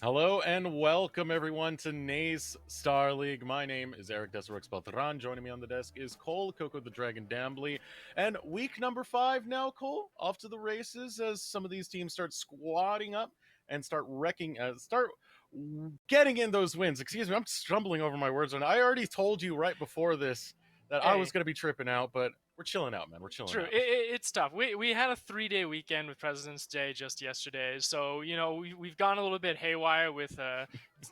Hello and welcome everyone to NACE Starleague. My name is Eric Deserex Beltran. Joining me on the desk is Cole, Coco the Dragon Dambly. And week number 5 now, Cole, off to the races as some of these teams start squatting up and start getting in those wins. Excuse me, I'm stumbling over my words. And I already told you right before this that I was Hey, going to be tripping out, but we're chilling out, man. We're chilling true. out. It's tough. We had a 3 day weekend with President's Day just yesterday, so we've gone a little bit haywire with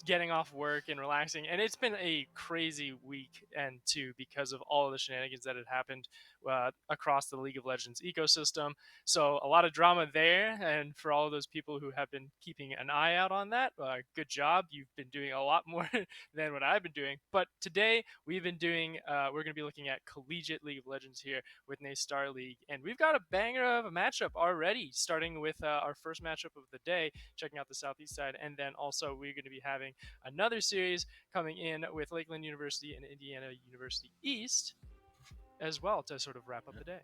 getting off work and relaxing, and it's been a crazy week and two because of all of the shenanigans that had happened across the League of Legends ecosystem. So a lot of drama there, and for all of those people who have been keeping an eye out on that, good job. You've been doing a lot more than what I've been doing. But today we've been doing. We're going to be looking at collegiate League of Legends here with NACE Starleague. And we've got a banger of a matchup already, starting with our first matchup of the day, checking out the Southeast side. And then also, we're going to be having another series coming in with Lakeland University and Indiana University East as well to sort of wrap up the day.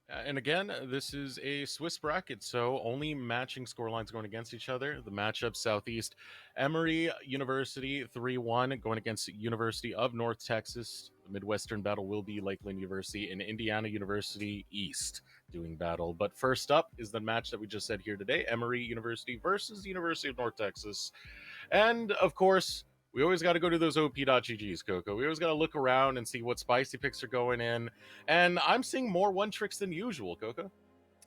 And again, this is a Swiss bracket, so only matching scorelines going against each other. The matchup Southeast, Emory University 3-1 going against University of North Texas. The Midwestern battle will be Lakeland University and Indiana University East doing battle. But first up is the match that we just said here today, Emory University versus University of North Texas. And of course, we always got to go to those op.ggs, Coco. We always got to look around and see what spicy picks are going in. And I'm seeing more one tricks than usual, Coco.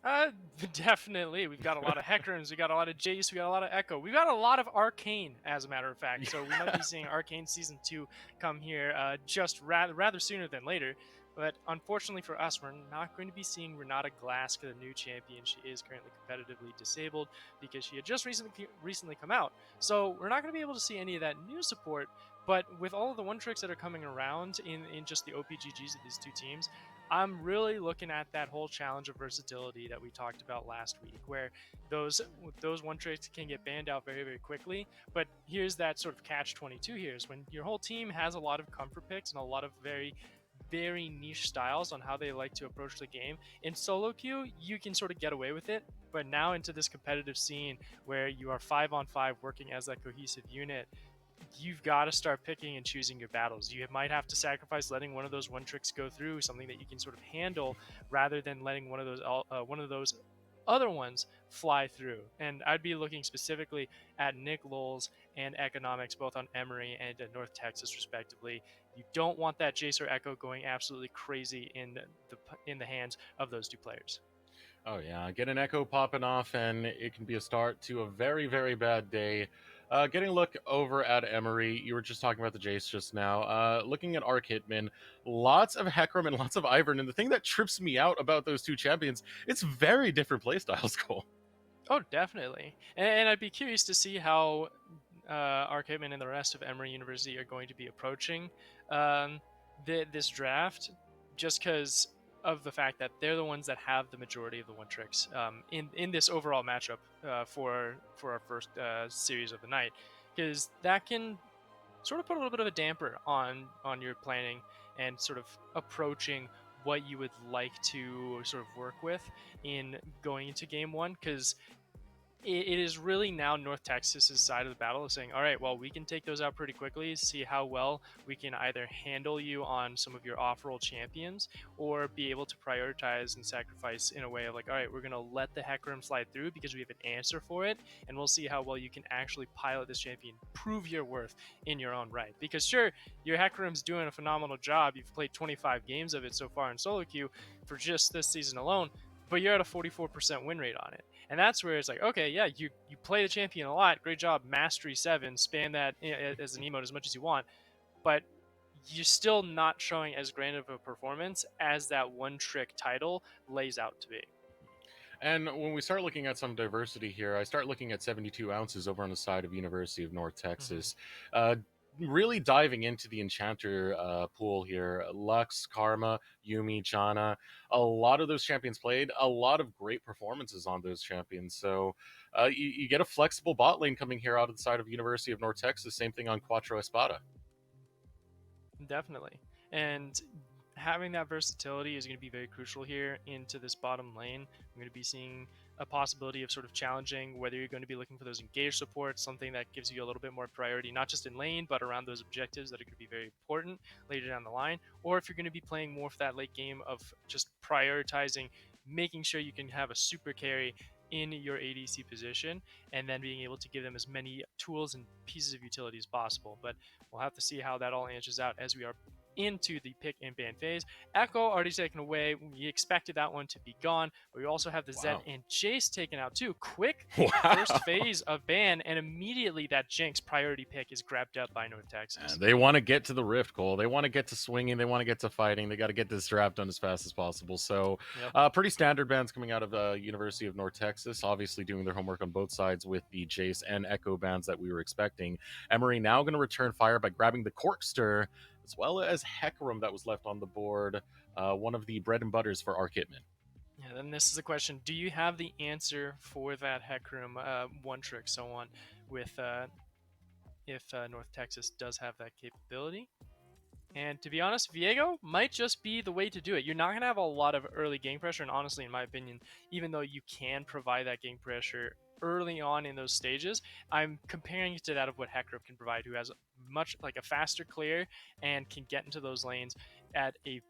Uh, definitely. We've got a lot of Heckrons, we got a lot of Jace, we got a lot of Echo. We've got a lot of Arcane, as a matter of fact. So we might be seeing Arcane Season 2 come here just rather sooner than later. But unfortunately for us, we're not going to be seeing Renata Glass, the new champion. She is currently competitively disabled because she had just recently come out. So we're not going to be able to see any of that new support. But with all of the one tricks that are coming around in just the OPGGs of these two teams, I'm really looking at that whole challenge of versatility that we talked about last week, where those one tricks can get banned out very quickly. But here's that sort of catch 22 here is when your whole team has a lot of comfort picks and a lot of very niche styles on how they like to approach the game. In solo queue, you can sort of get away with it, but now into this competitive scene where you are 5-on-5 working as that cohesive unit, you've got to start picking and choosing your battles. You might have to sacrifice letting one of those one tricks go through, something that you can sort of handle, rather than letting one of those other ones fly through. And I'd be looking specifically at Nick Lowell's and Economics, both on Emory and North Texas, respectively. You don't want that Jace or Echo going absolutely crazy in the hands of those two players. Oh, yeah. Get an echo popping off, and it can be a start to a very bad day. Getting a look over at Emory, you were just talking about the Jace just now. Looking at Arc Hitman, lots of Hecarim and lots of Ivern. And the thing that trips me out about those two champions, it's very different playstyles, Cole. Oh, definitely. And I'd be curious to see how Arkhaman and the rest of Emory University are going to be approaching um, this draft, just because of the fact that they're the ones that have the majority of the one tricks in this overall matchup for our first series of the night, because that can sort of put a little bit of a damper on your planning and sort of approaching what you would like to sort of work with in going into game one, because it is really now North Texas's side of the battle of saying, all right, well, we can take those out pretty quickly, see how well we can either handle you on some of your off-roll champions or be able to prioritize and sacrifice in a way of like, all right, we're going to let the Hecarim slide through because we have an answer for it, and we'll see how well you can actually pilot this champion, prove your worth in your own right. Because sure, your Hecarim's doing a phenomenal job. You've played 25 games of it so far in solo queue for just this season alone, but you're at a 44% win rate on it. And that's where it's like, okay, yeah, you play the champion a lot. Great job, Mastery 7. Span that as an emote as much as you want. But you're still not showing as grand of a performance as that one trick title lays out to be. And when we start looking at some diversity here, I start looking at 72 ounces over on the side of University of North Mm-hmm. Texas. Really diving into the enchanter pool here. Lux, Karma, Yumi, Chana. A lot of those champions played. A lot of great performances on those champions. So you get a flexible bot lane coming here out of the side of University of North Texas. Same thing on Quattro Espada. Definitely. And having that versatility is going to be very crucial here into this bottom lane. I'm going to be seeing a possibility of sort of challenging whether you're going to be looking for those engaged supports, something that gives you a little bit more priority, not just in lane, but around those objectives that are going to be very important later down the line. Or if you're going to be playing more for that late game of just prioritizing, making sure you can have a super carry in your ADC position, and then being able to give them as many tools and pieces of utility as possible. But we'll have to see how that all answers out as we are into the pick and ban phase. Echo already taken away. We expected that one to be gone, but we also have the Zed Wow. and Jace taken out too. Quick first Wow. phase of ban, and immediately that Jinx priority pick is grabbed up by North Texas. And they want to get to the Rift, Cole. They want to get to swinging. They want to get to fighting. They got to get this draft done as fast as possible. So, Yep. pretty standard bans coming out of University of North Texas. Obviously, doing their homework on both sides with the Jace and Echo bans that we were expecting. Emery now going to return fire by grabbing the Corkster, as well as Hecarim that was left on the board. One of the bread and butters for Arc Hitman. Yeah, then this is the question: do you have the answer for that Hecarim one trick so on with if North Texas does have that capability? And to be honest, Viego might just be the way to do it. You're not going to have a lot of early gang pressure, and honestly, in my opinion, even though you can provide that gang pressure early on in those stages, I'm comparing it to that of what Hecarim can provide, who has much like a faster clear and can get into those lanes at a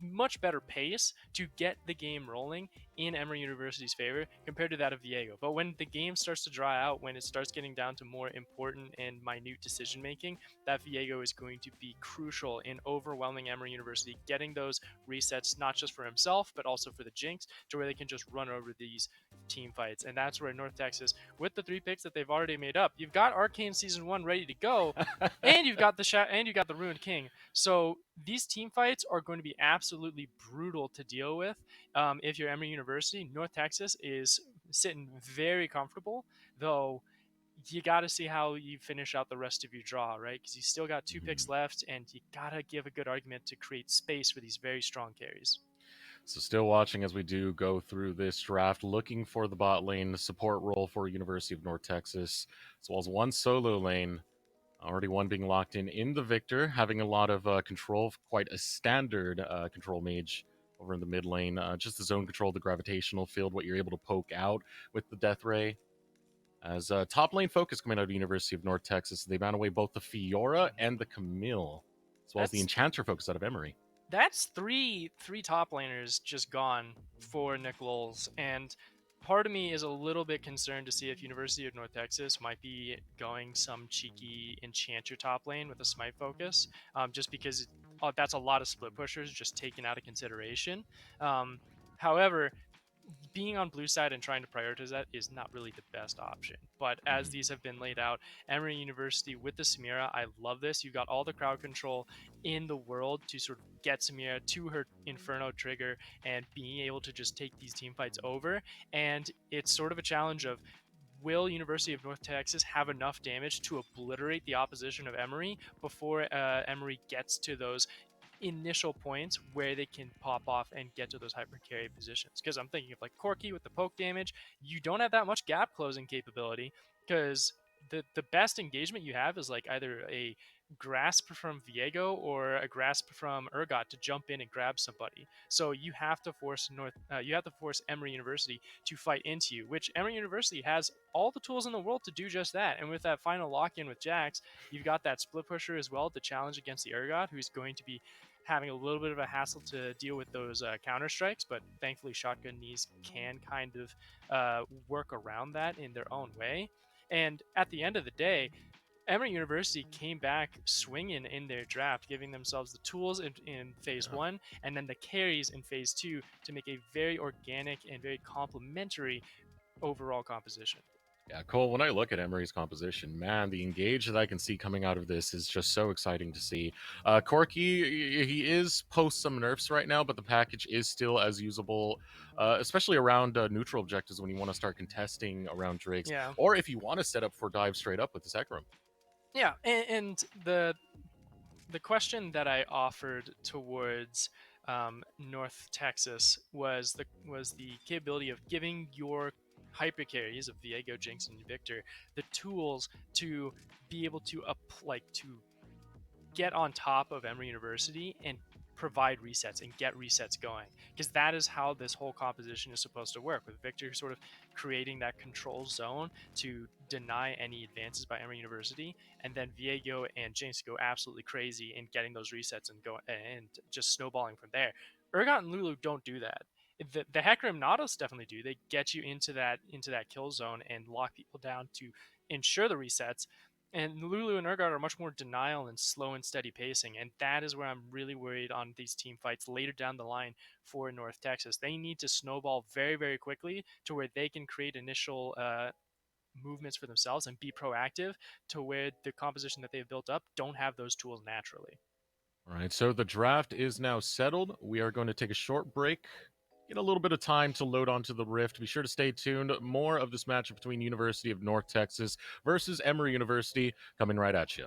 much better pace to get the game rolling in Emory University's favor compared to that of Viego. But when the game starts to dry out, when it starts getting down to more important and minute decision making, that Viego is going to be crucial in overwhelming Emory University, getting those resets not just for himself but also for the Jinx, to where they can just run over these team fights. And that's where North Texas, with the 3 picks that they've already made up, you've got Arcane Season 1 ready to go, and you've got the Ruined King. So these team fights are going to be absolutely brutal to deal with. If you're Emory University, North Texas is sitting very comfortable, though. You got to see how you finish out the rest of your draw, right? Because you still got 2 picks left, and you got to give a good argument to create space for these very strong carries. So still watching as we do go through this draft, looking for the bot lane support role for University of North Texas, as well as one solo lane. Already one being locked in the Victor, having a lot of control, quite a standard control mage over in the mid lane. Just the zone control, the gravitational field, what you're able to poke out with the Death Ray. As top lane focus coming out of the University of North Texas, they ban away both the Fiora and the Camille, as well as the That's Enchanter focus out of Emory. that's three top laners just gone for Nick Lowles, and part of me is a little bit concerned to see if University of North Texas might be going some cheeky enchanter top lane with a smite focus, just because that's a lot of split pushers just taken out of consideration. However, being on blue side and trying to prioritize that is not really the best option. But as these have been laid out, Emory University with the Samira, I love this. You've got all the crowd control in the world to sort of get Samira to her Inferno trigger and being able to just take these team fights over. And it's sort of a challenge of, will University of North Texas have enough damage to obliterate the opposition of Emory before Emory gets to those initial points where they can pop off and get to those hyper carry positions? Because I'm thinking of like Corki with the poke damage. You don't have that much gap closing capability, because the best engagement you have is like either a grasp from Viego or a grasp from Urgot to jump in and grab somebody. So you have to force Emory University to fight into you, which Emory University has all the tools in the world to do just that. And with that final lock in with Jax, you've got that split pusher as well to challenge against the Urgot, who's going to be having a little bit of a hassle to deal with those counter strikes, but thankfully shotgun knees can kind of work around that in their own way. And at the end of the day, Emory University came back swinging in their draft, giving themselves the tools in phase one and then the carries in phase two to make a very organic and very complementary overall composition. Yeah, Cole, when I look at Emery's composition, man, the engage that I can see coming out of this is just so exciting to see. Corky, he is post some nerfs right now, but the package is still as usable, especially around neutral objectives when you want to start contesting around Drakes, Yeah. or if you want to set up for dive straight up with the Sekram. Yeah, and the question that I offered towards North Texas was the capability of giving your hyper carries of Viego, Jinx, and Victor the tools to be able to to get on top of Emory University and provide resets and get resets going, because that is how this whole composition is supposed to work, with Victor sort of creating that control zone to deny any advances by Emory University, and then Viego and Jinx go absolutely crazy in getting those resets and go and just snowballing from there. Urgot and Lulu don't do that. The Hecarim Nautilus definitely do. They get you into that kill zone and lock people down to ensure the resets. And Lulu and Urgot are much more denial and slow and steady pacing, and that is where I'm really worried on these team fights later down the line for North Texas. They need to snowball very, very quickly to where they can create initial movements for themselves and be proactive, to where the composition that they've built up don't have those tools naturally. All right, so the draft is now settled. We are going to take a short break, get a little bit of time to load onto the Rift. Be sure to stay tuned. More of this matchup between University of North Texas versus Emory University coming right at you.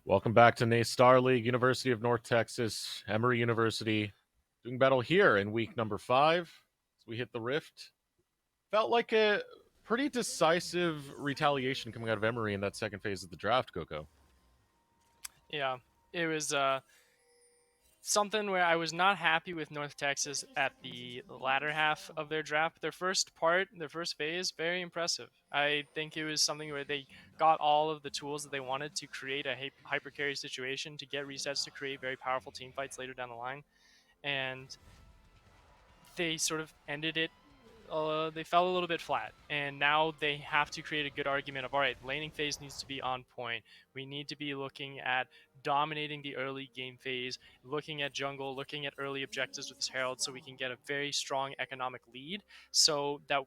Welcome back to NACE Starleague, University of North Texas, Emory University, doing battle here in week number 5 as we hit the Rift. Felt like a pretty decisive retaliation coming out of Emory in that second phase of the draft, Coco. Yeah, it was something where I was not happy with North Texas at the latter half of their draft. Their first part, their first phase, very impressive. I think it was something where they got all of the tools that they wanted to create a hyper carry situation, to get resets, to create very powerful team fights later down the line. And they sort of ended it. They fell a little bit flat, and now they have to create a good argument of, all right, laning phase needs to be on point. We need to be looking at dominating the early game phase, looking at jungle, looking at early objectives with this herald, so we can get a very strong economic lead, so that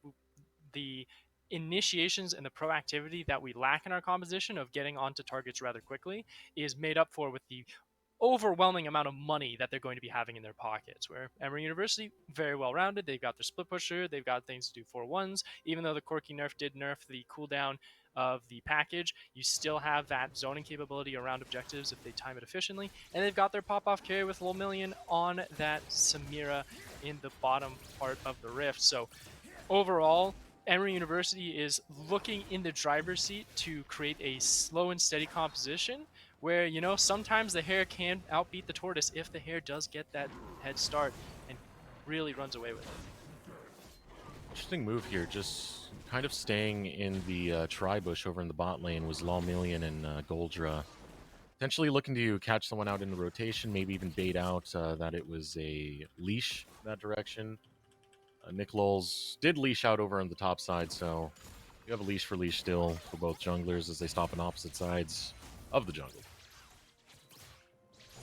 the initiations and the proactivity that we lack in our composition of getting onto targets rather quickly is made up for with the overwhelming amount of money that they're going to be having in their pockets. Where Emory University, very well rounded. They've got their split pusher. They've got things to do 4-1s. Even though the quirky nerf did nerf the cooldown of the package, you still have that zoning capability around objectives if they time it efficiently. And they've got their pop-off carry with low million on that Samira in the bottom part of the rift. So overall, Emory University is looking in the driver's seat to create a slow and steady composition where, sometimes the hare can outbeat the tortoise if the hare does get that head start and really runs away with it. Interesting move here, just kind of staying in the tri-bush over in the bot lane was Lawmillion and Goldra. Potentially looking to catch someone out in the rotation, maybe even bait out that it was a leash that direction. Nick Lowles did leash out over on the top side, so you have a leash for leash still for both junglers as they stop on opposite sides of the jungle.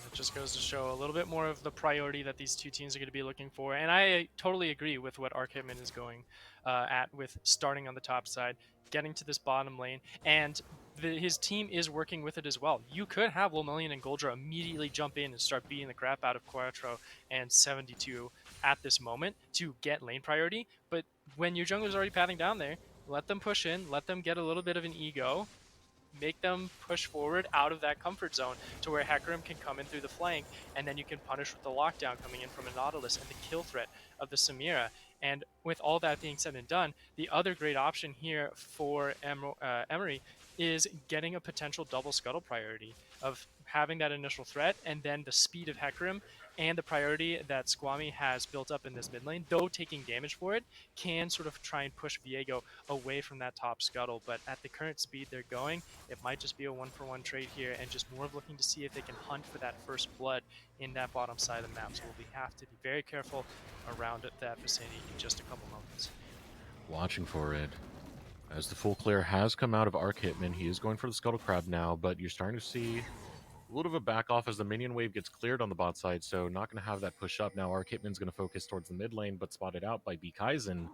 It just goes to show a little bit more of the priority that these two teams are going to be looking for. And I totally agree with what Arc Hitman is going at with starting on the top side, getting to this bottom lane, and his team is working with it as well. You could have Lomelian and Goldra immediately jump in and start beating the crap out of Quattro and 72 at this moment to get lane priority. But when your jungler's already padding down there, let them push in, let them get a little bit of an ego, make them push forward out of that comfort zone to where Hecarim can come in through the flank, and then you can punish with the lockdown coming in from a Nautilus and the kill threat of the Samira. And with all that being said and done, the other great option here for Emory is getting a potential double scuttle priority of having that initial threat and then the speed of Hecarim and the priority that Squammy has built up in this mid lane, though taking damage for it, can sort of try and push Viego away from that top scuttle. But at the current speed they're going, it might just be a 1-for-1 trade here, and just more of looking to see if they can hunt for that first blood in that bottom side of the map. So we'll have to be very careful around that vicinity in just a couple moments. Watching for it. As the full clear has come out of Arc Hitman, he is going for the Scuttle Crab now, but you're starting to see a little bit of a back off as the minion wave gets cleared on the bot side, so not going to have that push up. Now Arc Hitman's going to focus towards the mid lane, but spotted out by B. Kaizen.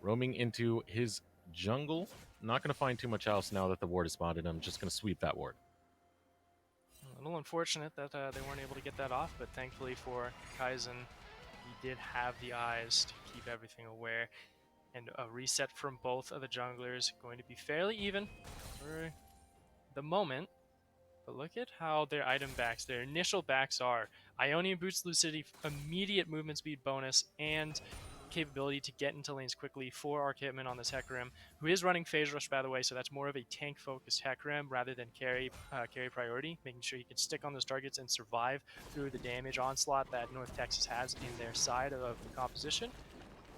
Roaming into his jungle. Not going to find too much else now that the ward has spotted him. Just going to sweep that ward. A little unfortunate that they weren't able to get that off, but thankfully for Kaizen, he did have the eyes to keep everything aware. And a reset from both of the junglers, going to be fairly even for the moment. But look at how their item backs, their initial backs are. Ionian Boots Lucidity, immediate movement speed bonus, and capability to get into lanes quickly for Arc Hitman on this Hecarim, who is running Phase Rush, by the way, so that's more of a tank-focused Hecarim rather than carry priority, making sure he can stick on those targets and survive through the damage onslaught that North Texas has in their side of the composition,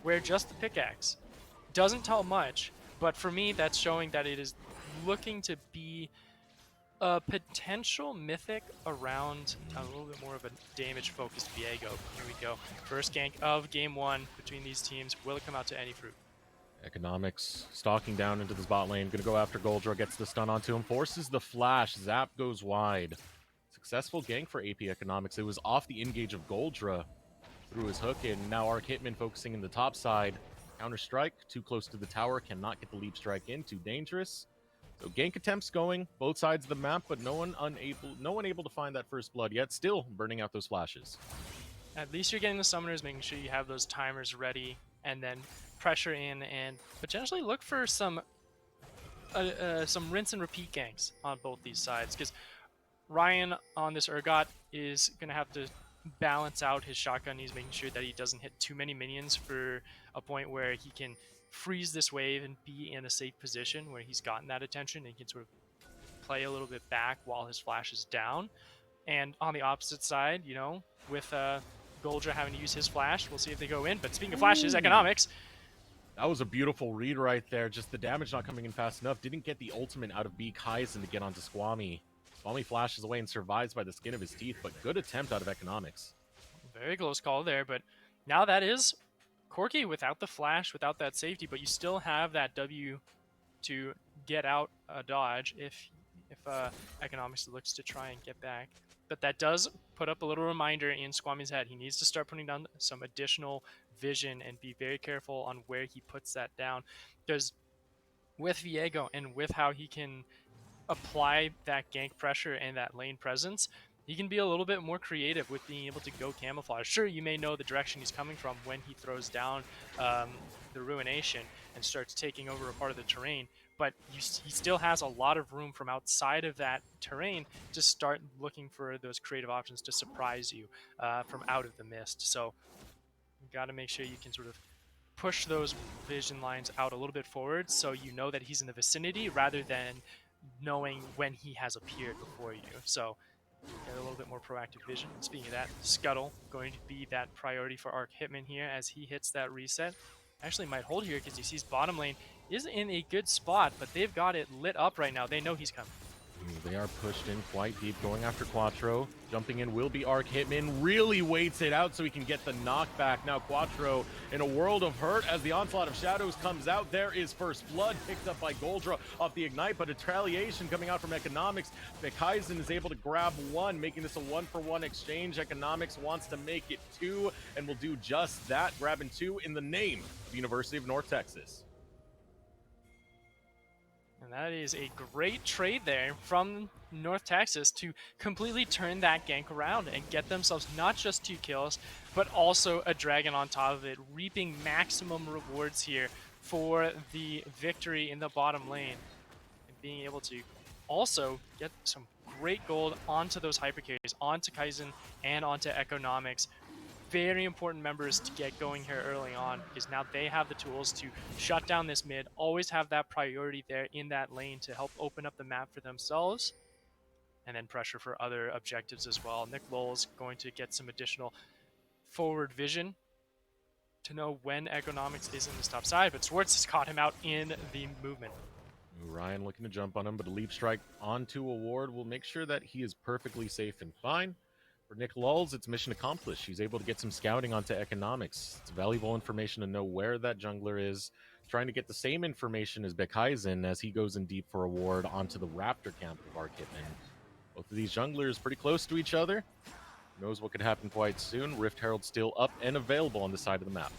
where just the pickaxe doesn't tell much, but for me, that's showing that it is looking to be a potential mythic around a little bit more of a damage-focused Viego. Here we go. First gank of game one between these teams. Will it come out to any fruit? Economics stalking down into this bot lane. Going to go after Goldra. Gets the stun onto him. Forces the flash. Zap goes wide. Successful gank for AP Economics. It was off the engage of Goldra through his hook, and now Arc Hitman focusing in the top side. Counter strike, too close to the tower, cannot get the leap strike in, too dangerous. So gank attempts going both sides of the map, but no one able to find that first blood yet. Still burning out those flashes. At least you're getting the summoners, making sure you have those timers ready, and then pressure in and potentially look for some some rinse and repeat ganks on both these sides, because Ryan on this Urgot is going to have to balance out his shotgun. He's making sure that he doesn't hit too many minions for a point where he can freeze this wave and be in a safe position where he's gotten that attention and he can sort of play a little bit back while his flash is down. And on the opposite side, you know, with Goldra having to use his flash, we'll see if they go in. But speaking of flashes, Ooh. economics. That was a beautiful read right there. Just the damage not coming in fast enough. Didn't get the ultimate out of B Kaizen to get onto Squammy. Squammy flashes away and survives by the skin of his teeth, but good attempt out of economics. Very close call there, but now that is Corki without the flash, without that safety, but you still have that W to get out a dodge if economics looks to try and get back. But that does put up a little reminder in Squammy's head. He needs to start putting down some additional vision and be very careful on where he puts that down, because with Viego and with how he can apply that gank pressure and that lane presence, he can be a little bit more creative with being able to go camouflage. Sure, you may know the direction he's coming from when he throws down the Ruination and starts taking over a part of the terrain, but he still has a lot of room from outside of that terrain to start looking for those creative options to surprise you from out of the mist. So you got to make sure you can sort of push those vision lines out a little bit forward so you know that he's in the vicinity rather than knowing when he has appeared before you. So get a little bit more proactive vision. And speaking of that, Scuttle going to be that priority for Arc Hitman here as he hits that reset. Actually might hold here because he sees bottom lane is in a good spot, but they've got it lit up right now. They know he's coming. They are pushed in quite deep, going after Quattro. Jumping in will be Arc Hitman. Really waits it out so he can get the knockback. Now Quattro in a world of hurt as the Onslaught of Shadows comes out. There is First Blood picked up by Goldra off the Ignite, but retaliation coming out from Economics. Kaizen is able to grab one, making this a 1-for-1 exchange. Economics wants to make it 2 and will do just that, grabbing 2 in the name of the University of North Texas. And that is a great trade there from North Texas to completely turn that gank around and get themselves not just 2 kills, but also a dragon on top of it, reaping maximum rewards here for the victory in the bottom lane. And being able to also get some great gold onto those hypercarries, onto Kaizen and onto Economics. Very important members to get going here early on, because now they have the tools to shut down this mid, always have that priority there in that lane to help open up the map for themselves, and then pressure for other objectives as well. Nick Lowell's going to get some additional forward vision to know when Economics is in this top side, but Swartz has caught him out in the movement. Ryan looking to jump on him, but a leap strike onto a ward will make sure that he is perfectly safe and fine. For Nick Lulls, it's mission accomplished. He's able to get some scouting onto Economics. It's valuable information to know where that jungler is. Trying to get the same information as Bekaizen as he goes in deep for a ward onto the Raptor camp of Arc Hitman. Both of these junglers pretty close to each other. Who knows what could happen quite soon. Rift Herald still up and available on the side of the map.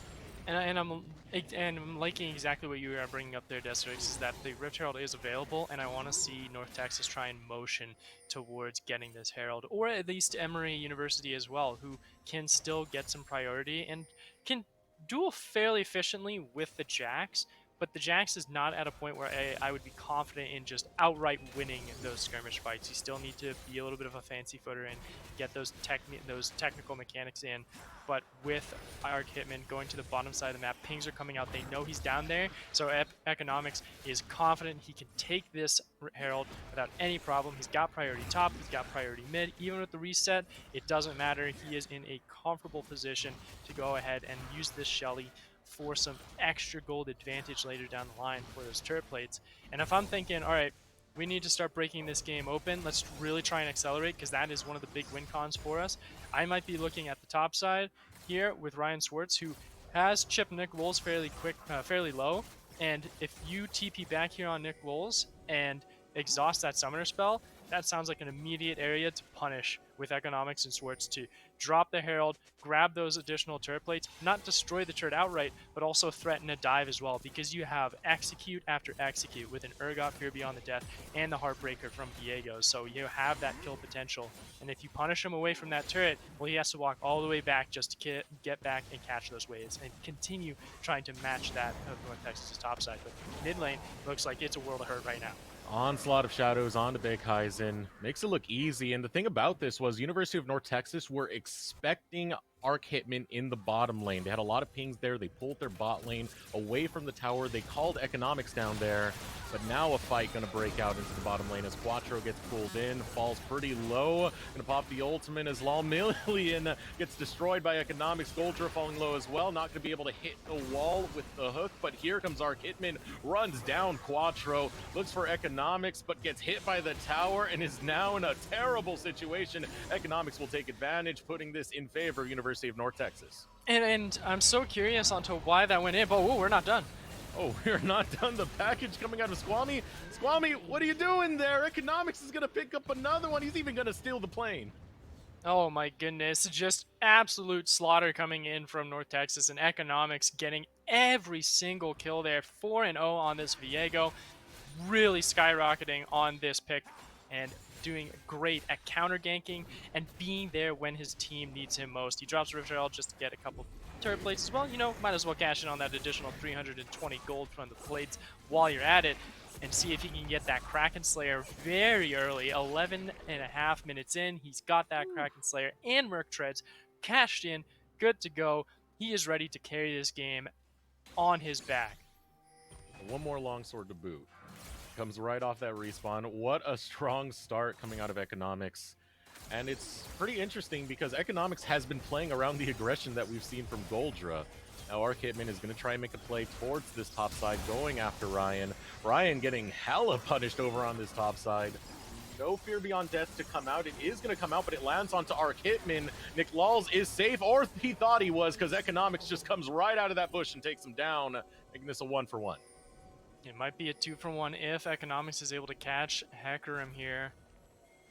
And I'm liking exactly what you are bringing up there, Destrix, is that the Rift Herald is available, and I want to see North Texas try and motion towards getting this Herald, or at least Emory University as well, who can still get some priority and can duel fairly efficiently with the Jax, but the Jax is not at a point where I would be confident in just outright winning those skirmish fights. You still need to be a little bit of a fancy footer and get those technical mechanics in. But with Arc Hitman going to the bottom side of the map, pings are coming out. They know he's down there, so Economics is confident he can take this Herald without any problem. He's got priority top, he's got priority mid. Even with the reset, it doesn't matter. He is in a comfortable position to go ahead and use this Shelly for some extra gold advantage later down the line for those turret plates. And if I'm thinking, all right, we need to start breaking this game open, let's really try and accelerate, because that is one of the big win cons for us. I might be looking at the top side here with Ryan Swartz, who has chipped Nick Wolves fairly low. And if you TP back here on Nick Wolves and exhaust that summoner spell, that sounds like an immediate area to punish with Economics and Swartz to drop the Herald, grab those additional turret plates, not destroy the turret outright, but also threaten a dive as well, because you have execute after execute with an Urgot Fear Beyond the Death and the Heartbreaker from Viego. So you have that kill potential. And if you punish him away from that turret, well, he has to walk all the way back just to get back and catch those waves and continue trying to match that of North Texas' topside. But mid lane looks like it's a world of hurt right now. Onslaught of Shadows onto Big Heisen makes it look easy. And the thing about this was University of North Texas were expecting Arc Hitman in the bottom lane. They had a lot of pings there. They pulled their bot lane away from the tower. They called Economics down there. But now a fight going to break out into the bottom lane as Quattro gets pulled in, falls pretty low. Going to pop the ultimate as Lawmillion gets destroyed by Economics. Goldra falling low as well. Not going to be able to hit the wall with the hook. But here comes Arc Hitman. Runs down Quattro. Looks for Economics, but gets hit by the tower and is now in a terrible situation. Economics will take advantage, putting this in favor of University of North Texas. And I'm so curious onto why that went in, but whoa, we're not done. Oh, we're not done. The package coming out of Squammy. Squammy, what are you doing there? Economics is going to pick up another one. He's even going to steal the plane. Oh my goodness, just absolute slaughter coming in from North Texas, and Economics getting every single kill there. 4-0 on this Viego. Really skyrocketing on this pick and doing great at counter ganking and being there when his team needs him most. He drops Rift Herald just to get a couple turret plates as well. You know, might as well cash in on that additional 320 gold from the plates while you're at it and see if he can get that Kraken Slayer very early. 11.5 minutes in, he's got that Kraken Slayer and Merc Treads cashed in, good to go. He is ready to carry this game on his back. One more longsword to boot. Comes right off that respawn. What a strong start coming out of Economics. And it's pretty interesting because Economics has been playing around the aggression that we've seen from Goldra. Now Arc Hitman is going to try and make a play towards this top side, going after Ryan. Ryan getting hella punished over on this top side. No Fear Beyond Death to come out. It is going to come out, but it lands onto Arc Hitman. Nick Lawls is safe, or he thought he was, because Economics just comes right out of that bush and takes him down, making this a 1-for-1. It might be a 2-for-1 if Economics is able to catch Hecarim here.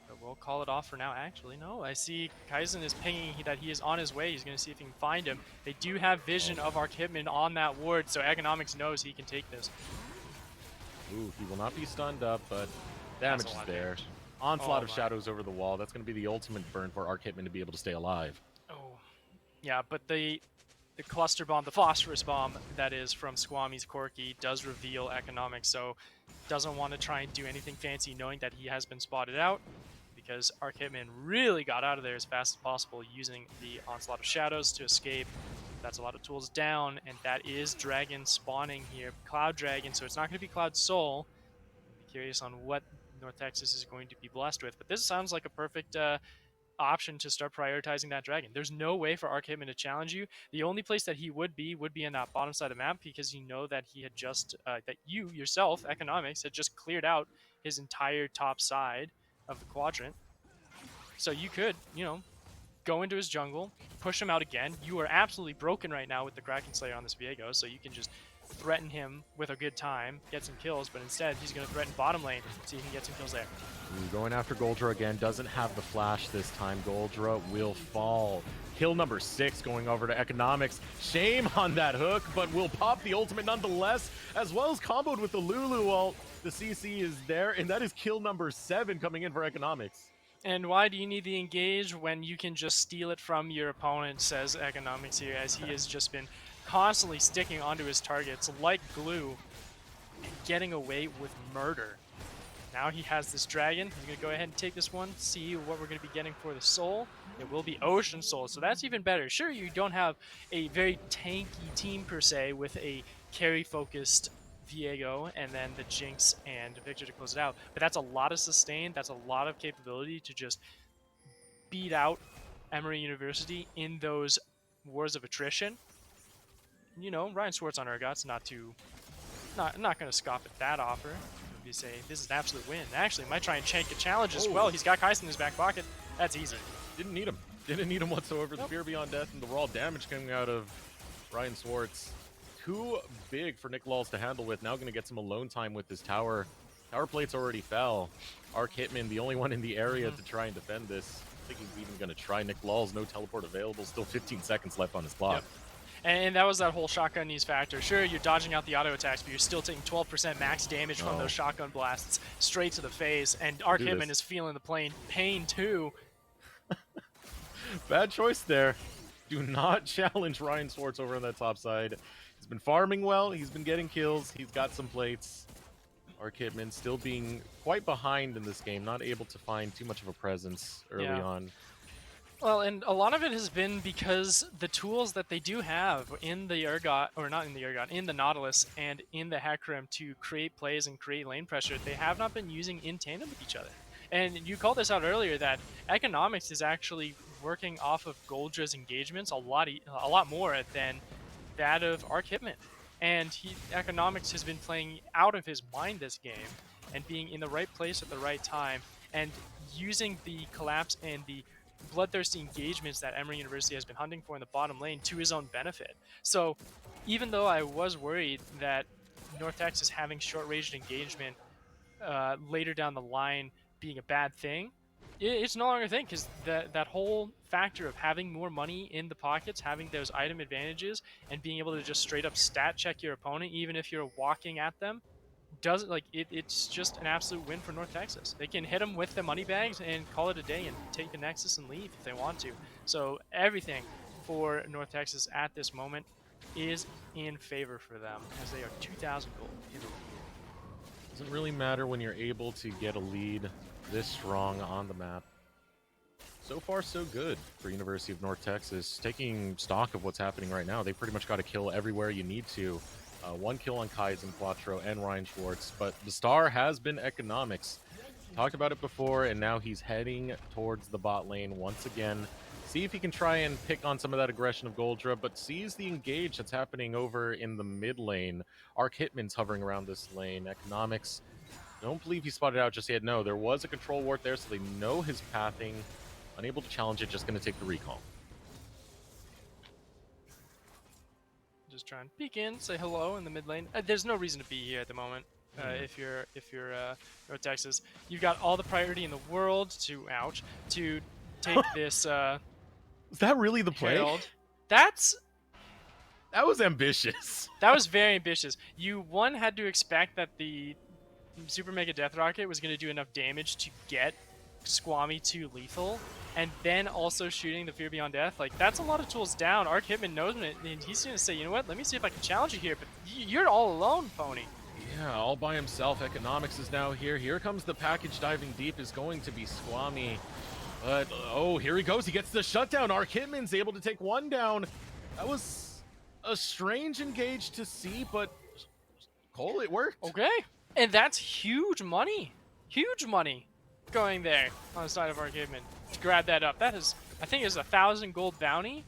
But we'll call it off for now. Actually, no. I see Kaizen is pinging that he is on his way. He's going to see if he can find him. They do have vision of Arc Hitman on that ward, so Economics knows he can take this. Ooh, he will not be stunned up, but damage is there. Damage. Onslaught of Shadows over the wall. That's going to be the ultimate burn for Arc Hitman to be able to stay alive. Oh, yeah, but the cluster bomb, the phosphorus bomb that is from Squammy's Corki does reveal Economics, so doesn't want to try and do anything fancy knowing that he has been spotted out, because Arc Hitman really got out of there as fast as possible using the Onslaught of Shadows to escape. That's a lot of tools down, and that is Dragon spawning here. Cloud Dragon, so it's not going to be Cloud Soul. Be curious on what North Texas is going to be blessed with, but this sounds like a perfect option to start prioritizing that dragon. There's no way for Arc Hitman to challenge you. The only place that he would be in that bottom side of the map, because you know that he had just that you yourself, Economics, had just cleared out his entire top side of the quadrant. So you could, you know, go into his jungle, push him out again. You are absolutely broken right now with the Kraken Slayer on this Viego, so you can just threaten him with a good time, get some kills, but instead he's going to threaten bottom lane so you can get some kills there. Going after Goldra again, doesn't have the flash this time. Goldra will fall. Kill number 6 going over to Economics. Shame on that hook, but will pop the ultimate nonetheless, as well as comboed with the Lulu ult. The CC is there, and that is kill number 7 coming in for Economics. And why do you need the engage when you can just steal it from your opponent, says Economics here, as he has just been constantly sticking onto his targets like glue and getting away with murder. Now he has this dragon. He's going to go ahead and take this one, see what we're going to be getting for the soul. It will be Ocean Soul, so that's even better. Sure, you don't have a very tanky team per se with a carry-focused Viego and then the Jinx and Victor to close it out, but that's a lot of sustain, that's a lot of capability to just beat out Emory University in those wars of attrition. You know, Ryan Swartz on Urgot's not going to scoff at that offer. You say this is an absolute win. Actually, might try and chank a challenge as well. He's got Kai'Sa in his back pocket. That's easy. Didn't need him. Didn't need him whatsoever. Nope. The Fear Beyond Death and the raw damage coming out of Ryan Swartz. Too big for Nick Lawls to handle with. Now going to get some alone time with this tower. Tower plates already fell. Arc Hitman, the only one in the area to try and defend this. think he's even going to try. Nick Law's no teleport available. Still 15 seconds left on his clock. Yep. And that was that whole shotgun knees factor. Sure, you're dodging out the auto attacks, but you're still taking 12% max damage from those shotgun blasts straight to the face. And Arc Hitman is feeling the pain too. Bad choice there. Do not challenge Ryan Swartz over on that top side. He's been farming well. He's been getting kills. He's got some plates. Arc Hitman still being quite behind in this game, not able to find too much of a presence early on. Well, and a lot of it has been because the tools that they do have in the Urgot, or not in the Urgot, in the Nautilus and in the Hecarim to create plays and create lane pressure, they have not been using in tandem with each other. And you called this out earlier that Economics is actually working off of Goldra's engagements a lot more than that of Arc Hitman. And Economics has been playing out of his mind this game and being in the right place at the right time and using the collapse and the bloodthirsty engagements that Emory University has been hunting for in the bottom lane to his own benefit. So even though I was worried that North Texas having short-ranged engagement later down the line being a bad thing, it's no longer a thing, because that whole factor of having more money in the pockets, having those item advantages, and being able to just straight up stat check your opponent even if you're walking at them, it's just an absolute win for North Texas. They can hit them with the money bags and call it a day and take the Nexus and leave if they want to. So everything for North Texas at this moment is in favor for them, as they are 2,000 gold in the lead. Doesn't really matter when you're able to get a lead this strong on the map. So far, so good for University of North Texas. Taking stock of what's happening right now, they pretty much got a kill everywhere you need to. One kill on Kaizen, Quattro, and Ryan Schwartz, but the star has been Economics. Talked about it before, and now he's heading towards the bot lane once again. See if he can try and pick on some of that aggression of Goldra, but sees the engage that's happening over in the mid lane. Arc Hitman's hovering around this lane. Economics, don't believe he spotted out just yet. No, there was a control ward there, so they know his pathing. Unable to challenge it, just going to take the recall. Just try and peek in, say hello in the mid lane. There's no reason to be here at the moment. If you're North Texas, you've got all the priority in the world to take this. Is that really the play? Herald. That was ambitious. That was very ambitious. You had to expect that the Super Mega Death Rocket was going to do enough damage to get Squammy to lethal, and then also shooting the Fear Beyond Death. Like, that's a lot of tools down. Arc Hitman knows it, and he's going to say, you know what, let me see if I can challenge you here, but you're all alone, Pony. Yeah, all by himself. Economics is now here. Here comes the package diving deep, is going to be Squammy. But, oh, here he goes. He gets the shutdown. Arc Hitman's able to take one down. That was a strange engage to see, but Cole, it worked. Okay. And that's huge money. Huge money going there on the side of Arc Hitman to grab that up. That is, I think it's 1,000 gold bounty.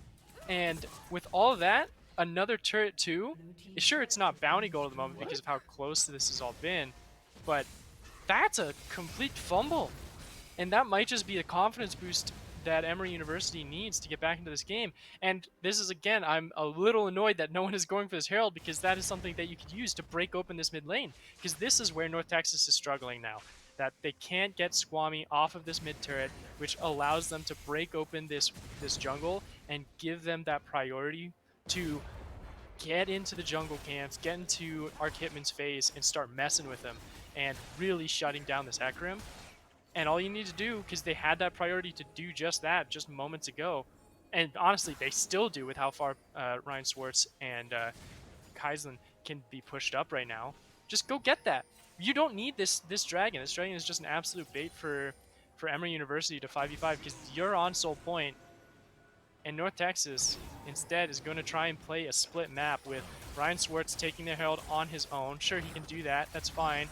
And with all of that, another turret too. Sure, it's not bounty gold at the moment because of how close this has all been, but that's a complete fumble. And that might just be a confidence boost that Emory University needs to get back into this game. And this is, again, I'm a little annoyed that no one is going for this Herald, because that is something that you could use to break open this mid lane. Because this is where North Texas is struggling now. That they can't get Squammy off of this mid turret, which allows them to break open this jungle and give them that priority to get into the jungle camps, get into Arc Hitman's face, and start messing with them and really shutting down this Hecarim. And all you need to do, because they had that priority to do just that just moments ago, and honestly, they still do with how far Ryan Swartz and Kaizen can be pushed up right now, just go get that. You don't need this dragon. This dragon is just an absolute bait for Emory University to 5v5, because you're on Soul Point, and North Texas instead is going to try and play a split map with Ryan Swartz taking the Herald on his own. Sure, he can do that. That's fine.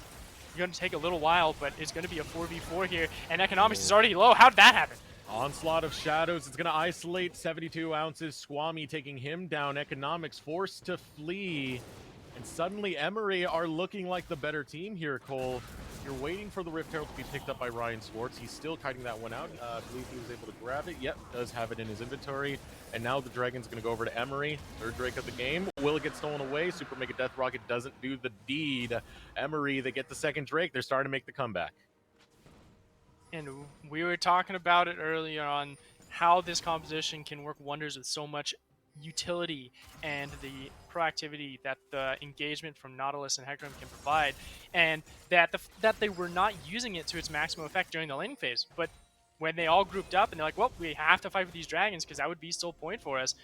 Going to take a little while, but it's going to be a 4v4 here, and Economics is already low. How did that happen? Onslaught of Shadows. It's going to isolate 72 ounces. Squammy taking him down. Economics forced to flee. And suddenly Emory are looking like the better team here, Cole. You're waiting for the Rift Herald to be picked up by Ryan Swartz. He's still kiting that one out. I believe he was able to grab it. Yep, does have it in his inventory. And now the Dragon's going to go over to Emory. Third Drake of the game. Will it get stolen away? Super Mega Death Rocket doesn't do the deed. Emory, they get the second Drake. They're starting to make the comeback. And we were talking about it earlier on how this composition can work wonders with so much utility and the proactivity that the engagement from Nautilus and Hecarim can provide, and that they were not using it to its maximum effect during the laning phase. But when they all grouped up and they're like, well, we have to fight with these dragons because that would be still point for us,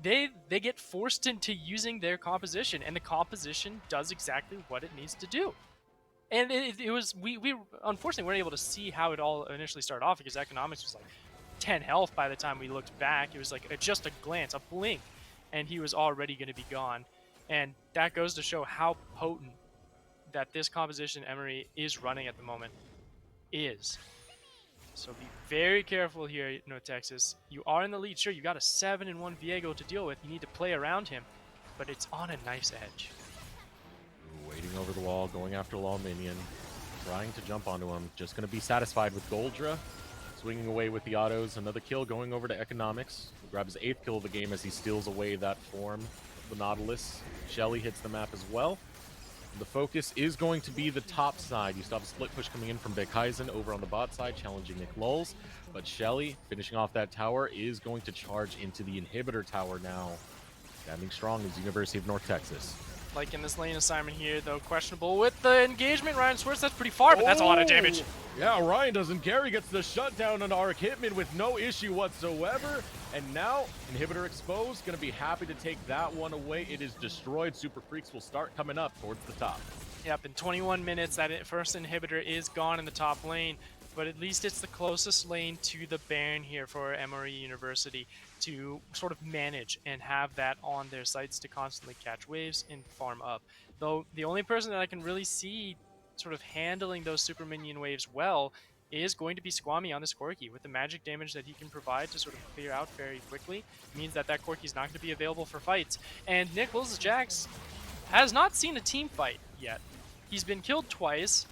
they get forced into using their composition, and the composition does exactly what it needs to do. And it was we unfortunately weren't able to see how it all initially started off because economics was like 10 health by the time we looked back. It was like just a glance, a blink, and he was already going to be gone. And that goes to show how potent that this composition Emery is running at the moment is. So be very careful here, North Texas. You are in the lead. Sure, you got a 7-1 Viego to deal with. You need to play around him, but it's on a nice edge. Waiting over the wall, going after Law Minion, trying to jump onto him. Just going to be satisfied with Goldra. Swinging away with the autos. Another kill going over to Economics. He'll grab his 8th kill of the game as he steals away that form of the Nautilus. Shelly hits the map as well. The focus is going to be the top side. You still have a split push coming in from Bekhaizen over on the bot side, challenging Nick Lulz. But Shelly, finishing off that tower, is going to charge into the inhibitor tower now. Standing strong is University of North Texas. Like in this lane assignment here, though, questionable with the engagement. Ryan Swerts, that's pretty far, but that's a lot of damage. Yeah, Ryan doesn't care. He gets the shutdown on Arc Hitman with no issue whatsoever. And now, Inhibitor exposed. Going to be happy to take that one away. It is destroyed. Super Freaks will start coming up towards the top. Yep, in 21 minutes, that first Inhibitor is gone in the top lane. But at least it's the closest lane to the Baron here for Emory University to sort of manage and have that on their sites to constantly catch waves and farm up. Though the only person that I can really see sort of handling those super minion waves well is going to be Squammy on this Corki. With the magic damage that he can provide to sort of clear out very quickly, means that Corki is not going to be available for fights. And Nichols Jax has not seen a team fight yet. He's been killed twice,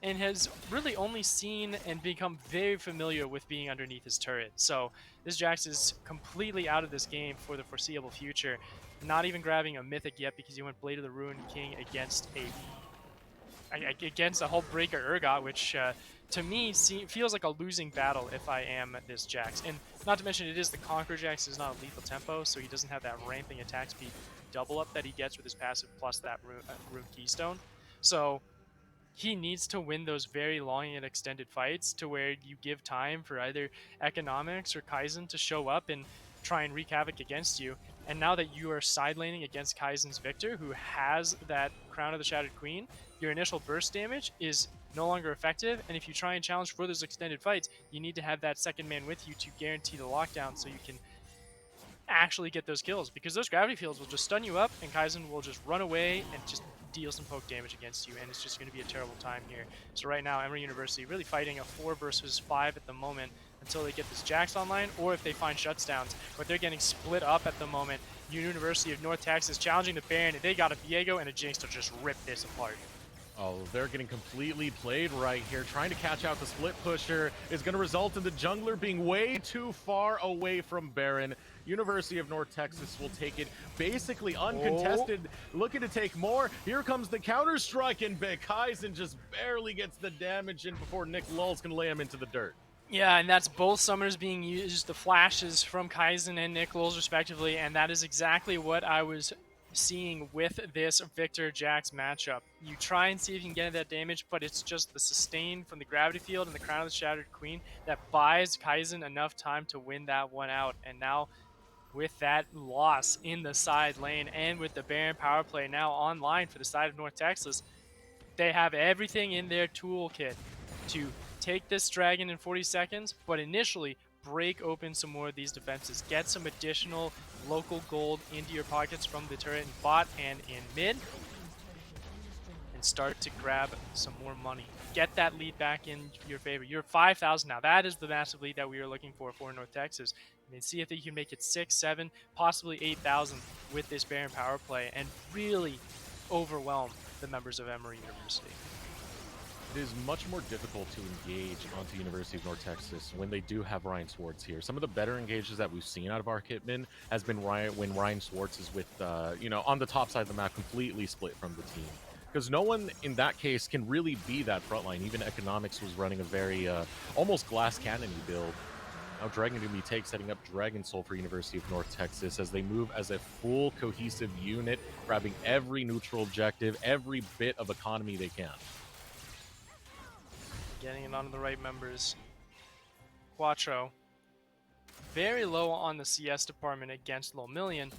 and has really only seen and become very familiar with being underneath his turret. So this Jax is completely out of this game for the foreseeable future. Not even grabbing a Mythic yet because he went Blade of the Ruined King against a Hull Breaker Urgot, which to me feels like a losing battle if I am this Jax. And not to mention, it is the Conqueror Jax, is not a lethal tempo, so he doesn't have that ramping attack speed double up that he gets with his passive plus that Rune Keystone. So he needs to win those very long and extended fights to where you give time for either Economics or Kaizen to show up and try and wreak havoc against you. And now that you are side laning against Kaizen's Victor, who has that Crown of the Shattered Queen, your initial burst damage is no longer effective. And if you try and challenge for those extended fights, you need to have that second man with you to guarantee the lockdown so you can actually get those kills. Because those gravity fields will just stun you up and Kaizen will just run away and just deal some poke damage against you, and it's just going to be a terrible time here. So right now, Emory University really fighting a 4 versus 5 at the moment until they get this Jax online, or if they find shutdowns. But they're getting split up at the moment. University of North Texas challenging the Baron, and they got a Viego and a Jinx to just rip this apart. Oh, they're getting completely played right here. Trying to catch out the split pusher is going to result in the jungler being way too far away from Baron. University of North Texas will take it basically uncontested, looking to take more. Here comes the counter strike, and Bekhaizen just barely gets the damage in before Nick Lulz can lay him into the dirt. Yeah, and that's both summoners being used, the flashes from Kaizen and Nick Lulz respectively, and that is exactly what I was seeing with this Victor Jax matchup. You try and see if you can get that damage, but it's just the sustain from the gravity field and the Crown of the Shattered Queen that buys Kaizen enough time to win that one out. And now with that loss in the side lane and with the Baron power play now online for the side of North Texas, they have everything in their toolkit to take this dragon in 40 seconds, but initially break open some more of these defenses, get some additional local gold into your pockets from the turret in bot and in mid, and start to grab some more money. Get that lead back in your favor. You're 5,000 now. That is the massive lead that we are looking for North Texas. I mean, see if you can make it 6, 7, possibly 8,000 with this Baron power play and really overwhelm the members of Emory University. It is much more difficult to engage onto University of North Texas when they do have Ryan Swartz here. Some of the better engages that we've seen out of Arc Hitman has been when Ryan Swartz is with, on the top side of the map, completely split from the team. because no one in that case can really be that front line. Even Economics was running a very almost glass cannon build. Now Dragon Doomy takes, setting up Dragon Soul for University of North Texas as they move as a full cohesive unit, grabbing every neutral objective, every bit of economy they can. Getting it onto the right members. Quattro, very low on the CS department against Lomillion,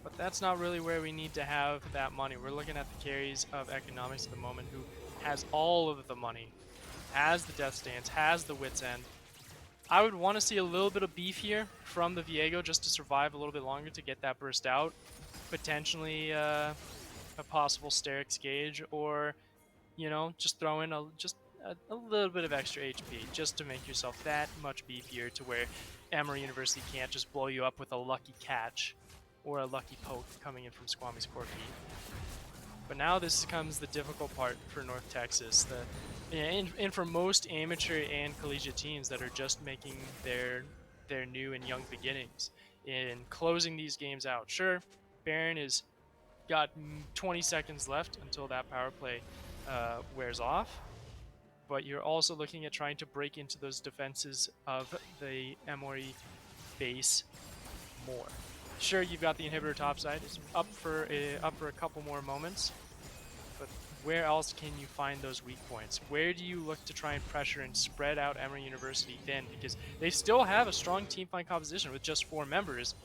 but that's not really where we need to have that money. We're looking at the carries of Economics at the moment, who has all of the money, has the Death Stance, has the Wit's End. I would want to see a little bit of beef here from the Viego just to survive a little bit longer to get that burst out. Potentially a possible Sterix Gauge, or, you know, just throw in a little bit of extra HP just to make yourself that much beefier to where Emory University can't just blow you up with a lucky catch or a lucky poke coming in from Squami's Corky. But now this becomes the difficult part for North Texas. And for most amateur and collegiate teams that are just making their new and young beginnings in closing these games out. Sure, Baron has got 20 seconds left until that power play wears off, but you're also looking at trying to break into those defenses of the Emory base more. Sure, you've got the inhibitor topside. It's up for a couple more moments, but where else can you find those weak points? Where do you look to try and pressure and spread out Emory University thin? Because they still have a strong team fight composition with just 4 members,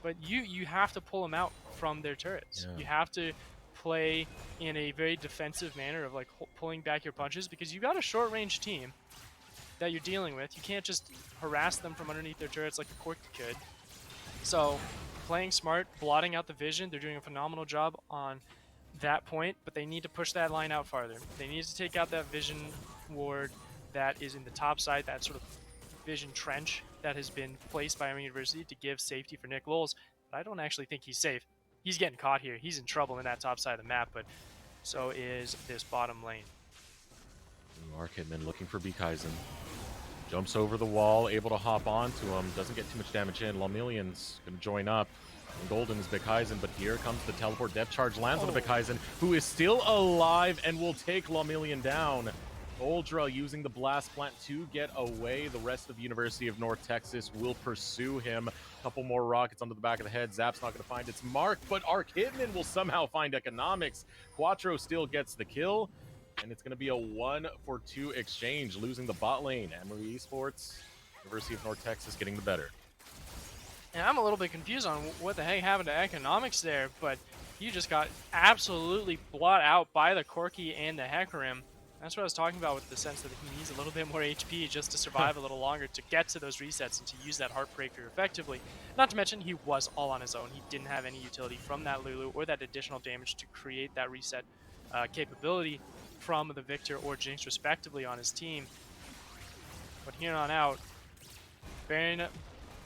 but you have to pull them out from their turrets. Yeah. You have to play in a very defensive manner of like pulling back your punches, because you got a short range team that you're dealing with. You can't just harass them from underneath their turrets like a Corky could. So playing smart, blotting out the vision, they're doing a phenomenal job on that point, but they need to push that line out farther. They need to take out that vision ward that is in the top side, that sort of vision trench that has been placed by Emory University to give safety for Nick Lowles. But I don't actually think he's safe. He's getting caught here. He's in trouble in that top side of the map, but so is this bottom lane. Mark Hitman looking for Beekeisen. Jumps over the wall, able to hop onto him. Doesn't get too much damage in. Lomillion's going to join up. And Golden is Beekeisen, but here comes the teleport. Depth charge lands on the Beekeisen, who is still alive and will take Lomillion down. Oldra using the blast plant to get away. The rest of the University of North Texas will pursue him. A couple more rockets onto the back of the head. Zap's not going to find its mark, but Arc Hitman will somehow find Economics. Quattro still gets the kill, and it's going to be a 1-for-2 exchange, losing the bot lane. Emory Esports, University of North Texas getting the better. And I'm a little bit confused on what the heck happened to Economics there, but he just got absolutely blot out by the Corky and the Hecarim. That's what I was talking about with the sense that he needs a little bit more HP just to survive a little longer, to get to those resets and to use that Heartbreaker effectively. Not to mention, he was all on his own. He didn't have any utility from that Lulu or that additional damage to create that reset capability from the Victor or Jinx respectively on his team. But here on out, Baron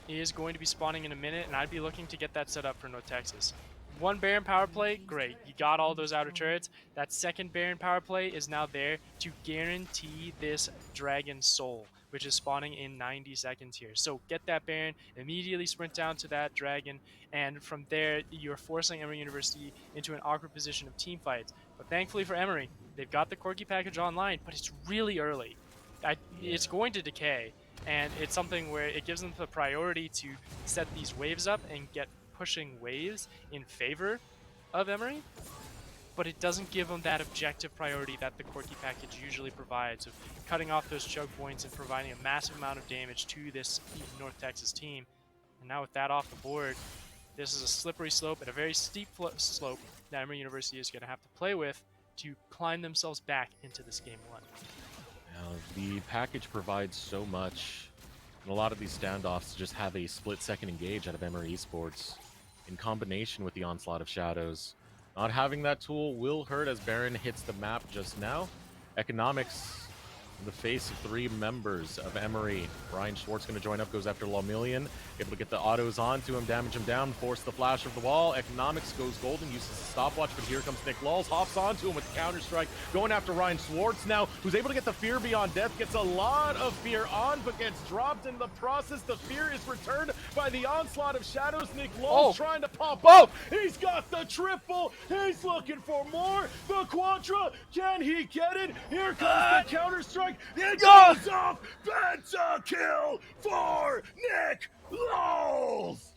is going to be spawning in a minute, and I'd be looking to get that set up for North Texas. One Baron power play, great. You got all those outer turrets. That second Baron power play is now there to guarantee this Dragon Soul, which is spawning in 90 seconds here. So get that Baron, immediately sprint down to that Dragon, and from there, you're forcing Emory University into an awkward position of team fights. But thankfully for Emory, they've got the Corky package online, but it's really early. It's going to decay, and it's something where it gives them the priority to set these waves up and get pushing waves in favor of Emory, but it doesn't give them that objective priority that the Corky package usually provides, of cutting off those choke points and providing a massive amount of damage to this North Texas team. And now with that off the board, this is a slippery slope and a very steep slope that Emory University is going to have to play with to climb themselves back into this game 1. Now, the package provides so much, and a lot of these standoffs just have a split-second engage out of Emory Esports in combination with the Onslaught of Shadows. Not having that tool will hurt as Baron hits the map just now. Economics in the face of 3 members of Emory. Brian Schwartz going to join up, goes after Lomillion. able to get the autos onto him, damage him down, force the flash of the wall. Economics goes golden, uses the stopwatch, but here comes Nick Lulz, hops onto him with the counter-strike, going after Ryan Swartz now, who's able to get the Fear Beyond Death, gets a lot of Fear on, but gets dropped in the process. The Fear is returned by the onslaught of Shadows. Nick Lulz trying to pop up. He's got the triple. He's looking for more. The Quadra, can he get it? Here comes the counter-strike. It goes off. Pentakill for Nick Lulz.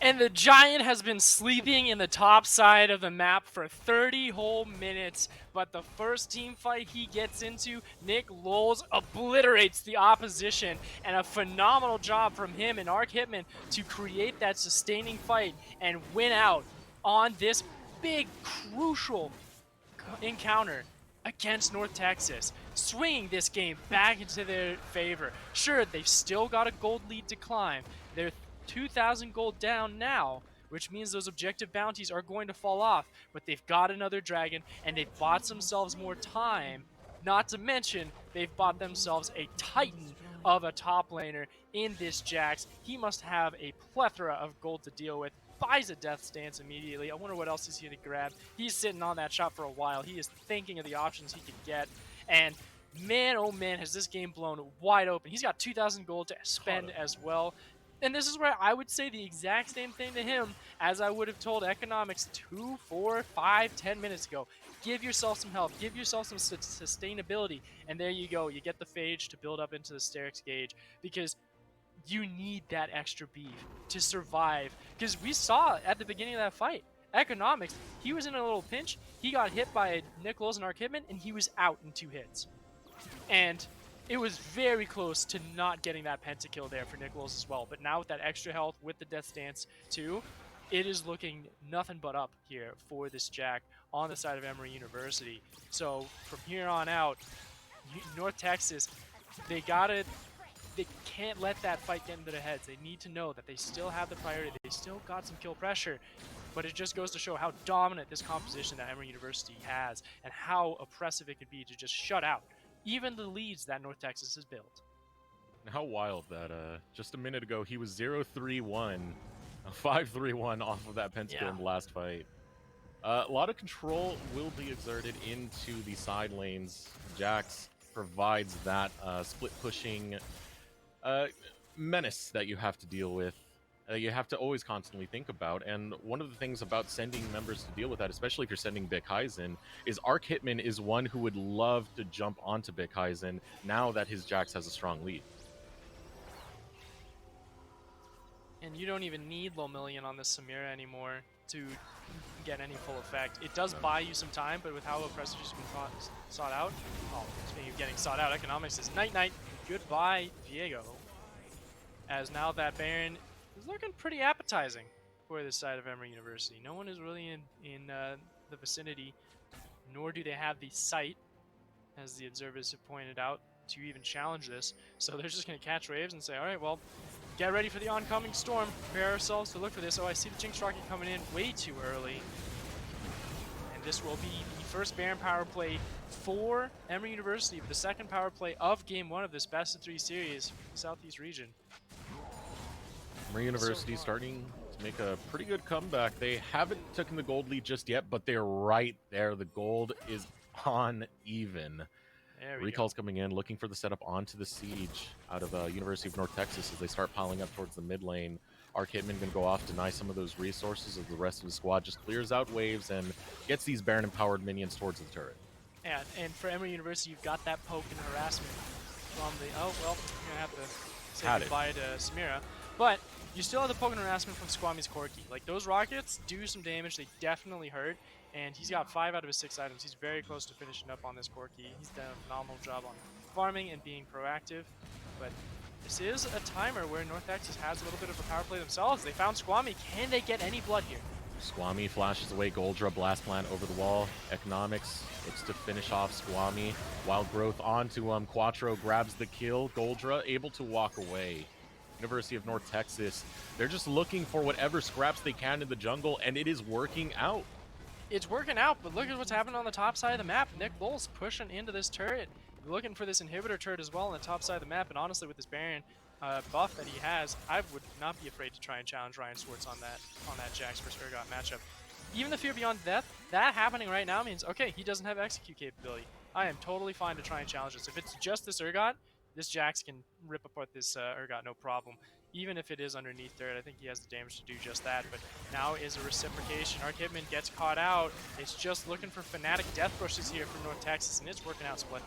And the Giant has been sleeping in the top side of the map for 30 whole minutes, but the first team fight he gets into, Nick Lulz obliterates the opposition, and a phenomenal job from him and Arc Hitman to create that sustaining fight and win out on this big, crucial encounter against North Texas, swinging this game back into their favor. Sure, they've still got a gold lead to climb. They're 2,000 gold down now, which means those objective bounties are going to fall off, but they've got another dragon, and they've bought themselves more time. Not to mention, they've bought themselves a titan of a top laner in this Jax. He must have a plethora of gold to deal with. Buys a death stance immediately. I wonder what else he's going to grab. He's sitting on that shot for a while. He is thinking of the options he could get, and man, oh man, has this game blown wide open. He's got 2,000 gold to spend as well. And this is where I would say the exact same thing to him as I would have told Economics 2, 4, 5, 10 minutes ago. Give yourself some health. Give yourself some sustainability. And there you go. You get the phage to build up into the Sterix gauge because you need that extra beef to survive. Because we saw at the beginning of that fight, Economics, he was in a little pinch. He got hit by Nick Lulz and Arc Hitman, and he was out in 2 hits. And it was very close to not getting that pentakill there for Nick Lulz as well. But now with that extra health, with the death stance too, it is looking nothing but up here for this Jack on the side of Emory University. So from here on out, North Texas, they can't let that fight get into their heads. They need to know that they still have the priority. They still got some kill pressure. But it just goes to show how dominant this composition that Emory University has and how oppressive it could be to just shut out even the leads that North Texas has built. How wild that just a minute ago he was 0-3-1, 5-3-1 off of that pentakill in the last fight. A lot of control will be exerted into the side lanes. Jax provides that split pushing menace that you have to deal with. You have to always constantly think about, and one of the things about sending members to deal with that, especially if you're sending Bikaizen, is Arc Hitman is one who would love to jump onto Bikaizen now that his Jax has a strong lead. And you don't even need low million on this Samira anymore to get any full effect. It does buy you some time, but with how oppressive has been sought out, speaking of getting sought out, Economics is night-night, goodbye Diego. As now that Baron is looking pretty appetizing for this side of Emory University. No one is really in the vicinity, nor do they have the sight, as the observers have pointed out, to even challenge this. So they're just going to catch waves and say, all right, well, get ready for the oncoming storm. Prepare ourselves to look for this. Oh, I see the Jinx Rocket coming in way too early. And this will be the first Baron power play for Emory University, the second power play of Game 1 of this best-of-3 series for the Southeast region. Emory University starting to make a pretty good comeback. They haven't taken the gold lead just yet, but they're right there. The gold is on even. Recall's coming in, looking for the setup onto the siege out of University of North Texas as they start piling up towards the mid lane. Arc Hitman going to go off, deny some of those resources as the rest of the squad just clears out waves and gets these Baron-empowered minions towards the turret. Yeah, and for Emory University, you've got that poke and harassment from the... Oh, well, you're going to have to say goodbye to Samira. But you still have the poke and harassment from Squammy's Corki. Like, those rockets do some damage. They definitely hurt. And he's got 5 out of his 6 items. He's very close to finishing up on this Corki. He's done a phenomenal job on farming and being proactive. But this is a timer where North Texas has a little bit of a power play themselves. They found Squammy. Can they get any blood here? Squammy flashes away Goldra, Blast Plant over the wall. Economics looks to finish off Squammy. Wild Growth onto him. Quattro grabs the kill. Goldra able to walk away. University of North Texas, they're just looking for whatever scraps they can in the jungle, and it is working out. It's working out, but look at what's happening on the top side of the map. Nick Lulz pushing into this turret, looking for this inhibitor turret as well on the top side of the map, and honestly with this Baron, buff that he has, I would not be afraid to try and challenge Ryan Schwartz on that Jax vs Urgot matchup. Even the Fear Beyond Death, that happening right now means, okay, he doesn't have execute capability. I am totally fine to try and challenge this. If it's just this Urgot, this Jax can rip apart this Urgot no problem. Even if it is underneath dirt, I think he has the damage to do just that. But now is a reciprocation. Hitman gets caught out. It's just looking for Fnatic death rushes here from North Texas, and it's working out Split.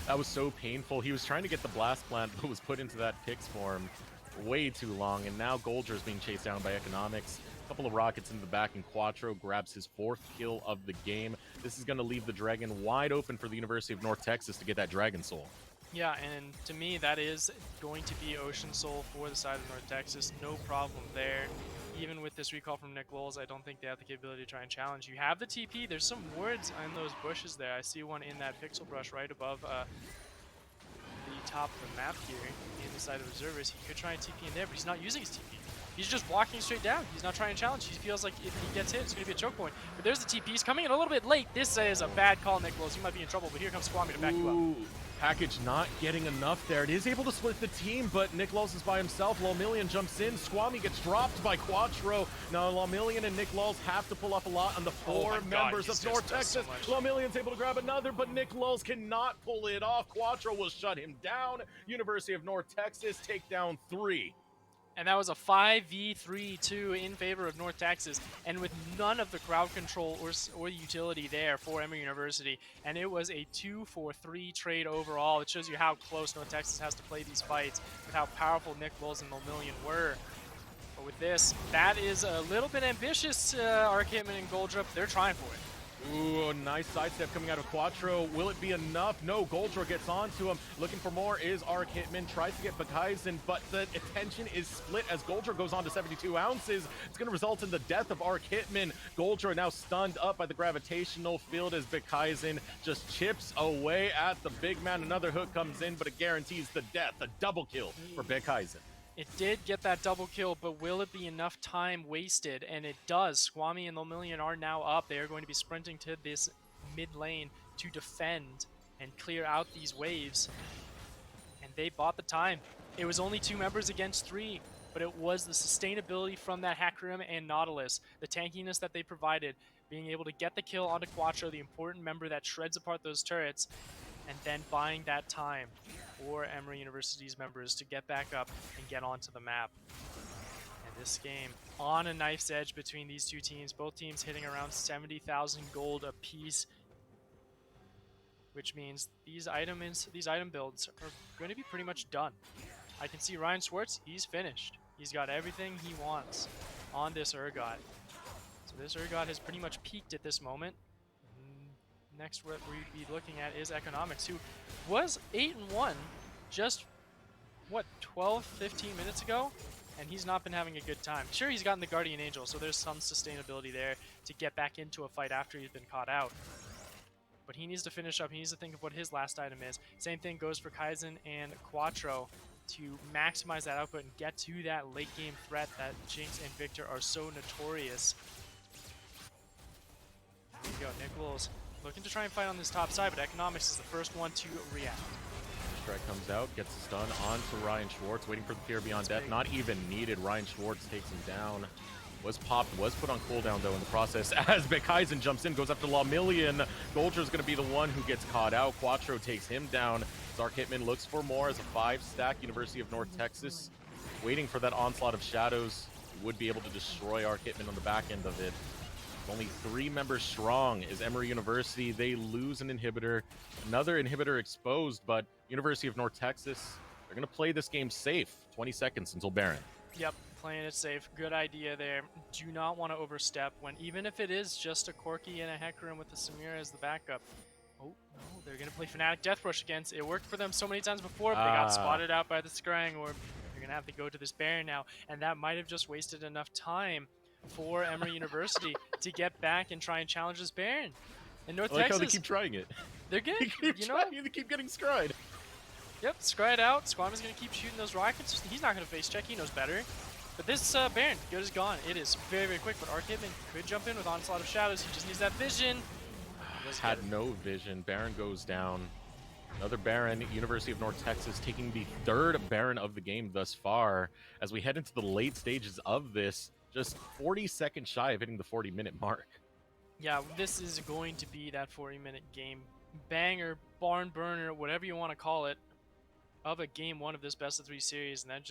That was so painful. He was trying to get the blast plant, but was put into that Pix form way too long, and now Goldra is being chased down by Economics. A couple of rockets into the back, and Quattro grabs his 4th kill of the game. This is going to leave the Dragon wide open for the University of North Texas to get that Dragon Soul. Yeah, and to me, that is going to be Ocean Soul for the side of North Texas. No problem there. Even with this recall from Nick Lowles, I don't think they have the capability to try and challenge. You have the TP. There's some wards in those bushes there. I see one in that pixel brush right above the top of the map here in the side of observers. He could try and TP in there, but he's not using his TP. He's just walking straight down. He's not trying to challenge. He feels like if he gets hit, it's going to be a choke point. But there's the TP. He's coming in a little bit late. This is a bad call, Nick Lowles. You might be in trouble, but here comes Squammy to back you up. Package not getting enough there. It is able to split the team, but Nick Lulz is by himself. Lomillion jumps in. Squammy gets dropped by Quattro. Now Lomillion and Nick Lulz have to pull up a lot on the 4 members of North Texas. Lomillion's able to grab another, but Nick Lulz cannot pull it off. Quattro will shut him down. University of North Texas take down 3. And that was a 5v3-2 in favor of North Texas, and with none of the crowd control or utility there for Emory University. And it was a 2-for-3 trade overall. It shows you how close North Texas has to play these fights, with how powerful Nick Lulz and Lomillion were. But with this, that is a little bit ambitious, Hitman and Goldrup. They're trying for it. Ooh, nice sidestep coming out of Quattro. Will it be enough? No, Goldra gets onto him. Looking for more is Hitman. Tries to get Bakaizen, but the attention is split as Goldra goes on to 72 ounces. It's going to result in the death of Hitman. Goldra now stunned up by the gravitational field as Bakaizen just chips away at the big man. Another hook comes in, but it guarantees the death. A double kill for Bakaizen. It did get that double kill, but will it be enough time wasted? And it does. Squammy and Lomillion are now up. They are going to be sprinting to this mid lane to defend and clear out these waves. And they bought the time. It was only 2 members against 3, but it was the sustainability from that Hecarim and Nautilus, the tankiness that they provided, being able to get the kill onto Quattro, the important member that shreds apart those turrets, and then buying that time for Emory University's members to get back up and get onto the map. And this game, on a knife's edge between these 2 teams, both teams hitting around 70,000 gold apiece, which means these item builds are going to be pretty much done. I can see Ryan Schwartz, he's finished. He's got everything he wants on this Urgot. So this Urgot has pretty much peaked at this moment. Next, what we'd be looking at is Economics, who was 8-1 just, what, 12, 15 minutes ago? And he's not been having a good time. Sure, he's gotten the Guardian Angel, so there's some sustainability there to get back into a fight after he's been caught out. But he needs to finish up. He needs to think of what his last item is. Same thing goes for Kaizen and Quattro to maximize that output and get to that late game threat that Jinx and Victor are so notorious. There you go, Nick Lulz looking to try and fight on this top side, but Economics is the first one to react. Strike comes out, gets a stun onto Ryan Schwartz, waiting for the Fear Beyond Death. Not even needed. Ryan Schwartz takes him down. Was popped, was put on cooldown though in the process as Bakaizen jumps in, goes after Lomillion. Goldra's going to be the one who gets caught out. Quattro takes him down. Hitman looks for more as a 5-stack. University of North Texas waiting for that onslaught of shadows. Would be able to destroy Hitman on the back end of it. Only 3 members strong is Emory University. They lose an inhibitor. Another inhibitor exposed, but University of North Texas, they're going to play this game safe. 20 seconds until Baron. Yep, playing it safe. Good idea there. Do not want to overstep when, even if it is just a Corki and a Hecarim with the Samira as the backup. Oh, no, they're going to play Fnatic Death Rush against. It worked for them so many times before, but they got spotted out by the Scrying Orb. They're going to have to go to this Baron now, and that might have just wasted enough time for Emory University to get back and try and challenge this Baron. And North Texas, how they keep trying it. They're good. They keep getting scryed. Yep, scryed out. Squam's going to keep shooting those rockets. He's not going to face check. He knows better. But this Baron, good as gone. It is very, very quick, but Hitman could jump in with Onslaught of Shadows. He just needs that vision. Had no vision. Baron goes down. Another Baron, University of North Texas taking the third Baron of the game thus far as we head into the late stages of this, just 40 seconds shy of hitting the 40-minute mark. Yeah, this is going to be that 40-minute game. Banger, barn burner, whatever you want to call it, of a game one of this best of 3 series, and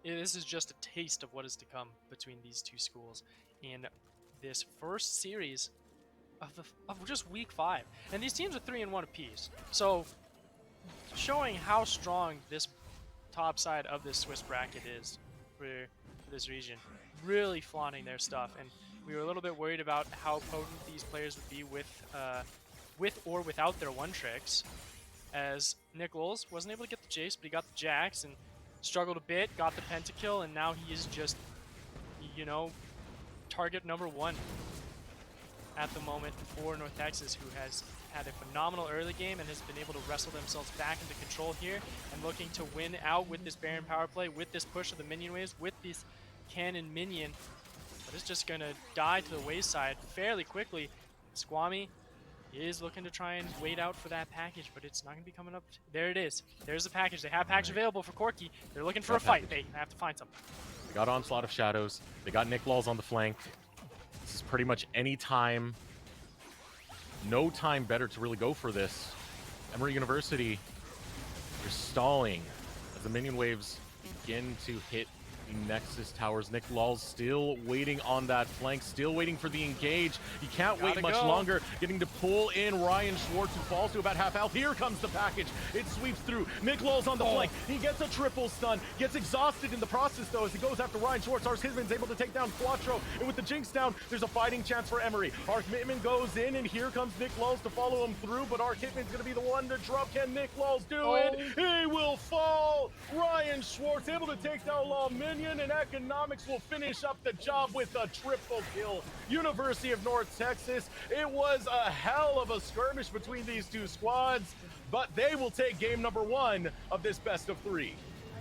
this is just a taste of what is to come between these two schools in this first series of just week 5. And these teams are 3-1 apiece, so showing how strong this top side of this Swiss bracket is for this region, really flaunting their stuff. And we were a little bit worried about how potent these players would be with or without their one tricks, as Nick Lowles wasn't able to get the Jace, but he got the Jax and struggled a bit, got the pentakill, and now he is just, target number 1 at the moment for North Texas, who has had a phenomenal early game and has been able to wrestle themselves back into control here and looking to win out with this Baron power play, with this push of the minion waves, with this cannon minion. But it's just going to die to the wayside fairly quickly. Squammy is looking to try and wait out for that package, but it's not going to be coming up. There it is. There's the package. They have package available for Corki. They're looking for a fight. They have to find something. They got Onslaught of Shadows. They got Nick Lawls on the flank. This is pretty much any time. No time better to really go for this. Emory University, you're stalling as the minion waves begin to hit the Nexus towers. Nick Lawls still waiting on that flank, still waiting for the engage. He can't wait much longer, getting to pull in Ryan Schwartz, who falls to about half health. Here comes the package. It sweeps through. Nick Lawls on the flank. He gets a triple stun, gets exhausted in the process, though, as he goes after Ryan Schwartz. Ars Hitman's able to take down Quattro, and with the Jinx down, there's a fighting chance for Emory. Arc Hitman goes in, and here comes Nick Lawls to follow him through, but Arc Hitman's going to be the one to drop. Can Nick Lawls do it? He will fall. Ryan Schwartz able to take down Law Minion, and Economics will finish up the job with a triple kill. University of North Texas, it was a hell of a skirmish between these two squads, but they will take game number 1 of this best of 3.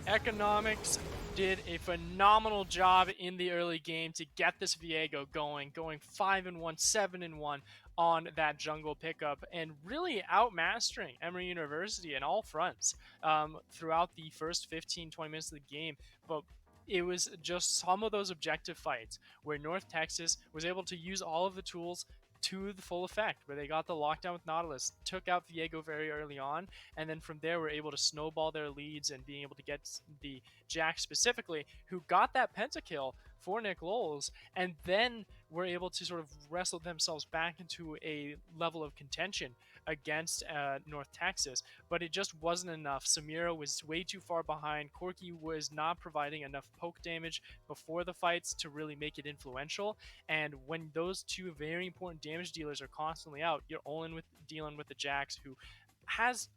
Economics did a phenomenal job in the early game to get this Viego going 5-1, 7-1 on that jungle pickup, and really outmastering Emory University in all fronts throughout the first 15-20 minutes of the game. But it was just some of those objective fights where North Texas was able to use all of the tools to the full effect, where they got the lockdown with Nautilus, took out Viego very early on, and then from there were able to snowball their leads and being able to get the Jack specifically, who got that pentakill for Nick Lowles, and then were able to sort of wrestle themselves back into a level of contention against North Texas, but it just wasn't enough. Samira was way too far behind. Corki was not providing enough poke damage before the fights to really make it influential, and when those two very important damage dealers are constantly out, you're all in with dealing with the Jax, who has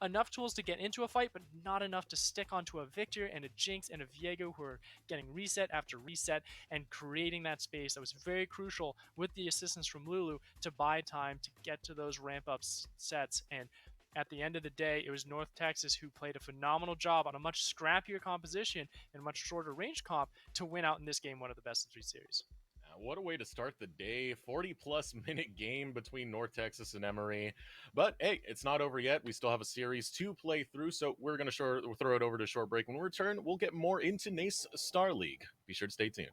enough tools to get into a fight, but not enough to stick onto a Victor and a Jinx and a Viego, who are getting reset after reset and creating that space that was very crucial with the assistance from Lulu to buy time to get to those ramp up sets. And at the end of the day, it was North Texas who played a phenomenal job on a much scrappier composition and much shorter range comp to win out in this game, one of the best of 3 series. What a way to start the day. 40-plus minute game between North Texas and Emory. But, hey, it's not over yet. We still have a series to play through, so we're going to throw it over to a short break. When we return, we'll get more into NACE Starleague. Be sure to stay tuned.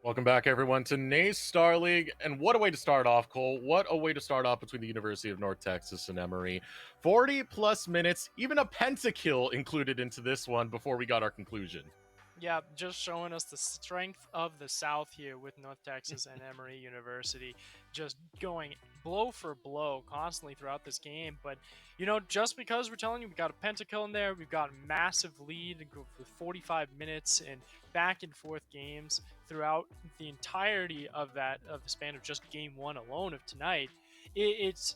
Welcome back, everyone, to NACE Starleague. And what a way to start off, Cole. What a way to start off between the University of North Texas and Emory. 40 plus minutes, even a pentakill included into this one before we got our conclusion. Yeah, just showing us the strength of the South here with North Texas and Emory University, just going blow for blow constantly throughout this game. But just because we're telling you we got a pentakill in there, we've got a massive lead with 45 minutes and back and forth games throughout the entirety of the span of just game one alone of tonight. It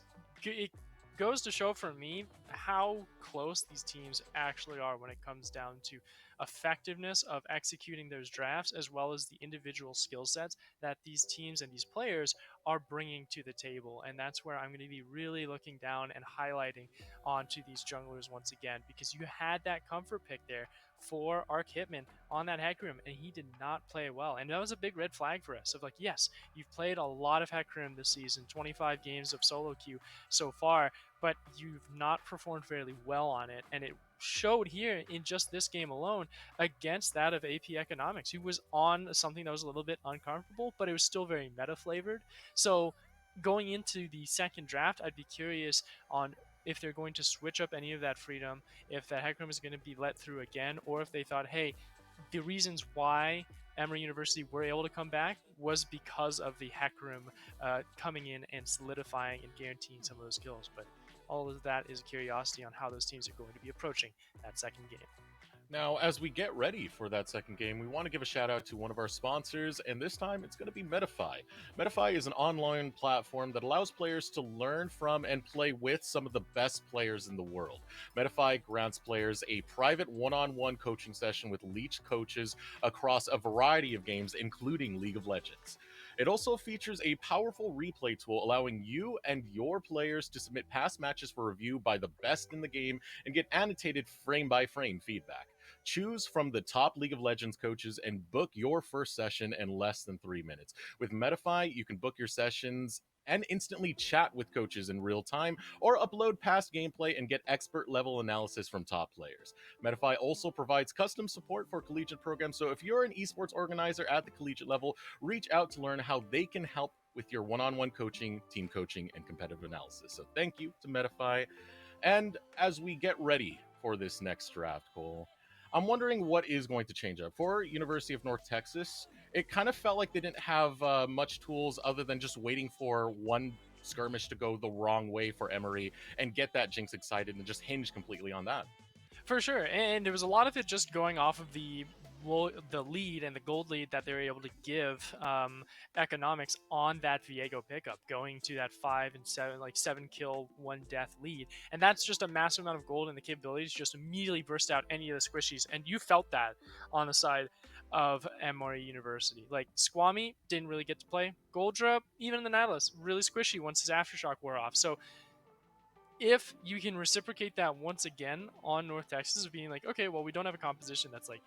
goes to show for me how close these teams actually are when it comes down to effectiveness of executing those drafts, as well as the individual skill sets that these teams and these players are bringing to the table. And that's where I'm going to be really looking down and highlighting onto these junglers once again, because you had that comfort pick there for Arc Hitman on that Hecarim, and he did not play well. And that was a big red flag for us of like, yes, you've played a lot of Hecarim this season, 25 games of solo queue so far, but you've not performed fairly well on it. And it showed here in just this game alone against that of AP Economics, who was on something that was a little bit uncomfortable, but it was still very meta flavored. So going into the second draft, I'd be curious on if they're going to switch up any of that freedom, if that Hecarim is going to be let through again, or if they thought, hey, the reasons why Emory University were able to come back was because of the Hecarim coming in and solidifying and guaranteeing some of those kills. But all of that is a curiosity on how those teams are going to be approaching that second game. Now, as we get ready for that second game, we want to give a shout out to one of our sponsors, and this time it's going to be Medify. Medify is an online platform that allows players to learn from and play with some of the best players in the world. Medify grants players a private one-on-one coaching session with Leech coaches across a variety of games, including League of Legends. It also features a powerful replay tool allowing you and your players to submit past matches for review by the best in the game and get annotated frame-by-frame feedback. Choose from the top League of Legends coaches and book your first session in less than 3 minutes. With Medify, you can book your sessions and instantly chat with coaches in real time or upload past gameplay and get expert level analysis from top players. Medify also provides custom support for collegiate programs, so if you're an esports organizer at the collegiate level, reach out to learn how they can help with your one-on-one coaching, team coaching, and competitive analysis. So thank you to Medify. And as we get ready for this next draft, Cole, I'm wondering what is going to change up. For University of North Texas, it kind of felt like they didn't have much tools other than just waiting for one skirmish to go the wrong way for Emory and get that Jinx excited and just hinge completely on that. For sure, and there was a lot of it just going off of the lead and the gold lead that they were able to give economics on that Viego pickup, going to that 5 and 7, like 7 kill 1 death lead, and that's just a massive amount of gold, and the capabilities just immediately burst out any of the squishies, and you felt that on the side of Emory University. Like Squammy didn't really get to play. Goldra, even in the Nautilus, really squishy once his aftershock wore off. So if you can reciprocate that once again on North Texas, being like, okay, well, we don't have a composition that's like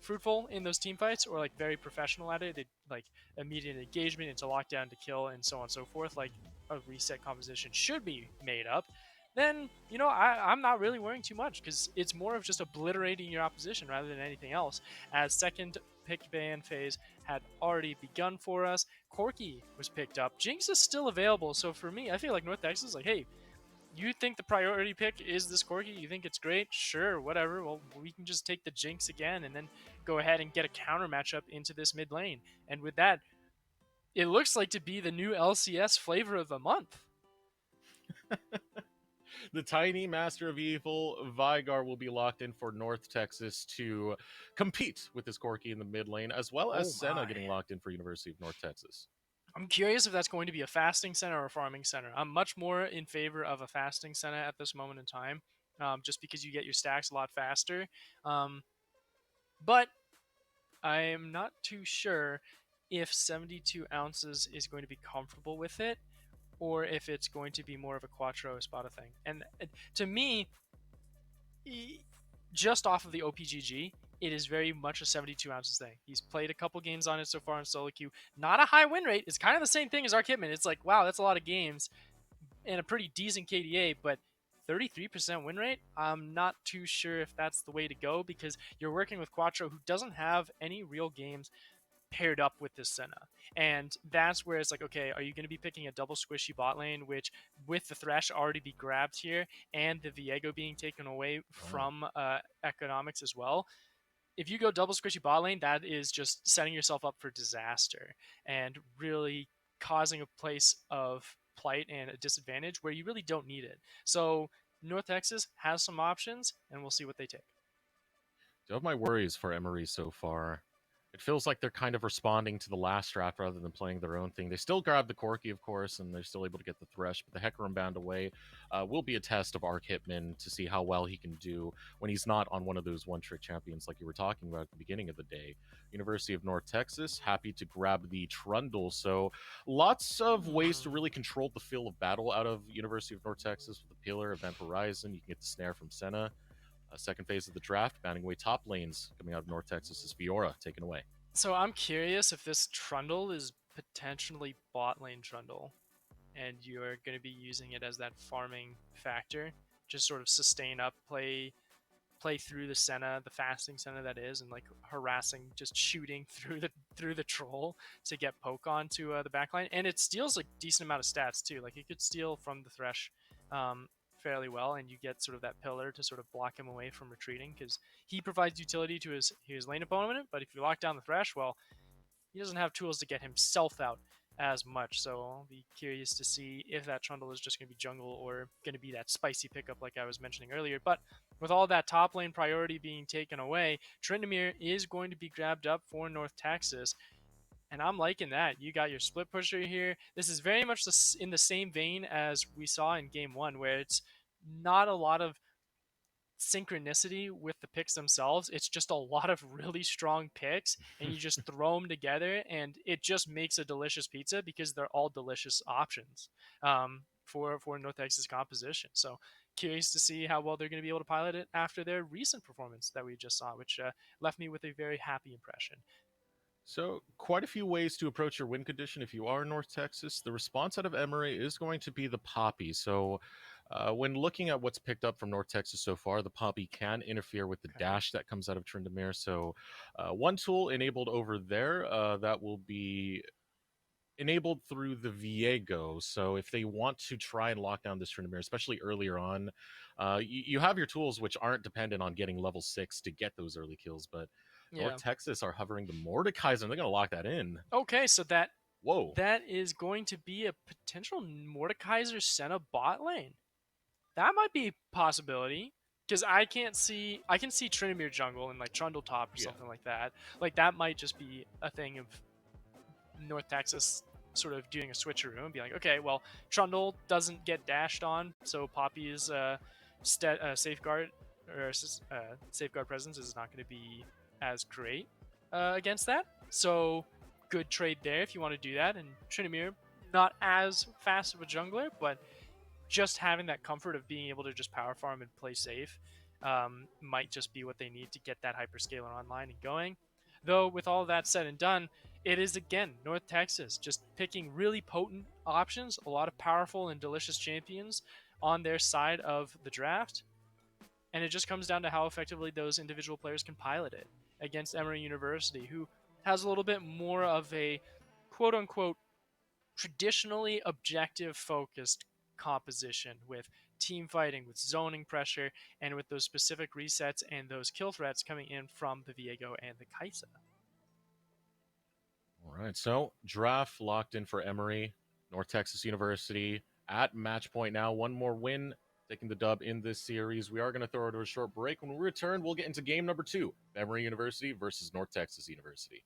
fruitful in those team fights, or like very professional at it. It like immediate engagement into lockdown to kill and so on and so forth, like a reset composition should be made up. Then I'm not really worrying too much, because it's more of just obliterating your opposition rather than anything else. As second pick ban phase had already begun for us, Corki was picked up. Jinx is still available, so for me, I feel like North Texas is like, hey, you think the priority pick is this Corki? You think it's great? Sure, whatever. Well, we can just take the Jinx again and then go ahead and get a counter matchup into this mid lane. And with that, it looks like to be the new LCS flavor of the month. The tiny master of evil, Vigar, will be locked in for North Texas to compete with this Corki in the mid lane, as well as Oh Senna my. getting locked in for University of North Texas. I'm curious if that's going to be a fasting center or a farming center. I'm much more in favor of a fasting center at this moment in time, just because you get your stacks a lot faster. Um, but I am not too sure if 72 ounces is going to be comfortable with it, or if it's going to be more of a Quattro Espada thing. And to me, just off of the OPGG, it is very much a 72 ounces thing. He's played a couple games on it so far in solo queue. Not a high win rate. It's kind of the same thing as Arc Hitman. It's like, wow, that's a lot of games and a pretty decent KDA, but 33% win rate, I'm not too sure if that's the way to go, because you're working with Quattro, who doesn't have any real games paired up with this Senna. And that's where it's like, okay, are you going to be picking a double squishy bot lane, which with the Thresh already be grabbed here and the Viego being taken away Oh. from economics as well? If you go double squishy bot lane, that is just setting yourself up for disaster and really causing a place of plight and a disadvantage where you really don't need it. So North Texas has some options, and we'll see what they take. Do have my worries for Emery so far. It feels like they're kind of responding to the last draft rather than playing their own thing. They still grab the Corki, of course, and they're still able to get the Thresh, but the Hecarim bound away will be a test of Arc Hitman to see how well he can do when he's not on one of those one-trick champions like you were talking about at the beginning of the day. University of North Texas, happy to grab the Trundle, so lots of ways to really control the feel of battle out of University of North Texas with the Pillar, Event Horizon. You can get the Snare from Senna. Second phase of the draft, bounding away top lanes coming out of North Texas is Fiora taken away. So I'm curious if this Trundle is potentially bot lane Trundle, and you're going to be using it as that farming factor, just sort of sustain up, play through the Senna, the fasting Senna that is, and like harassing, just shooting through the troll to get poke onto the backline, and it steals a decent amount of stats too. Like it could steal from the Thresh fairly well, and you get sort of that pillar to sort of block him away from retreating, because he provides utility to his lane opponent. But if you lock down the Thresh, well, he doesn't have tools to get himself out as much. So I'll be curious to see if that Trundle is just going to be jungle or going to be that spicy pickup like I was mentioning earlier. But with all that top lane priority being taken away, Tryndamere is going to be grabbed up for North Texas. And I'm liking that. You got your split pusher here. This is very much in the same vein as we saw in game one, where it's not a lot of synchronicity with the picks themselves. It's just a lot of really strong picks, and you just throw them together, and it just makes a delicious pizza because they're all delicious options for North Texas composition. So curious to see how well they're going to be able to pilot it after their recent performance that we just saw, which left me with a very happy impression. So, quite a few ways to approach your win condition if you are North Texas. The response out of Emory is going to be the Poppy. So, when looking at what's picked up from North Texas so far, the Poppy can interfere with the Okay. dash that comes out of Tryndamere. So, one tool enabled over there that will be enabled through the Viego. So if they want to try and lock down this Tryndamere, especially earlier on, you have your tools which aren't dependent on getting level 6 to get those early kills. But North Yeah. Texas are hovering the Mordekaiser, and they're going to lock that in. Okay, so Whoa. that is going to be a potential Mordekaiser Senna bot lane. That might be a possibility, because I can see Tryndamere jungle and like Trundle top or Yeah. something like that. Like that might just be a thing of North Texas sort of doing a switcheroo and be like, okay, well, Trundle doesn't get dashed on, so Poppy's safeguard or safeguard presence is not going to be as great against that. So good trade there if you want to do that. And Tryndamere, not as fast of a jungler, but just having that comfort of being able to just power farm and play safe might just be what they need to get that hyperscaler online and going. Though, with all that said and done, it is again North Texas just picking really potent options, a lot of powerful and delicious champions on their side of the draft. And it just comes down to how effectively those individual players can pilot it against Emory University, who has a little bit more of a quote unquote traditionally objective focused composition with team fighting, with zoning pressure, and with those specific resets and those kill threats coming in from the Viego and the Kaisa. All right. So draft locked in for Emory, North Texas University at match point now. One more win, taking the dub in this series. We are going to throw it to a short break. When we return, we'll get into game number 2, Emory University versus North Texas University.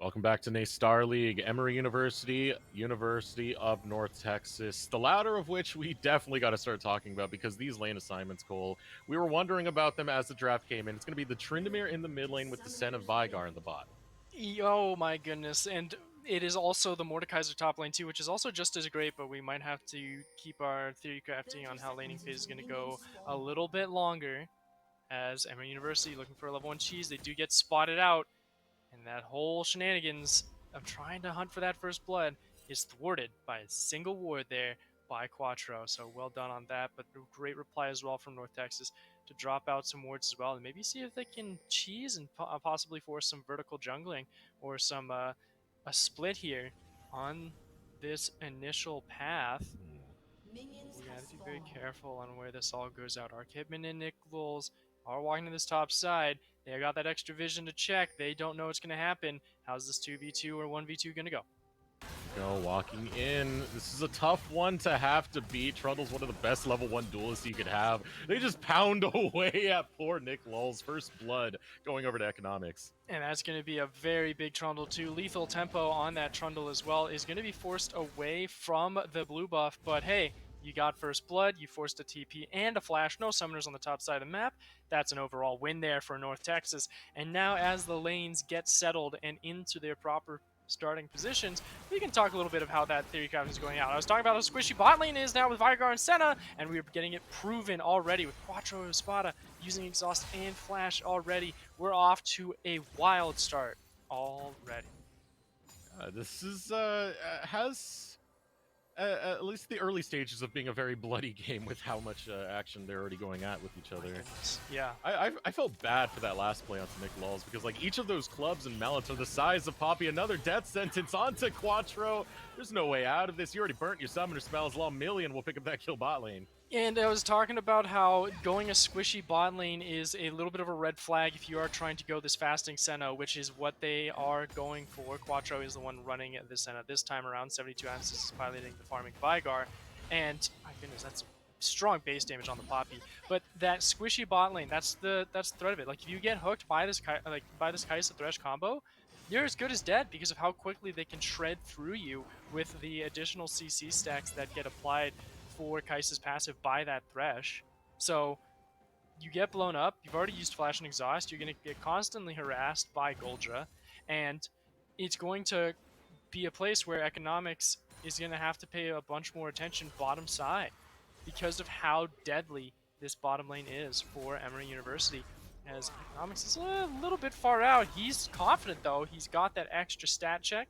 Welcome back to NACE Starleague, Emory University, University of North Texas. The latter of which we definitely got to start talking about because these lane assignments, Cole, we were wondering about them as the draft came in. It's going to be the Tryndamere in the mid lane with the Sen of Vigar in the bot. Oh my goodness, and it is also the Mordekaiser top lane too, which is also just as great, but we might have to keep our theory crafting on how laning phase is going to go a little bit longer, as Emory University looking for a level 1 cheese. They do get spotted out, and that whole shenanigans of trying to hunt for that first blood is thwarted by a single ward there by Quattro. So well done on that, but a great reply as well from North Texas to drop out some wards as well, and maybe see if they can cheese and possibly force some vertical jungling or some a split here on this initial path. We gotta be very careful on where this all goes out. Our Kidman and Nick Vols are walking to this top side. They got that extra vision to check. They don't know what's going to happen. How's this 2v2 or 1v2 going to go? Walking in. This is a tough one to have to beat. Trundle's one of the best level 1 duelists you could have. They just pound away at poor Nick Lul's first blood going over to economics. And that's going to be a very big Trundle too. Lethal tempo on that Trundle as well is going to be forced away from the blue buff. But hey, you got first blood, you forced a TP and a flash. No summoners on the top side of the map. That's an overall win there for North Texas. And now as the lanes get settled and into their proper starting positions, we can talk a little bit of how that theory crafting is going out. I was talking about how squishy bot lane is now with Vigar and Senna, and we're getting it proven already with Quattro and Espada using Exhaust and Flash already. We're off to a wild start already. This is has at least the early stages of being a very bloody game with how much action they're already going at with each other. Yeah. I felt bad for that last play onto Nick Lulz because like each of those clubs and mallets are the size of Poppy. Another death sentence onto Quattro. There's no way out of this. You already burnt your summoner spells. Law Million will pick up that kill bot lane. And I was talking about how going a squishy bot lane is a little bit of a red flag if you are trying to go this fasting Senna, which is what they are going for. Quattro is the one running the Senna this time around. 72 ounces is piloting the farming Vigar. And, my goodness, that's strong base damage on the Poppy. But that squishy bot lane, that's the threat of it. Like, if you get hooked by this Kai'Sa Thresh combo, you're as good as dead because of how quickly they can shred through you with the additional CC stacks that get applied for Kai'Sa's passive by that Thresh. So you get blown up, you've already used Flash and Exhaust, you're going to get constantly harassed by Goldra, and it's going to be a place where economics is going to have to pay a bunch more attention bottom side because of how deadly this bottom lane is for Emory University. As economics is a little bit far out, he's confident though, he's got that extra stat check.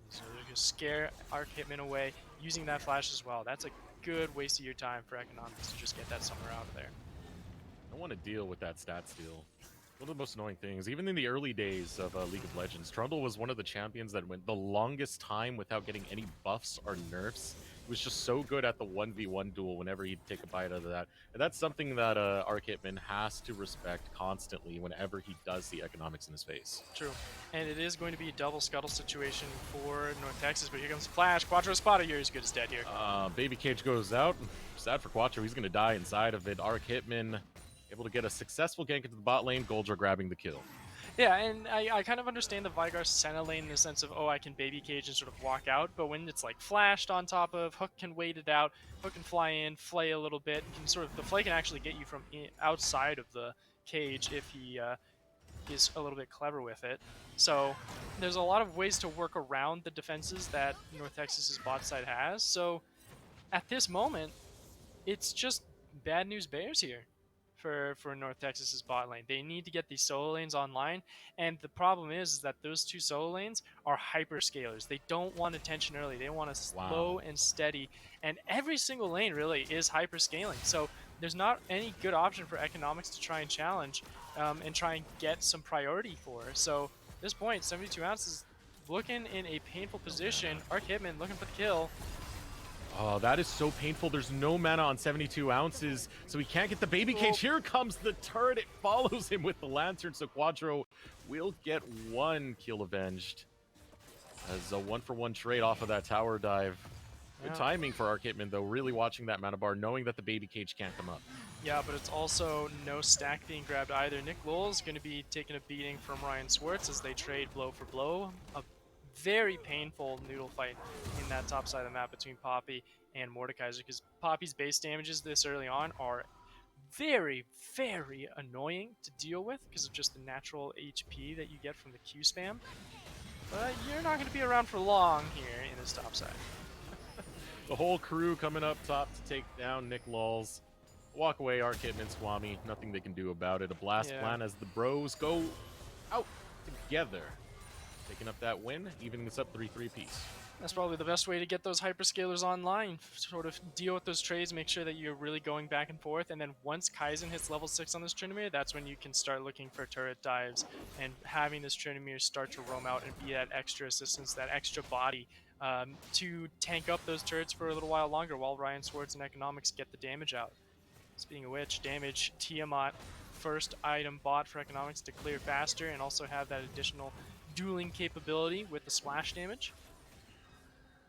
So they're going to scare our Hitman away, using that flash as well. That's a good waste of your time for economics to just get that somewhere out of there. I don't want to deal with that stat steal. One of the most annoying things, even in the early days of League of Legends, Trundle was one of the champions that went the longest time without getting any buffs or nerfs. He was just so good at the 1v1 duel whenever he'd take a bite out of that. And that's something that Arc Hitman has to respect constantly whenever he does see economics in his face. True. And it is going to be a double scuttle situation for North Texas, but here comes Flash. Quattro spotted. You're as good as dead here. Baby Cage goes out. Sad for Quattro. He's going to die inside of it. Arc Hitman able to get a successful gank into the bot lane. Goldra grabbing the kill. Yeah, and I kind of understand the Vygar Senna lane in the sense of, oh, I can baby cage and sort of walk out, but when it's like flashed on top of, Hook can wait it out, Hook can fly in, flay a little bit, can sort of, the flay can actually get you from outside of the cage if he is a little bit clever with it. So there's a lot of ways to work around the defenses that North Texas's bot side has, so at this moment, it's just bad news bears here for North Texas's bot lane. They need to get these solo lanes online, and the problem is that those two solo lanes are hyperscalers. They don't want attention early. They want to slow and steady, and every single lane really is hyperscaling. So there's not any good option for economics to try and challenge and try and get some priority for. So at this point, 72 ounces looking in a painful position. Arc Hitman looking for the kill. Oh, that is so painful. There's no mana on 72 ounces, so he can't get the baby cage. Here comes the turret. It follows him with the lantern, so Quattro will get one kill avenged. As a 1-for-1 trade off of that tower dive. Good timing for Arc Hitman, though. Really watching that mana bar, knowing that the baby cage can't come up. Yeah, but it's also no stack being grabbed either. Nick Lowell's going to be taking a beating from Ryan Swartz as they trade blow for blow. A very painful noodle fight in that top side of the map between Poppy and Mordekaiser, because Poppy's base damages this early on are very, very annoying to deal with because of just the natural HP that you get from the Q spam. But you're not going to be around for long here in this top side. The whole crew coming up top to take down Nick Lulls. Walk away, Arc Hitman, Swami. Nothing they can do about it. A blast plan as the bros go out together. Taking up that win, evening this up 3-3 piece. That's probably the best way to get those hyperscalers online. Sort of deal with those trades, make sure that you're really going back and forth, and then once Kaizen hits level 6 on this Tryndamere, that's when you can start looking for turret dives and having this Tryndamere start to roam out and be that extra assistance, that extra body to tank up those turrets for a little while longer while Ryan Swartz and Economics get the damage out. Speaking of which, damage Tiamat, first item bought for Economics to clear faster and also have that additional dueling capability with the splash damage.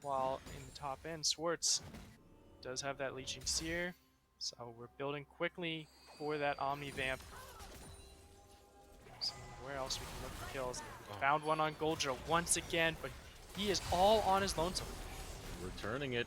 While in the top end, Swartz does have that Leeching Seer, so we're building quickly for that Omni Vamp. See where else we can look for kills. Found one on Goldra once again, but he is all on his lonesome. Returning it.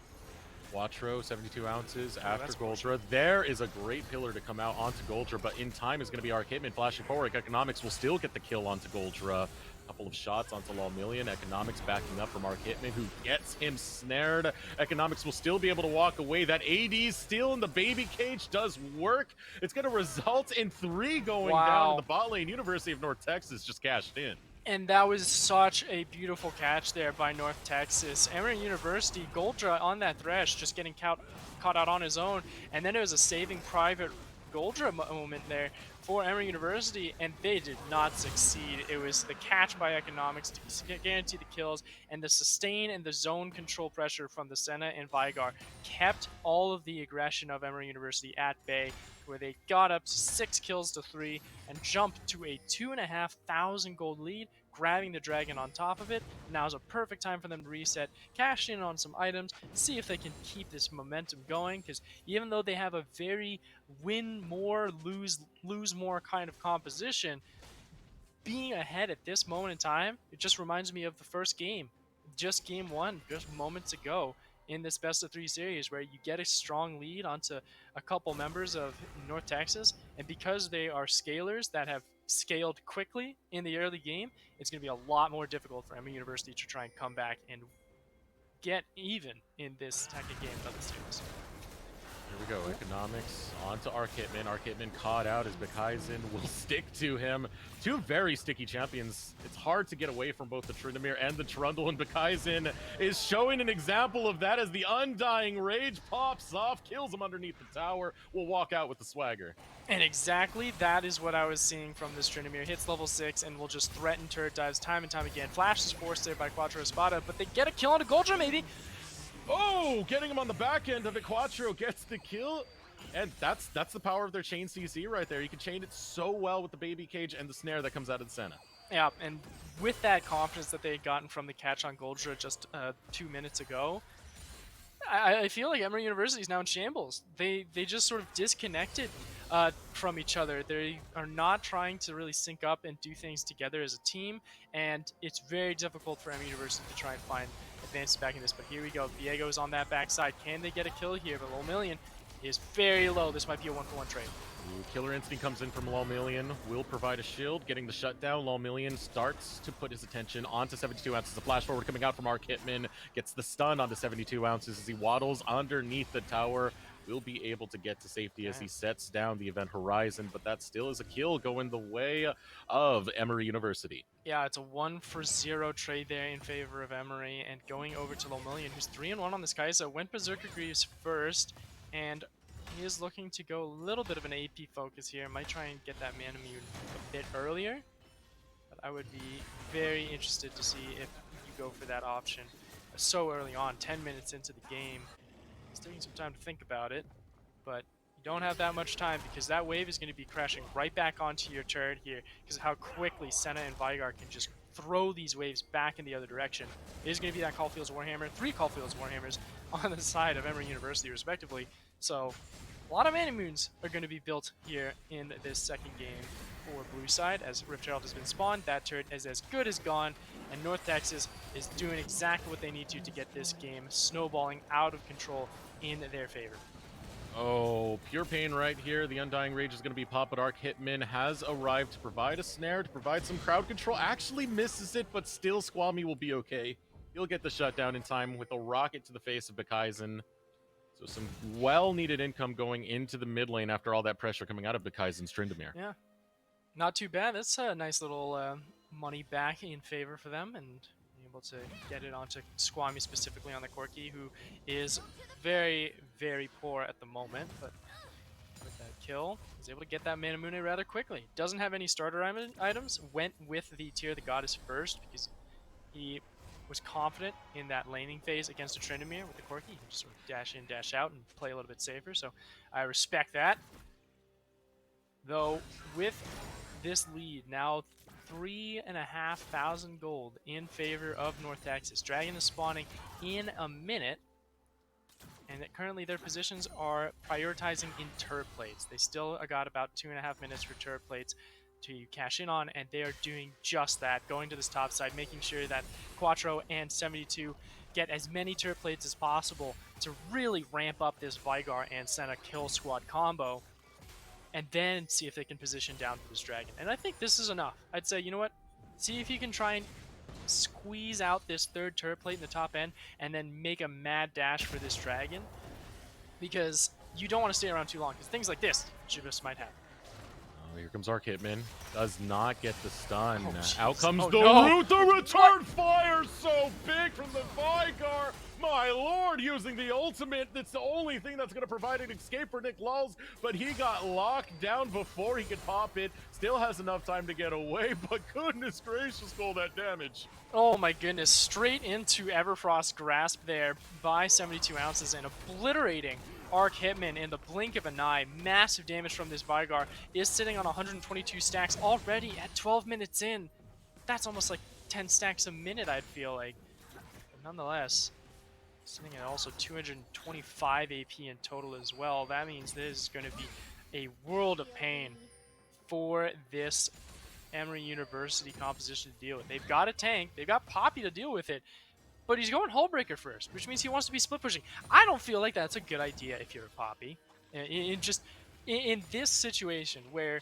Quattro, 72 ounces after Goldra. There is a great pillar to come out onto Goldra, but in time is going to be Arc Hitman flashing forward. Economics will still get the kill onto Goldra. Couple of shots onto Lawmillion. Economics backing up from Arc Hitman, who gets him snared. Economics will still be able to walk away. That AD still in the baby cage does work. It's going to result in 3 going down in the bot lane. University of North Texas just cashed in. And that was such a beautiful catch there by North Texas. Emory University, Goldra on that Thresh, just getting caught out on his own. And then it was a saving private Goldra moment there for Emory University, and they did not succeed. It was the catch by Economics to guarantee the kills, and the sustain and the zone control pressure from the Senna and Vygar kept all of the aggression of Emory University at bay, where they got up to 6 kills to 3 and jumped to a 2,500 gold lead, grabbing the dragon on top of it. Now is a perfect time for them to reset, cash in on some items, see if they can keep this momentum going, because even though they have a very win more, lose more kind of composition, being ahead at this moment in time, it just reminds me of the first game, just game 1, just moments ago in this best of 3 series, where you get a strong lead onto a couple members of North Texas, and because they are scalers that have scaled quickly in the early game, it's going to be a lot more difficult for Emory University to try and come back and get even in this second game of the series. Here we go, economics onto Arc Hitman. Arc Hitman caught out as Bekaizen will stick to him. Two very sticky champions. It's hard to get away from both the Tryndamere and the Trundle, and Bekaizen is showing an example of that as the Undying Rage pops off, kills him underneath the tower, will walk out with the swagger. And exactly that is what I was seeing from this Tryndamere. Hits level 6 and will just threaten turret dives time and time again. Flash is forced there by Quattro Espada, but they get a kill on a Goldra maybe. Oh, getting him on the back end of it. Quattro gets the kill. And that's the power of their chain CC right there. You can chain it so well with the baby cage and the snare that comes out of the Senna. Yeah, and with that confidence that they had gotten from the catch on Goldra just 2 minutes ago, I feel like Emory University is now in shambles. They just sort of disconnected from each other. They are not trying to really sync up and do things together as a team, and it's very difficult for Emory University to try and find advances back in this. But here we go. Viego's on that backside. Can they get a kill here? But Lomillion is very low. This might be a 1-for-1 trade. Ooh, Killer Instinct comes in from Lomillion, will provide a shield, getting the shutdown. Lomillion starts to put his attention onto 72 ounces. The flash forward coming out from Arc Hitman, gets the stun onto 72 ounces as he waddles underneath the tower. Will be able to get to safety as he sets down the event horizon, but that still is a kill going the way of Emory University. Yeah, it's a 1-for-0 trade there in favor of Emory, and going over to Lomillion, who's 3-1 on this Kai'Sa. Went Berserker Greaves first, and he is looking to go a little bit of an AP focus here. Might try and get that Manamune a bit earlier, but I would be very interested to see if you go for that option so early on, 10 minutes into the game. It's taking some time to think about it, but you don't have that much time because that wave is going to be crashing right back onto your turret here because of how quickly Senna and Vigar can just throw these waves back in the other direction. It is going to be that Caulfield's Warhammer, 3 Caulfield's Warhammers on the side of Emory University respectively. So a lot of Manamoons are going to be built here in this second game for blue side as Rift Herald has been spawned. That turret is as good as gone, and North Texas is doing exactly what they need to get this game snowballing out of control in their favor. Oh, pure pain right here. The Undying Rage is going to be popped, but Arc Hitman has arrived to provide a snare, to provide some crowd control. Actually misses it, but still Squammy will be okay. He'll get the shutdown in time with a rocket to the face of Bekaizen. So some well-needed income going into the mid lane after all that pressure coming out of Bekaizen's Tryndamere. Yeah, not too bad. That's a nice little money back in favor for them, and able to get it onto Squammy specifically on the Corki, who is very, very poor at the moment, but with that kill, he's able to get that Manamune rather quickly. Doesn't have any starter items, went with the Tear the Goddess first because he was confident in that laning phase against a Tryndamere with the Corki. He can just sort of dash in, dash out, and play a little bit safer, so I respect that. Though, with this lead, now 3,500 gold in favor of North Texas. Dragon is spawning in a minute, and currently their positions are prioritizing in turret plates. They still got about 2.5 minutes for turret plates to cash in on, and they are doing just that, going to this top side, making sure that Quattro and 72 get as many turret plates as possible to really ramp up this Vigar and Senna kill squad combo, and then see if they can position down for this dragon. And I think this is enough. I'd say, you know what? See if you can try and squeeze out this third turret plate in the top end and then make a mad dash for this dragon, because you don't want to stay around too long, because things like this just might happen. Oh, here comes Arc Hitman. Does not get the stun. Oh, out comes oh, the no. root. The return fire so big from the Vigar. My lord, using the ultimate. That's the only thing that's going to provide an escape for Nick Lulz, but he got locked down before he could pop it. Still has enough time to get away, but goodness gracious, all that damage. Oh my goodness, straight into Everfrost grasp there by 72 ounces and obliterating Arc Hitman in the blink of an eye. Massive damage from this Vigar. Is sitting on 122 stacks already at 12 minutes in. That's almost like 10 stacks a minute, I'd feel like. But nonetheless, sitting at also 225 AP in total as well. That means this is going to be a world of pain for this Emory University composition to deal with. They've got a tank, they've got Poppy to deal with it, but he's going Hullbreaker first, which means he wants to be split pushing. I don't feel like that's a good idea if you're a Poppy. In this situation where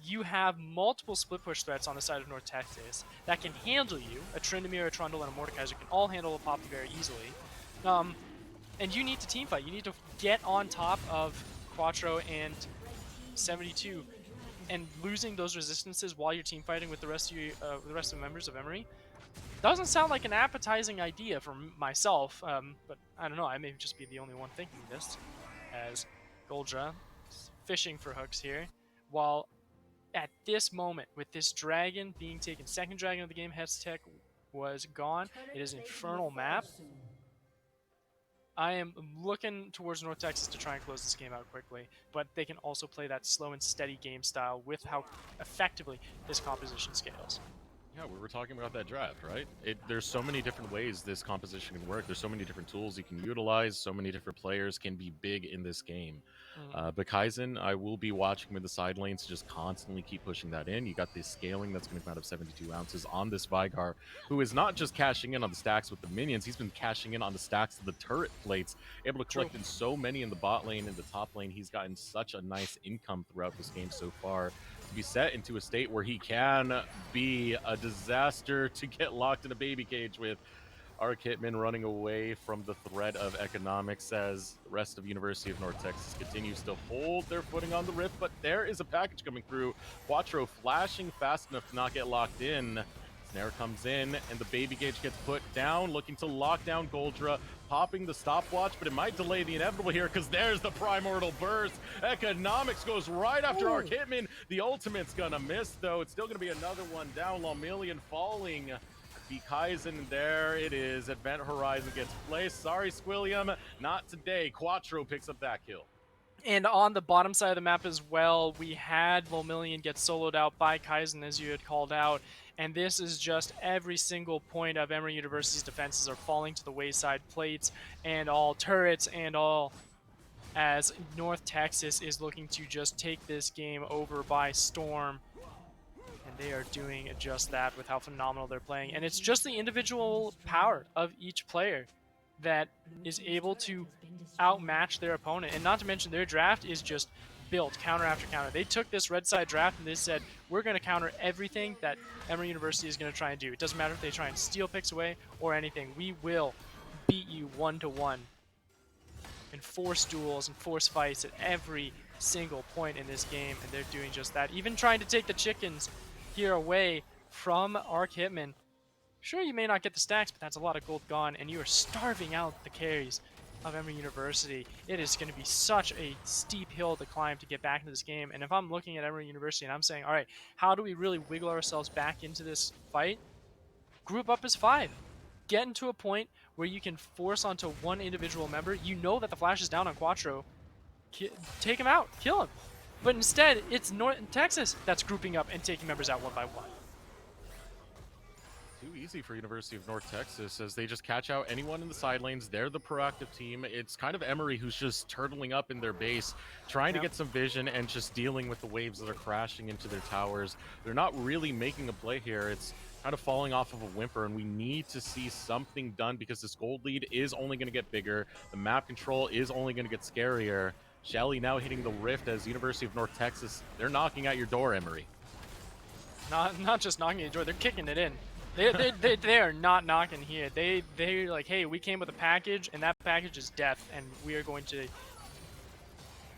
you have multiple split push threats on the side of North Texas that can handle you, a Tryndamere, a Trundle, and a Mordekaiser can all handle a Poppy very easily. And you need to team fight. You need to get on top of Quattro and 72, and losing those resistances while you're team fighting with the rest of the rest of the members of Emery doesn't sound like an appetizing idea for myself. But I don't know. I may just be the only one thinking this, as Goldra is fishing for hooks here, while at this moment, with this dragon being taken, second dragon of the game, Hextech was gone. It is an infernal map. I am looking towards North Texas to try and close this game out quickly, but they can also play that slow and steady game style with how effectively this composition scales. Yeah, we were talking about that draft, right? There's so many different ways this composition can work. There's so many different tools you can utilize. So many different players can be big in this game. But Kaizen, I will be watching him in the side lanes to just constantly keep pushing that in. You got this scaling that's going to come out of 72 ounces on this Vigar, who is not just cashing in on the stacks with the minions. He's been cashing in on the stacks of the turret plates, able to collect in so many in the bot lane and the top lane. He's gotten such a nice income throughout this game so far, to be set into a state where he can be a disaster to get locked in a baby cage with. Arc Hitman running away from the threat of economics as the rest of University of North Texas continues to hold their footing on the rift, but there is a package coming through. Quattro flashing fast enough to not get locked in. Snare comes in, and the baby gauge gets put down, looking to lock down Goldra, popping the stopwatch, but it might delay the inevitable here, because there's the Primordial Burst. Economics goes right after Arc Hitman. The ultimate's gonna miss, though. It's still gonna be another one down. Lomillion falling. Be Kaizen, there it is. Event Horizon gets placed. Sorry, Squilliam, not today. Quattro picks up that kill. And on the bottom side of the map as well, we had Volmillion get soloed out by Kaizen, as you had called out. And this is just every single point of Emory University's defenses are falling to the wayside, plates and all, turrets and all, as North Texas is looking to just take this game over by storm. And they are doing just that with how phenomenal they're playing. And it's just the individual power of each player that is able to outmatch their opponent. And not to mention, their draft is just built counter after counter. They took this red side draft and they said, we're going to counter everything that Emory University is going to try and do. It doesn't matter if they try and steal picks away or anything. We will beat you 1-to-1 and force duels and force fights at every single point in this game. And they're doing just that. Even trying to take the chickens here away from Arc Hitman. Sure, you may not get the stacks, but that's a lot of gold gone, and you are starving out the carries of Emory University. It is going to be such a steep hill to climb to get back into this game. And if I'm looking at Emory University and I'm saying, all right, how do we really wiggle ourselves back into this fight? Group up as 5. Get into a point where you can force onto one individual member. You know that the flash is down on Quattro. Take him out. Kill him. But instead, it's North Texas that's grouping up and taking members out one by one. Too easy for University of North Texas as they just catch out anyone in the side lanes. They're the proactive team. It's kind of Emory who's just turtling up in their base, trying to get some vision and just dealing with the waves that are crashing into their towers. They're not really making a play here. It's kind of falling off of a whimper, and we need to see something done because this gold lead is only going to get bigger. The map control is only going to get scarier. Shelly now hitting the rift as University of North Texas, they're knocking at your door, Emory. Not just knocking at your door, they're kicking it in. They are not knocking here. They're like, hey, we came with a package, and that package is death, and we are going to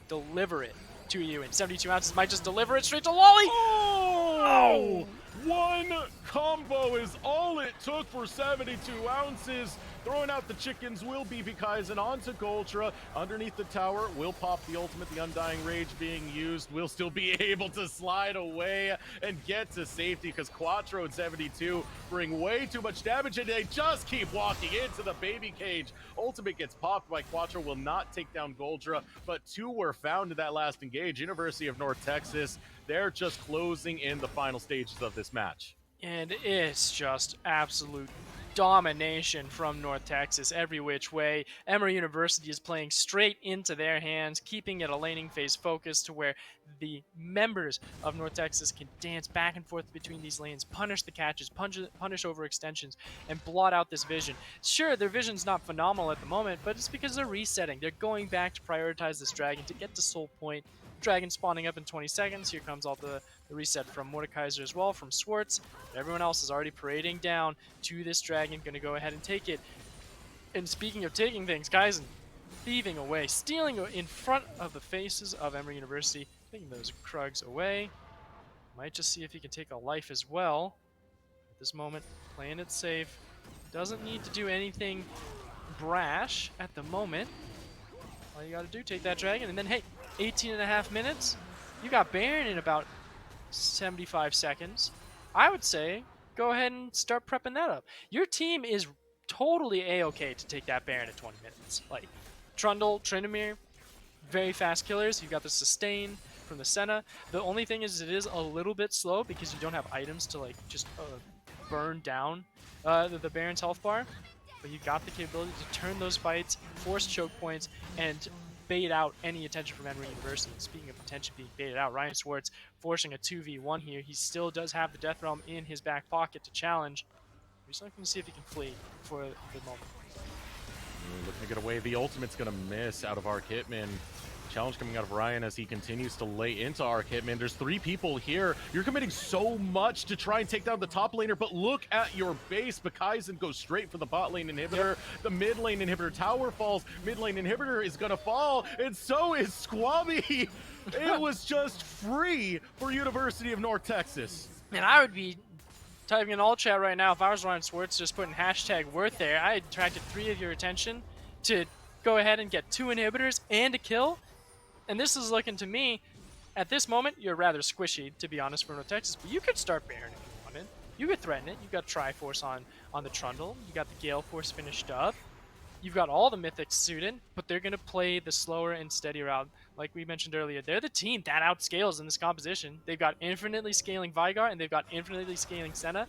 deliver it to you. And 72 ounces might just deliver it straight to Lolly. Oh! One combo is all it took for 72 ounces. Throwing out the chickens will be Kaizen onto Goldra. Underneath the tower will pop the ultimate. The Undying Rage being used will still be able to slide away and get to safety because Quattro and 72 bring way too much damage and they just keep walking into the baby cage. Ultimate gets popped by Quattro, will not take down Goldra, but 2 were found in that last engage. University of North Texas, they're just closing in the final stages of this match. And it's just absolute domination from North Texas every which way. Emory University is playing straight into their hands, keeping it a laning phase focus to where the members of North Texas can dance back and forth between these lanes, punish the catches, punish overextensions, and blot out this vision. Sure, their vision's not phenomenal at the moment, but it's because they're resetting. They're going back to prioritize this dragon to get to Soul Point. Dragon spawning up in 20 seconds. Here comes all the reset from Mordekaiser as well, from Swartz. Everyone else is already parading down to this dragon. Going to go ahead and take it. And speaking of taking things, Kaizen, thieving away, stealing in front of the faces of Emory University, taking those Krugs away. Might just see if he can take a life as well. At this moment, playing it safe. Doesn't need to do anything brash at the moment. All you gotta do, take that dragon, and then hey, 18 and a half minutes. You got Baron in about 75 seconds. I would say go ahead and start prepping that up. Your team is totally a-okay to take that Baron at 20 minutes. Like Trundle, Tryndamere, very fast killers. You've got the sustain from the Senna. The only thing is it is a little bit slow because you don't have items to like just burn down the Baron's health bar. But you've got the capability to turn those fights, force choke points, and bait out any attention from Emory University. And speaking of attention being baited out, Ryan Swartz forcing a 2v1 here. He still does have the Death Realm in his back pocket to challenge. We're just looking to see if he can flee for the moment. Looking to get away. The ultimate's going to miss out of Arc Hitman. Challenge coming out of Ryan as he continues to lay into Arc Hitman. There's 3 people here. You're committing so much to try and take down the top laner, but look at your base. Bakaizen goes straight for the bot lane inhibitor. The mid lane inhibitor tower falls. Mid lane inhibitor is going to fall, and so is Squammy. It was just free for University of North Texas. And I would be typing in all chat right now if I was Ryan Swartz, just putting hashtag worth there. I attracted 3 of your attention to go ahead and get 2 inhibitors and a kill. And this is looking to me, at this moment, you're rather squishy, to be honest, for North Texas. But you could start Baron if you wanted. You could threaten it. You got Triforce on the Trundle. You got the Gale Force finished up. You've got all the Mythics suited, but they're going to play the slower and steadier route. Like we mentioned earlier, they're the team that outscales in this composition. They've got infinitely scaling Vygar, and they've got infinitely scaling Senna.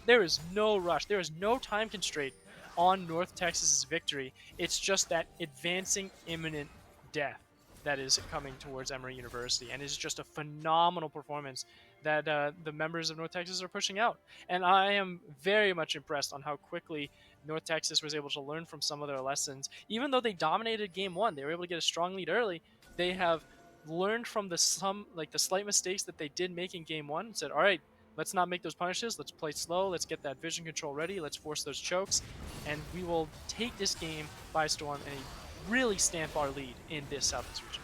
There is no rush. There is no time constraint on North Texas's victory. It's just that advancing imminent death that is coming towards Emory University, and it's just a phenomenal performance that the members of North Texas are pushing out. And I am very much impressed on how quickly North Texas was able to learn from some of their lessons. Even though they dominated game 1, they were able to get a strong lead early. They have learned from the slight mistakes that they did make in game 1 and said, all right, let's not make those punishes. Let's play slow. Let's get that vision control ready. Let's force those chokes. And we will take this game by storm and really stamp our lead in this Southeast region.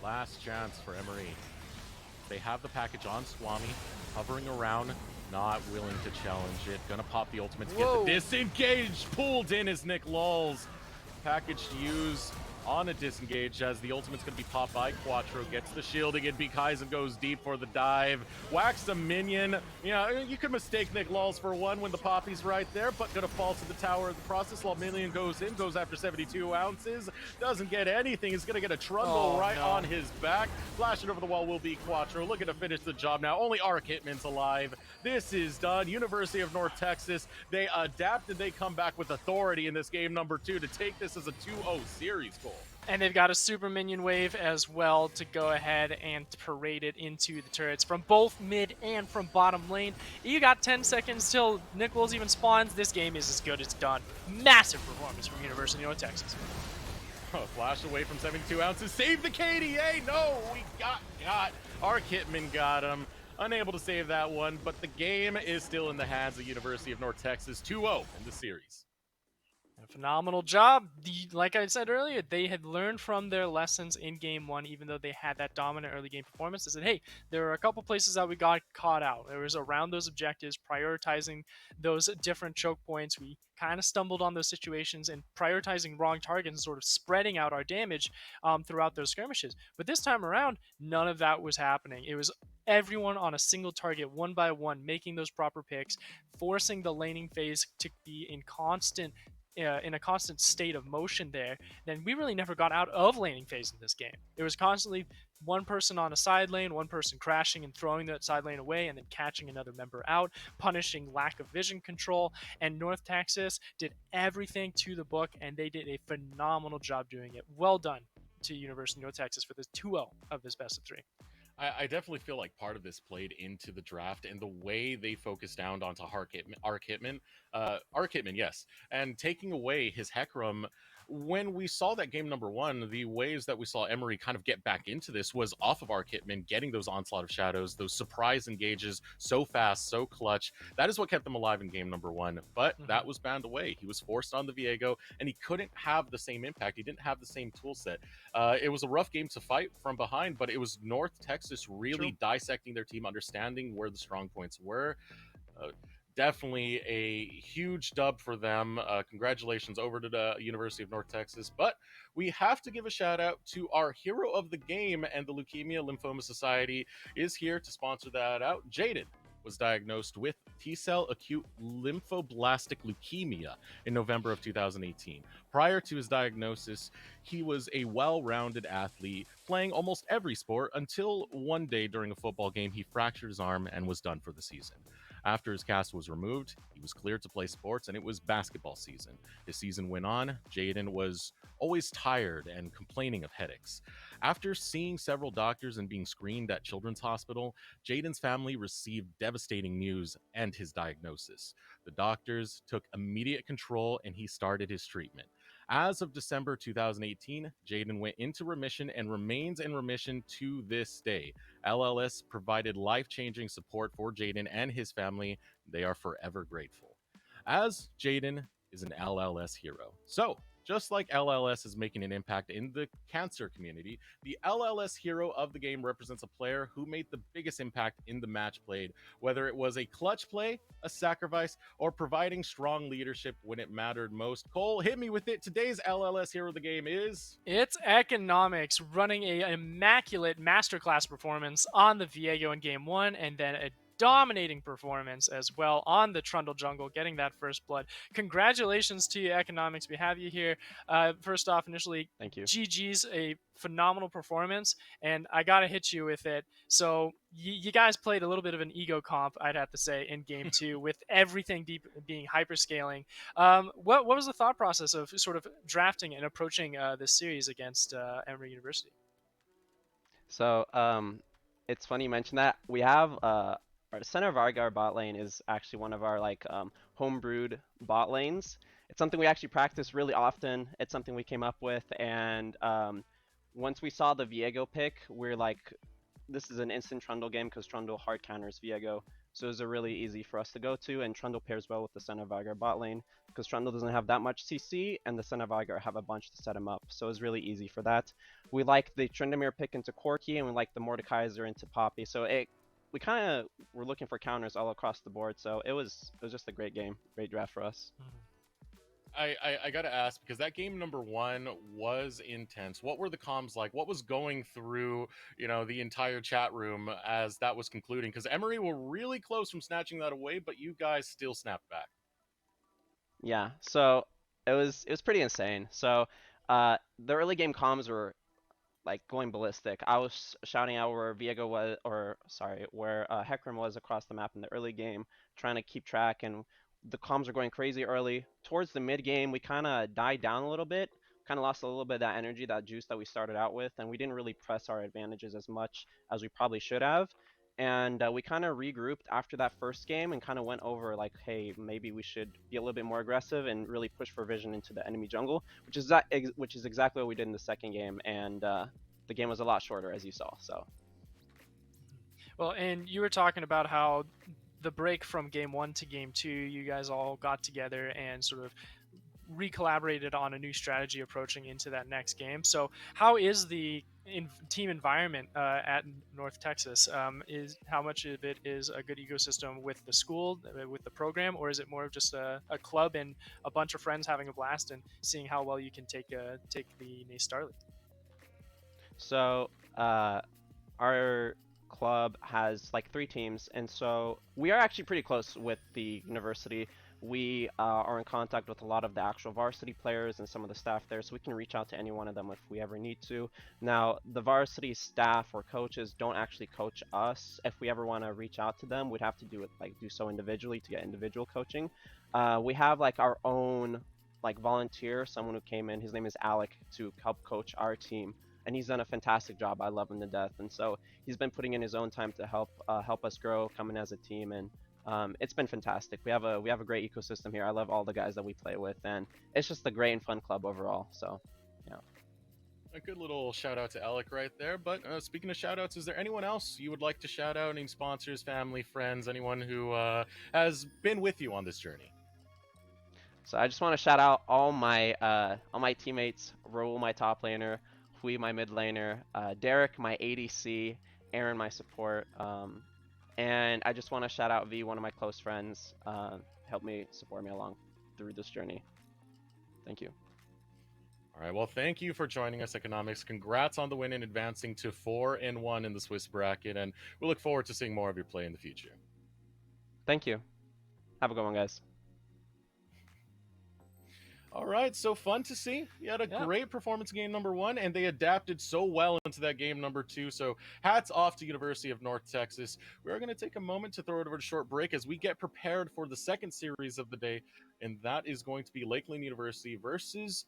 Last chance for Emory. They have the package on Squammy, hovering around, not willing to challenge it. Gonna pop the ultimate to get the disengage. Pulled in as Nick lulls. Package to use on a disengage as the ultimate's going to be popped by Quattro. Gets the shielding and Kaizen goes deep for the dive. Whacks a minion. You know, you could mistake Nick Lulls for one when the poppy's right there, but going to fall to the tower in the process while minion goes in. Goes after 72 ounces. Doesn't get anything. He's going to get a trundle on his back. Flashing over the wall will be Quattro. Looking to finish the job now. Only Arc Hitman's alive. This is done. University of North Texas, they adapt and they come back with authority in this game number 2 to take this as a 2-0 series goal. And they've got a super minion wave as well to go ahead and parade it into the turrets from both mid and from bottom lane. You got 10 seconds till Nichols even spawns. This game is as good as done. Massive performance from University of North Texas. Oh, flash away from 72 ounces. Save the KDA. No, we got. Our Hitman got him. Unable to save that one, but the game is still in the hands of University of North Texas. 2-0 in the series. A phenomenal job. Like I said earlier, they had learned from their lessons in game 1, even though they had that dominant early game performance. They said, hey, there are a couple places that we got caught out. There was around those objectives, prioritizing those different choke points. We kind of stumbled on those situations and prioritizing wrong targets and sort of spreading out our damage throughout those skirmishes. But this time around, none of that was happening. It was everyone on a single target, one by one, making those proper picks, forcing the laning phase to be in a constant state of motion there, then we really never got out of laning phase in this game. It was constantly one person on a side lane, one person crashing and throwing that side lane away and then catching another member out, punishing lack of vision control, and North Texas did everything to the book, and they did a phenomenal job doing it. Well done to University of North Texas for this 2-0 of this best of 3. I definitely feel like part of this played into the draft and the way they focused down onto Arc Hitman, yes, and taking away his Hecarim when we saw that game number one, the ways that we saw Emery kind of get back into this was off of our Kitman, getting those onslaught of shadows, those surprise engages so fast, so clutch. That is what kept them alive in game number one. But that was banned away. He was forced on the Viego, and he couldn't have the same impact. He didn't have the same tool set. It was a rough game to fight from behind, but it was North Texas really dissecting their team, understanding where the strong points were. Definitely a huge dub for them. Congratulations over to the University of North Texas. But we have to give a shout out to our hero of the game, and the Leukemia Lymphoma Society is here to sponsor that out. Jaden was diagnosed with T-cell acute lymphoblastic leukemia in November of 2018. Prior to his diagnosis, he was a well-rounded athlete, playing almost every sport until one day during a football game, he fractured his arm and was done for the season. After his cast was removed, he was cleared to play sports, and it was basketball season. His season went on. Jaden was always tired and complaining of headaches. After seeing several doctors and being screened at Children's Hospital, Jaden's family received devastating news and his diagnosis. The doctors took immediate control, and he started his treatment. As of December 2018, Jaden went into remission and remains in remission to this day. LLS provided life-changing support for Jaden and his family. They are forever grateful. As Jaden is an LLS hero. So, just like LLS is making an impact in the cancer community, the LLS hero of the game represents a player who made the biggest impact in the match played, whether it was a clutch play, a sacrifice, or providing strong leadership when it mattered most. Cole, hit me with it. Today's LLS hero of the game is... It's Economics, running a immaculate masterclass performance on the Viego in game one, and then a dominating performance as well on the Trundle Jungle, getting that first blood. Congratulations to you, Economics. We have you here. First off, initially, Thank you. GG's, a phenomenal performance, and I gotta hit you with it. So you guys played a little bit of an ego comp, I'd have to say, in game two, with everything being hyperscaling. What was the thought process of sort of drafting and approaching this series against Emory University? So it's funny you mentioned that. We have our center of our bot lane is actually one of our like homebrewed bot lanes. It's something we actually practice really often. It's something we came up with, and once we saw the Viego pick, we're like, this is an instant Trundle game because Trundle hard counters Viego. So it was a really easy for us to go to, and Trundle pairs well with the center of our bot lane because Trundle doesn't have that much CC, and the center of our have a bunch to set him up. So it was really easy for that. We like the Tryndamere pick into Corki, and we like the Mordekaiser into Poppy. So we kind of were looking for counters all across the board. So it was just a great game, great draft for us. I gotta ask, because that game number one was intense. What were the comms like? What was going through, the entire chat room as that was concluding? Because Emory were really close from snatching that away, but you guys still snapped back. Yeah, so it was pretty insane. So the early game comms were like going ballistic. I was shouting out where Viego was, where Hecarim was across the map in the early game, trying to keep track, and the comms were going crazy early. Towards the mid game, we kind of died down a little bit, kind of lost a little bit of that energy, that juice that we started out with, and we didn't really press our advantages as much as we probably should have. And we kind of regrouped after that first game and kind of went over like, hey, maybe we should be a little bit more aggressive and really push for vision into the enemy jungle, which is exactly what we did in the second game. And the game was a lot shorter, as you saw. So. Well, and you were talking about how the break from game one to game two, you guys all got together and sort of re-collaborated on a new strategy approaching into that next game. So how is the team environment at North Texas? Is how much of it is a good ecosystem with the school, with the program, or is it more of just a club and a bunch of friends having a blast and seeing how well you can take the NACE Starleague? So our club has like 3 teams, and so we are actually pretty close with the university. We are in contact with a lot of the actual varsity players and some of the staff there, so we can reach out to any one of them if we ever need to. Now, the varsity staff or coaches don't actually coach us. If we ever want to reach out to them, we'd have to do so individually to get individual coaching. We have like our own volunteer, someone who came in. His name is Alec, to help coach our team, and he's done a fantastic job. I love him to death, and so he's been putting in his own time to help us grow, coming as a team, and It's been fantastic. We have a great ecosystem here. I love all the guys that we play with, and it's just a great and fun club overall. So, yeah. A good little shout out to Alec right there. But speaking of shout outs, is there anyone else you would like to shout out? Any sponsors, family, friends, anyone who has been with you on this journey? So I just want to shout out all my teammates: Raul, my top laner; Hui, my mid laner; Derek, my ADC; Aaron, my support. And I just want to shout out V, one of my close friends, helped me support me along through this journey. Thank you. All right. Well, thank you for joining us, Economics. Congrats on the win and advancing to 4-1 in the Swiss bracket, and we look forward to seeing more of your play in the future. Thank you. Have a good one, guys. All right, so fun to see. You had a Yeah. great performance in game number 1, and they adapted so well into that game number 2. So hats off to University of North Texas. We're going to take a moment to throw it over to short break as we get prepared for the second series of the day, and that is going to be Lakeland University versus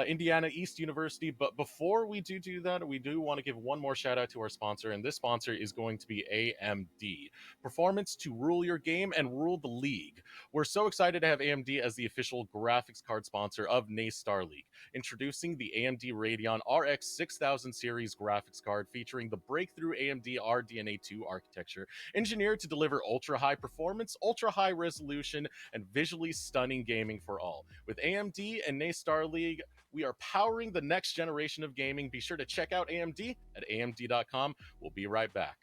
Indiana East University. But before we do that, we do want to give one more shout out to our sponsor, and this sponsor is going to be AMD. Performance to rule your game and rule the league. We're so excited to have AMD as the official graphics card sponsor of NACE Starleague. Introducing the AMD Radeon RX 6000 series graphics card featuring the breakthrough AMD RDNA 2 architecture, engineered to deliver ultra high performance, ultra high resolution, and visually stunning gaming for all. With AMD and NACE Starleague, we are powering the next generation of gaming. Be sure to check out AMD at amd.com. We'll be right back.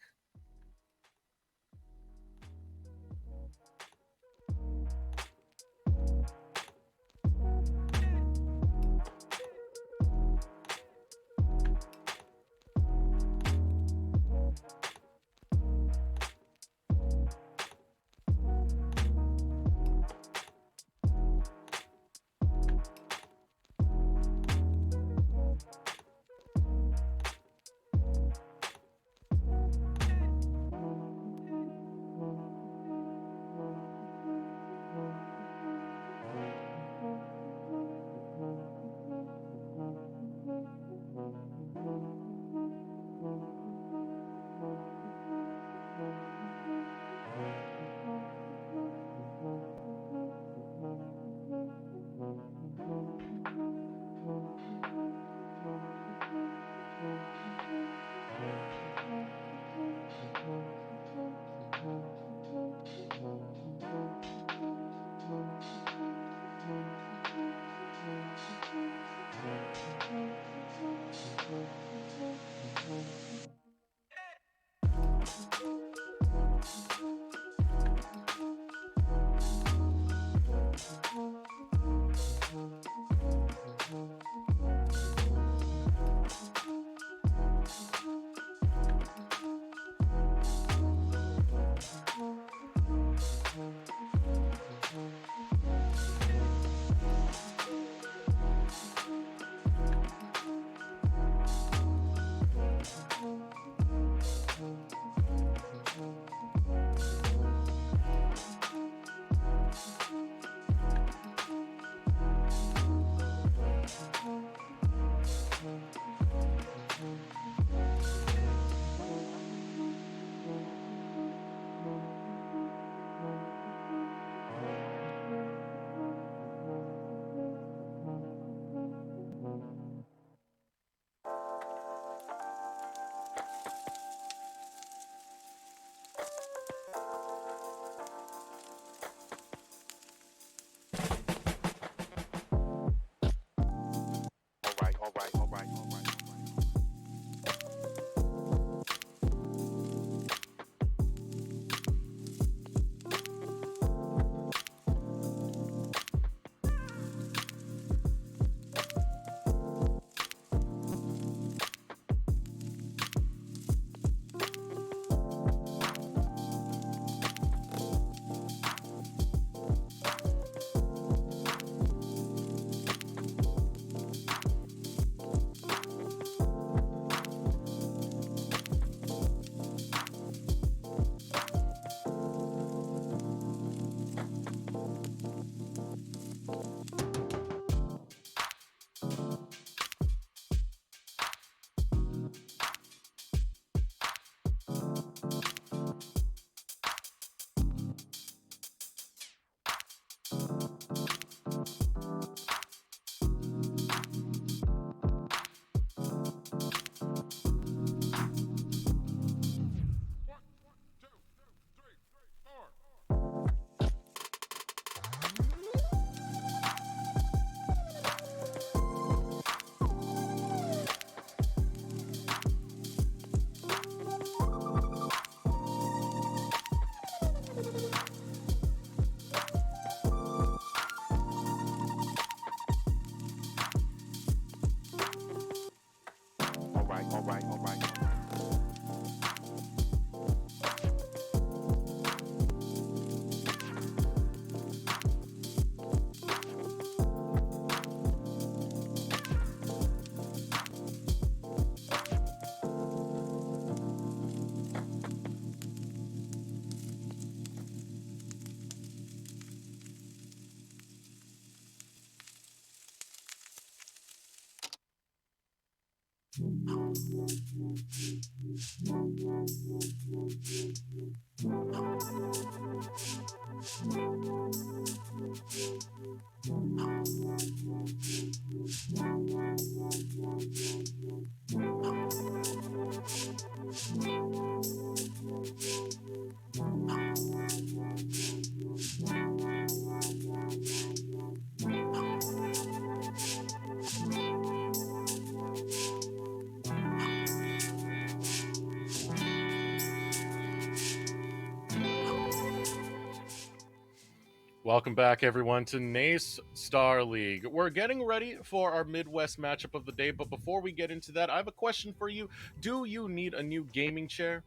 Welcome back, everyone, to NACE Starleague. We're getting ready for our Midwest matchup of the day, but before we get into that, I have a question for you. Do you need a new gaming chair?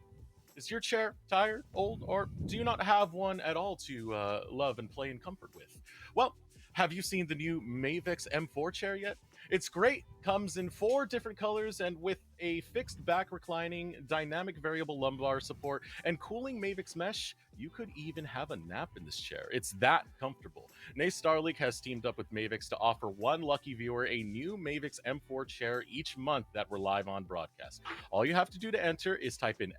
Is your chair tired, old, or do you not have one at all to love and play in comfort with? Well, have you seen the new Mavix M4 chair yet? It's great, comes in 4 different colors, and with a fixed back reclining, dynamic variable lumbar support, and cooling Mavix mesh, you could even have a nap in this chair. It's that comfortable. NACE Starleague has teamed up with Mavix to offer one lucky viewer a new Mavix M4 chair each month that we're live on broadcast. All you have to do to enter is type in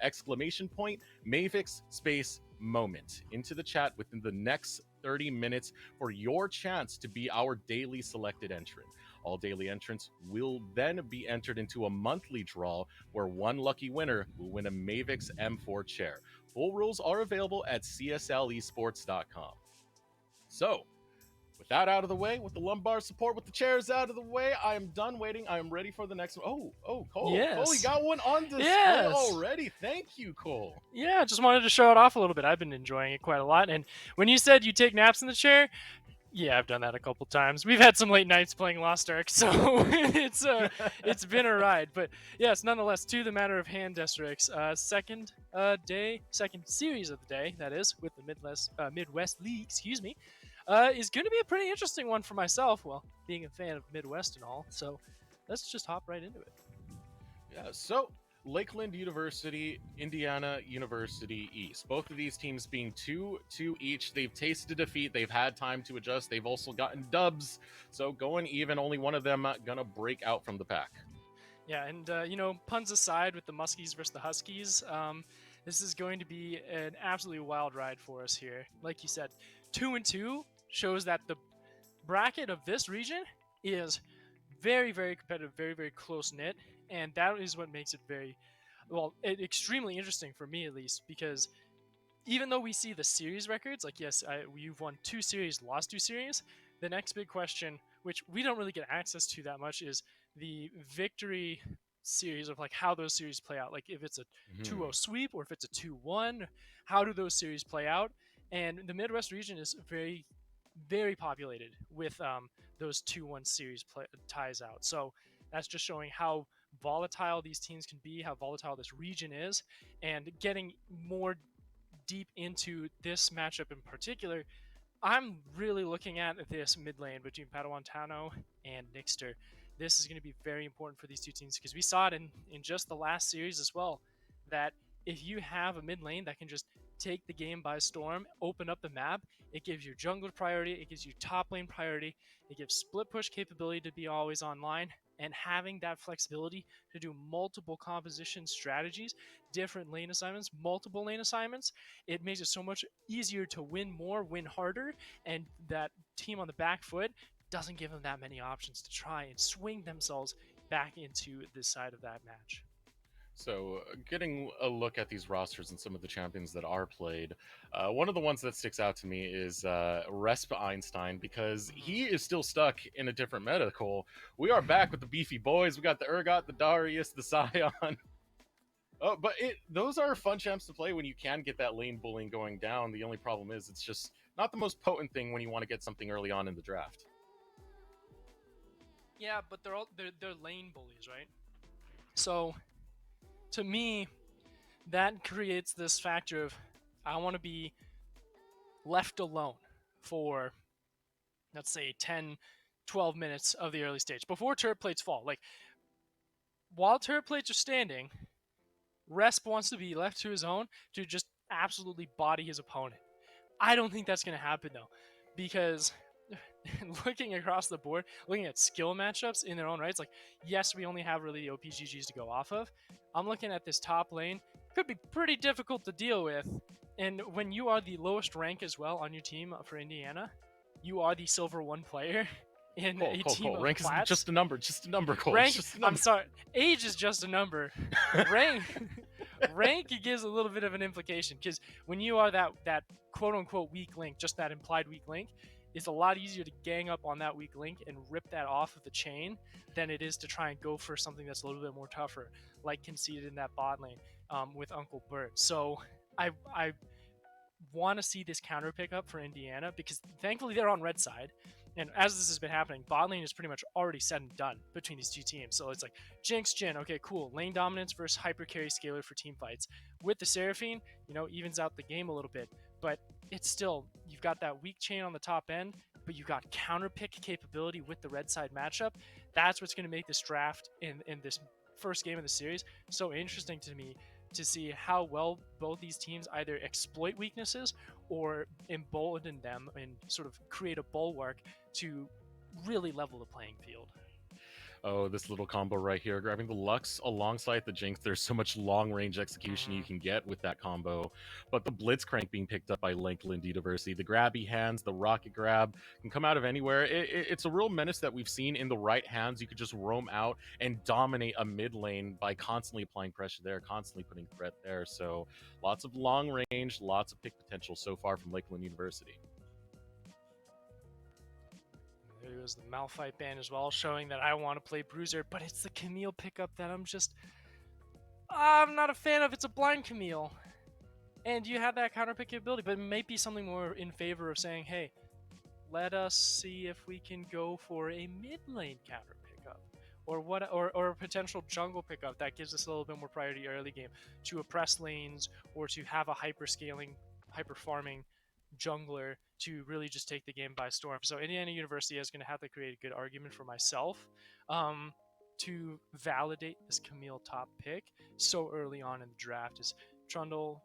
!Mavix space moment into the chat within the next 30 minutes for your chance to be our daily selected entrant. All daily entrants will then be entered into a monthly draw where one lucky winner will win a Mavix M4 chair. Full rules are available at cslesports.com. So, with that out of the way, with the lumbar support, with the chairs out of the way, I am done waiting. I am ready for the next one. Oh, Cole. Yes. Cole, you got one on display Yes. already. Thank you, Cole. Yeah, just wanted to show it off a little bit. I've been enjoying it quite a lot. And when you said you take naps in the chair, yeah, I've done that a couple times. We've had some late nights playing Lost Ark, so it's been a ride. But yes, nonetheless, to the matter of hand Destrix, second series of the day, that is, with the Midwest League, excuse me, is going to be a pretty interesting one for myself. Well, being a fan of Midwest and all, so let's just hop right into it. Yeah, so Lakeland University, Indiana University East. Both of these teams being 2-2 each. They've tasted defeat. They've had time to adjust. They've also gotten dubs. So going even, only one of them gonna break out from the pack. Yeah, and puns aside with the Muskies versus the Huskies, this is going to be an absolutely wild ride for us here. Like you said, 2-2 shows that the bracket of this region is very, very competitive, very, very close knit, and that is what makes it extremely interesting for me at least, because even though we see the series records, like yes, you've won 2 series, lost 2 series, the next big question, which we don't really get access to that much, is the victory series of like how those series play out. Like if it's a 2-0 sweep or if it's a 2-1, how do those series play out? And the Midwest region is very, very populated with those 2-1 series ties out. So that's just showing how volatile these teams can be, how volatile this region is, and getting more deep into this matchup in particular, I'm really looking at this mid lane between Padawantano and Nixter. This is going to be very important for these two teams because we saw it in just the last series as well, that if you have a mid lane that can just take the game by storm, open up the map, it gives you jungler priority, it gives you top lane priority, it gives split push capability to be always online, and having that flexibility to do multiple composition strategies, different lane assignments, multiple lane assignments, it makes it so much easier to win more, win harder, and that team on the back foot doesn't give them that many options to try and swing themselves back into this side of that match. So, getting a look at these rosters and some of the champions that are played, one of the ones that sticks out to me is Resp Einstein, because he is still stuck in a different meta, Cole. We are back with the beefy boys. We got the Urgot, the Darius, the Scion. Oh, but those are fun champs to play when you can get that lane bullying going down. The only problem is it's just not the most potent thing when you want to get something early on in the draft. Yeah, but they're lane bullies, right? So to me, that creates this factor of I want to be left alone for, let's say, 10, 12 minutes of the early stage before turret plates fall. Like, while turret plates are standing, Resp wants to be left to his own to just absolutely body his opponent. I don't think that's going to happen, though, because looking across the board, looking at skill matchups in their own rights, like, yes, we only have really OPGGs to go off of. I'm looking at this top lane. Could be pretty difficult to deal with. And when you are the lowest rank as well on your team for Indiana, you are the silver 1 player in a team of rank plats. is just a number, Cole. Rank, just a number. I'm sorry, age is just a number. rank gives a little bit of an implication, because when you are that quote-unquote weak link, just that implied weak link, it's a lot easier to gang up on that weak link and rip that off of the chain than it is to try and go for something that's a little bit more tougher, like conceded in that bot lane with Uncle Bert. So I want to see this counter pickup for Indiana because thankfully they're on red side. And as this has been happening, bot lane is pretty much already said and done between these two teams. So it's like Jinx, Jhin, okay, cool. Lane dominance versus hyper carry scaler for team fights. With the Seraphine, evens out the game a little bit. But it's still, you've got that weak chain on the top end, but you've got counter pick capability with the red side matchup. That's what's going to make this draft in this first game of the series so interesting to me, to see how well both these teams either exploit weaknesses or embolden them and sort of create a bulwark to really level the playing field. Oh, this little combo right here, grabbing the Lux alongside the Jinx. There's so much long-range execution you can get with that combo. But the Blitzcrank being picked up by Lakeland University, the grabby hands, the rocket grab can come out of anywhere. It's a real menace that we've seen in the right hands. You could just roam out and dominate a mid lane by constantly applying pressure there, constantly putting threat there. So lots of long range, lots of pick potential so far from Lakeland University. There goes the Malphite ban as well, showing that I want to play Bruiser, but it's the Camille pickup that I'm not a fan of. It's a blind Camille. And you have that counter pick capability, but it might be something more in favor of saying, hey, let us see if we can go for a mid lane counter pickup. Or a potential jungle pickup that gives us a little bit more priority early game to oppress lanes or to have a hyper scaling, hyper farming jungler to really just take the game by storm. So Indiana University is going to have to create a good argument for myself to validate this Camille top pick so early on in the draft. As Trundle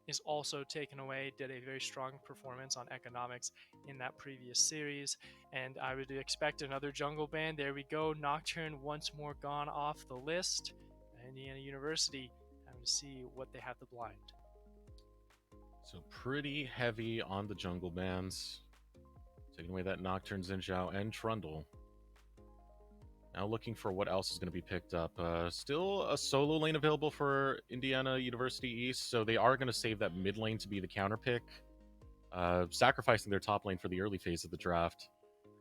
is also taken away, did a very strong performance on economics in that previous series, and I would expect another jungle ban. There we go, Nocturne once more gone off the list. Indiana University having to see what they have to blind. So pretty heavy on the jungle bans. Taking away that Nocturne, Xin Zhao, and Trundle. Now looking for what else is going to be picked up. Still a solo lane available for Indiana University East, so they are going to save that mid lane to be the counter pick, sacrificing their top lane for the early phase of the draft.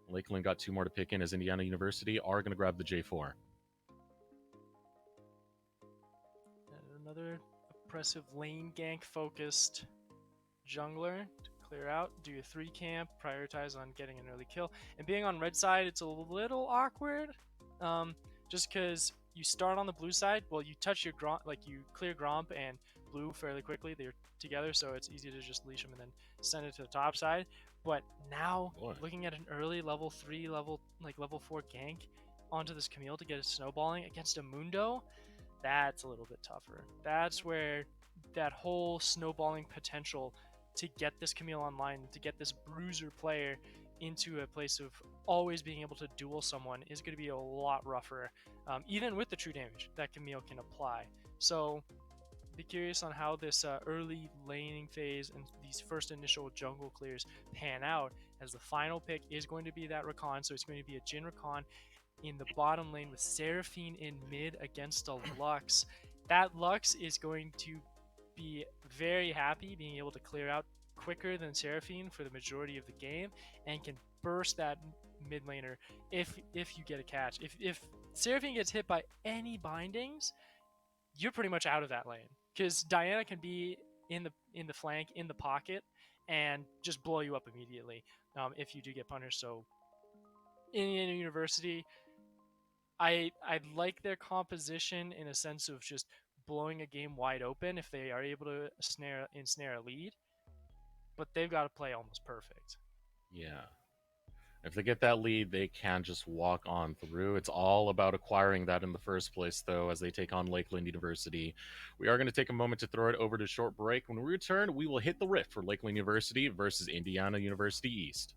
Lakeland got 2 more to pick in, as Indiana University are going to grab the J4. And another oppressive lane gank focused jungler to clear out, do a 3 camp, prioritize on getting an early kill. And being on red side, it's a little awkward, just because you start on the blue side. Well, you touch your Gromp, like you clear Gromp and blue fairly quickly. They're together, so it's easy to just leash them and then send it to the top side. But now, looking at an early level 3, level 4 gank onto this Camille to get a snowballing against a Mundo, that's a little bit tougher. That's where that whole snowballing potential to get this Camille online, to get this Bruiser player into a place of always being able to duel someone is going to be a lot rougher, even with the true damage that Camille can apply. So be curious on how this early laning phase and these first initial jungle clears pan out, as the final pick is going to be that Rakan. So it's going to be a Jhin Rakan in the bottom lane with Seraphine in mid against a Lux. That Lux is going to be very happy being able to clear out quicker than Seraphine for the majority of the game, and can burst that mid laner if you get a catch. If Seraphine gets hit by any bindings, you're pretty much out of that lane, because Diana can be in the flank, in the pocket, and just blow you up immediately if you do get punished. So Indiana University, I like their composition in a sense of just blowing a game wide open if they are able to ensnare a lead, but they've got to play almost perfect. Yeah. If they get that lead, they can just walk on through. It's all about acquiring that in the first place, though, as they take on Lakeland University. We are going to take a moment to throw it over to short break. When we return, we will hit the rift for Lakeland University versus Indiana University East.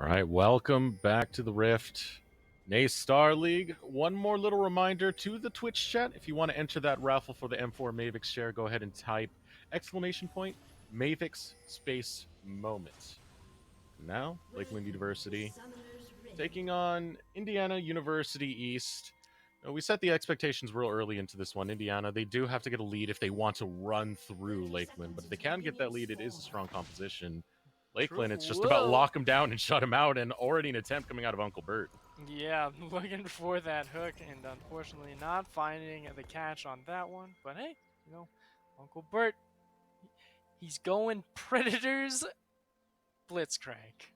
All right, welcome back to the Rift. NACE Starleague. One more little reminder to the Twitch chat. If you want to enter that raffle for the M4 Mavix share, go ahead and type !Mavix space moment. Now, Lakeland University taking on Indiana University East. We set the expectations real early into this one. Indiana, they do have to get a lead if they want to run through Lakeland, but if they can get that lead, it is a strong composition. Lakeland, it's just about lock him down and shut him out, and already an attempt coming out of Uncle Bert. Yeah, looking for that hook, and unfortunately not finding the catch on that one. But hey, you know, Uncle Bert, he's going Predators Blitzcrank.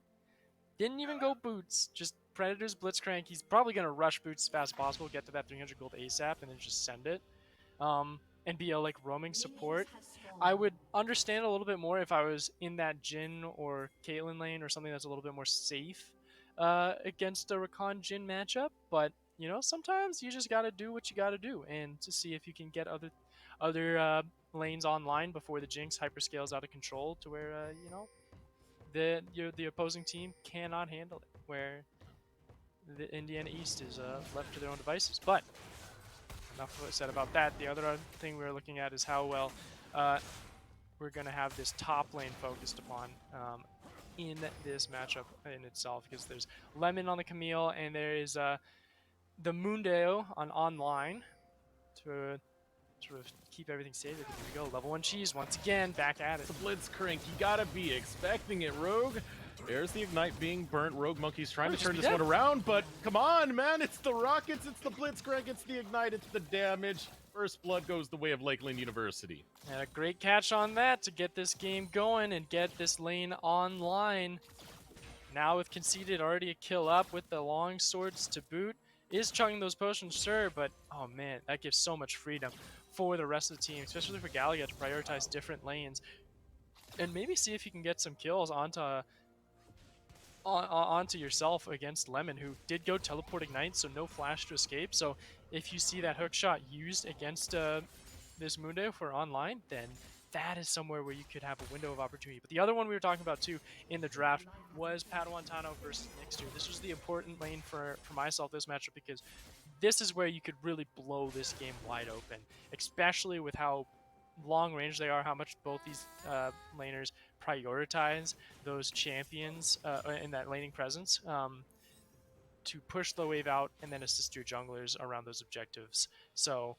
Didn't even go Boots, just Predators Blitzcrank. He's probably going to rush Boots as fast as possible, get to that 300 gold ASAP, and then just send it. And be a like roaming support. I would understand a little bit more if I was in that Jhin or Caitlyn lane or something that's a little bit more safe against a Rakan Jhin matchup. But you know, sometimes you just gotta do what you gotta do, and to see if you can get other lanes online before the Jinx hyperscales out of control to where you know the opposing team cannot handle it, where the Indiana East is left to their own devices. But enough said about that. The other thing we're looking at is how well we're going to have this top lane focused upon in this matchup in itself, because there's Lemon on the Camille, and there is the Mundo on online to sort of keep everything safe. Here we go, level 1 cheese once again, back at it. It's a Blitzcrank, you gotta be expecting it, Rogue. There's the Ignite being burnt. Rogue Monkey's trying to turn this one around, but come on, man. It's the Rockets, it's the Blitzcrank, it's the Ignite, it's the damage. First blood goes the way of Lakeland University. And a great catch on that to get this game going and get this lane online. Now with Conceded already a kill up with the long swords to boot. Is chugging those potions, sure, but oh man, that gives so much freedom for the rest of the team, especially for Galaga to prioritize different lanes. And maybe see if you can get some kills onto yourself against Lemon, who did go teleport Ignite, so no flash to escape. So if you see that hook shot used against this Mundo for online, then that is somewhere where you could have a window of opportunity. But the other one we were talking about too in the draft was Padawantano versus Nixter. This was the important lane for myself this matchup, because this is where you could really blow this game wide open, especially with how long range they are, how much both these laners prioritize those champions in that laning presence to push the wave out and then assist your junglers around those objectives. So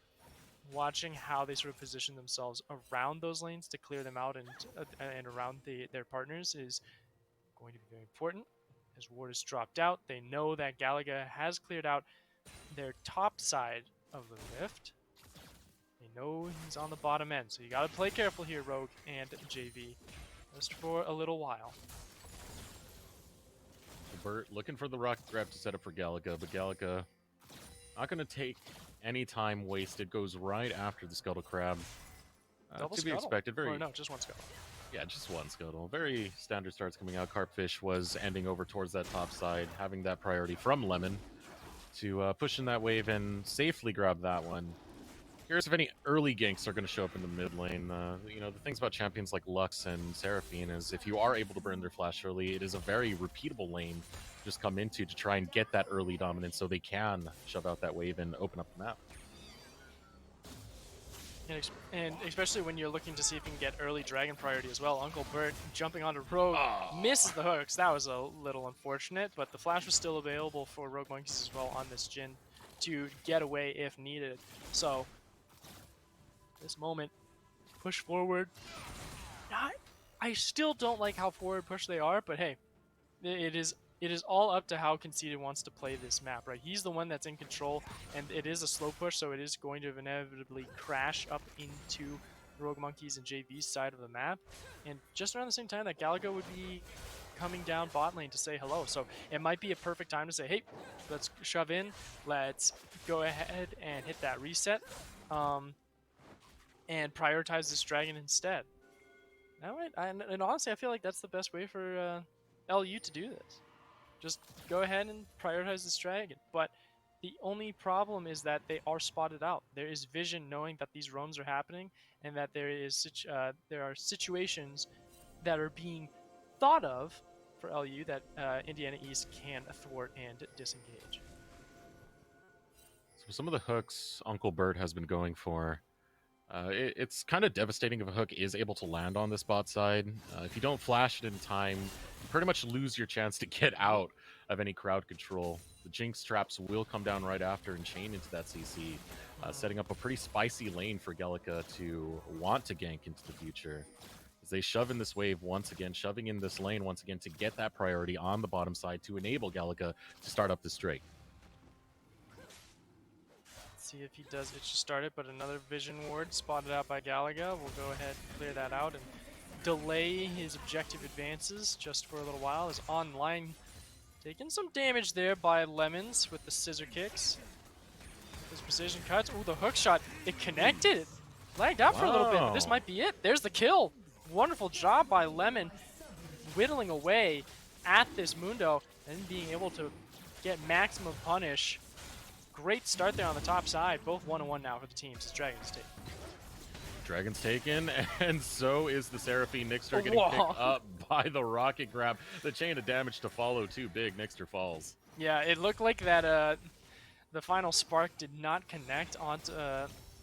watching how they sort of position themselves around those lanes to clear them out and around their partners is going to be very important. As Ward is dropped out, they know that Galaga has cleared out their top side of the Rift. They know he's on the bottom end, so you gotta play careful here, Rogue and JV, just for a little while. Bert looking for the rocket grab to set up for Galaga, but Galaga not going to take any time wasted. Goes right after the Scuttle Crab. To be expected. Or no, just one Scuttle. Yeah, just one Scuttle. Very standard starts coming out. Carpfish was ending over towards that top side, having that priority from Lemon to push in that wave and safely grab that one. Curious if any early ganks are going to show up in the mid lane. You know, the things about champions like Lux and Seraphine is if you are able to burn their flash early, it is a very repeatable lane to just come into to try and get that early dominance so they can shove out that wave and open up the map. And especially when you're looking to see if you can get early dragon priority as well. Uncle Bert jumping onto Rogue misses the hooks. That was a little unfortunate, but the flash was still available for Rogue Monkeys as well on this Jhin to get away if needed. So this moment, push forward. I still don't like how forward push they are, but hey, it is all up to how Conceded wants to play this map, right? He's the one that's in control, and it is a slow push, so it is going to inevitably crash up into Rogue Monkeys and JV's side of the map. And just around the same time that Galaga would be coming down bot lane to say hello. So it might be a perfect time to say, hey, let's shove in, let's go ahead and hit that reset. And prioritize this dragon instead. And honestly, I feel like that's the best way for LU to do this. Just go ahead and prioritize this dragon. But the only problem is that they are spotted out. There is vision knowing that these roams are happening, and that there are situations that are being thought of for LU that Indiana East can thwart and disengage. So some of the hooks Uncle Bert has been going for, it's kind of devastating if a hook is able to land on this bot side. If you don't flash it in time, you pretty much lose your chance to get out of any crowd control. The Jinx traps will come down right after and chain into that CC, setting up a pretty spicy lane for Gallica to want to gank into the future. As they shove in this wave once again, shoving in this lane once again to get that priority on the bottom side to enable Gallica to start up this Drake. See if he does itch to start it, but another vision ward spotted out by Galaga. We'll go ahead and clear that out and delay his objective advances just for a little while. Is online taking some damage there by Lemons with the scissor kicks. His precision cuts. Ooh, the hook shot. It connected. Lagged out for a little bit, but this might be it. There's the kill. Wonderful job by Lemon whittling away at this Mundo and being able to get maximum punish. Great start there on the top side. Both 1-1 now for the teams as Dragon's taken. Dragon's taken, and so is the Seraphine. Nixter getting picked up by the rocket grab. The chain of damage to follow too big. Nixter falls. Yeah, it looked like that the final spark did not connect onto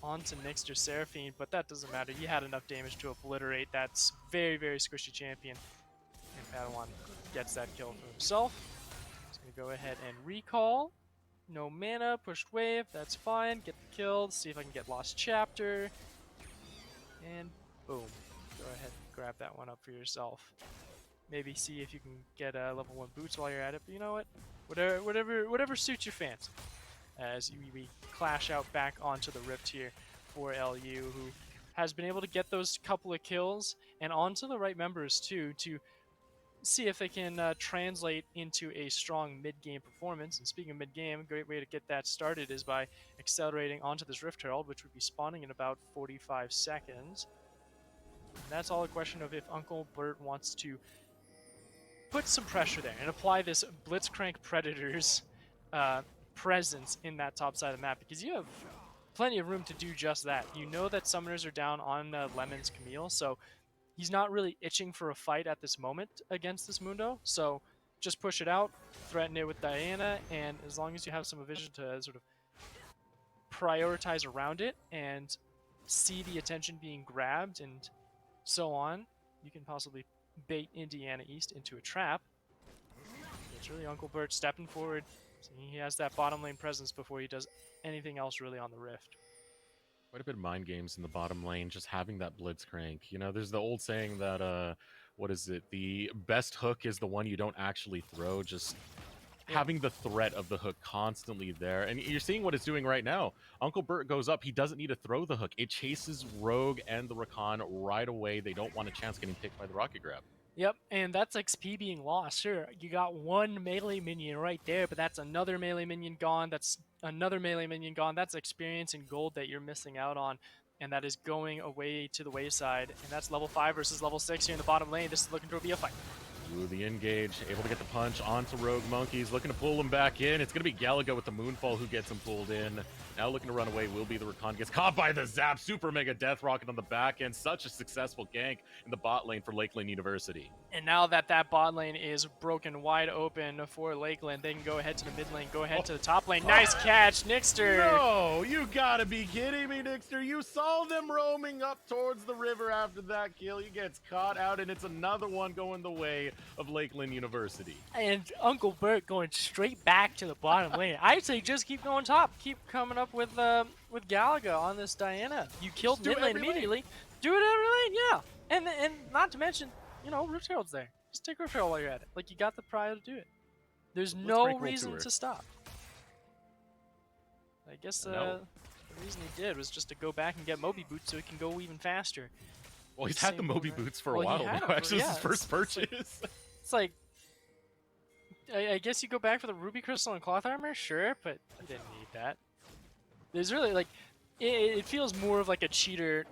Nixter Seraphine, but that doesn't matter. He had enough damage to obliterate that very, very squishy champion. And Padawan gets that kill for himself. He's going to go ahead and recall. No mana, pushed wave, that's fine. Get the kill, see if I can get Lost Chapter. And boom. Go ahead and grab that one up for yourself. Maybe see if you can get level 1 boots while you're at it, but you know what? Whatever suits your fancy. As we clash out back onto the Rift here for LU, who has been able to get those couple of kills and onto the right members too, to see if they can translate into a strong mid-game performance. And speaking of mid-game, a great way to get that started is by accelerating onto this Rift Herald, which would be spawning in about 45 seconds. And that's all a question of if Uncle Bert wants to put some pressure there and apply this Blitzcrank Predators presence in that top side of the map, because you have plenty of room to do just that. You know that summoners are down on Lemon's Camille, so he's not really itching for a fight at this moment against this Mundo, so just push it out, threaten it with Diana, and as long as you have some vision to sort of prioritize around it and see the attention being grabbed and so on, you can possibly bait Indiana East into a trap. It's really Uncle Bert stepping forward. So he has that bottom lane presence before he does anything else really on the Rift. Quite a bit of mind games in the bottom lane, just having that Blitzcrank. You know, there's the old saying that, what is it? The best hook is the one you don't actually throw. Just having the threat of the hook constantly there. And you're seeing what it's doing right now. Uncle Bert goes up. He doesn't need to throw the hook. It chases Rogue and the Rakan right away. They don't want a chance getting picked by the rocket grab. Yep, and that's XP being lost. Sure, you got one melee minion right there, but that's another melee minion gone. That's another melee minion gone. That's experience and gold that you're missing out on, and that is going away to the wayside. And that's level 5 versus level 6 here in the bottom lane. This is looking to be a fight. Ooh, the engage, able to get the punch onto Rogue Monkeys, looking to pull him back in. It's going to be Galaga with the Moonfall who gets him pulled in. Now looking to run away will be the Rakan. Gets caught by the Zap, super mega death rocket on the back end. Such a successful gank in the bot lane for Lakeland University. And now that bot lane is broken wide open for Lakeland, they can go ahead to the mid lane, go ahead to the top lane. Nice catch, Nixter! No, you gotta be kidding me, Nixter. You saw them roaming up towards the river after that kill. He gets caught out, and it's another one going the way of Lakeland University. And Uncle Bert going straight back to the bottom lane. I'd say just keep going top. Keep coming up with Galaga on this Diana. You killed mid lane immediately. Do it every lane, yeah. And not to mention, you know, Rift Herald's there. Just take Rift Herald while you're at it. Like, you got the pride to do it. There's no reason to stop. I guess the reason he did was just to go back and get Moby Boots so he can go even faster. Well, he's had the Moby Boots for a while now. Actually, this is his first purchase. It's like I guess you go back for the Ruby Crystal and Cloth Armor, sure, but you didn't need that. There's really, like, it feels more of like a cheater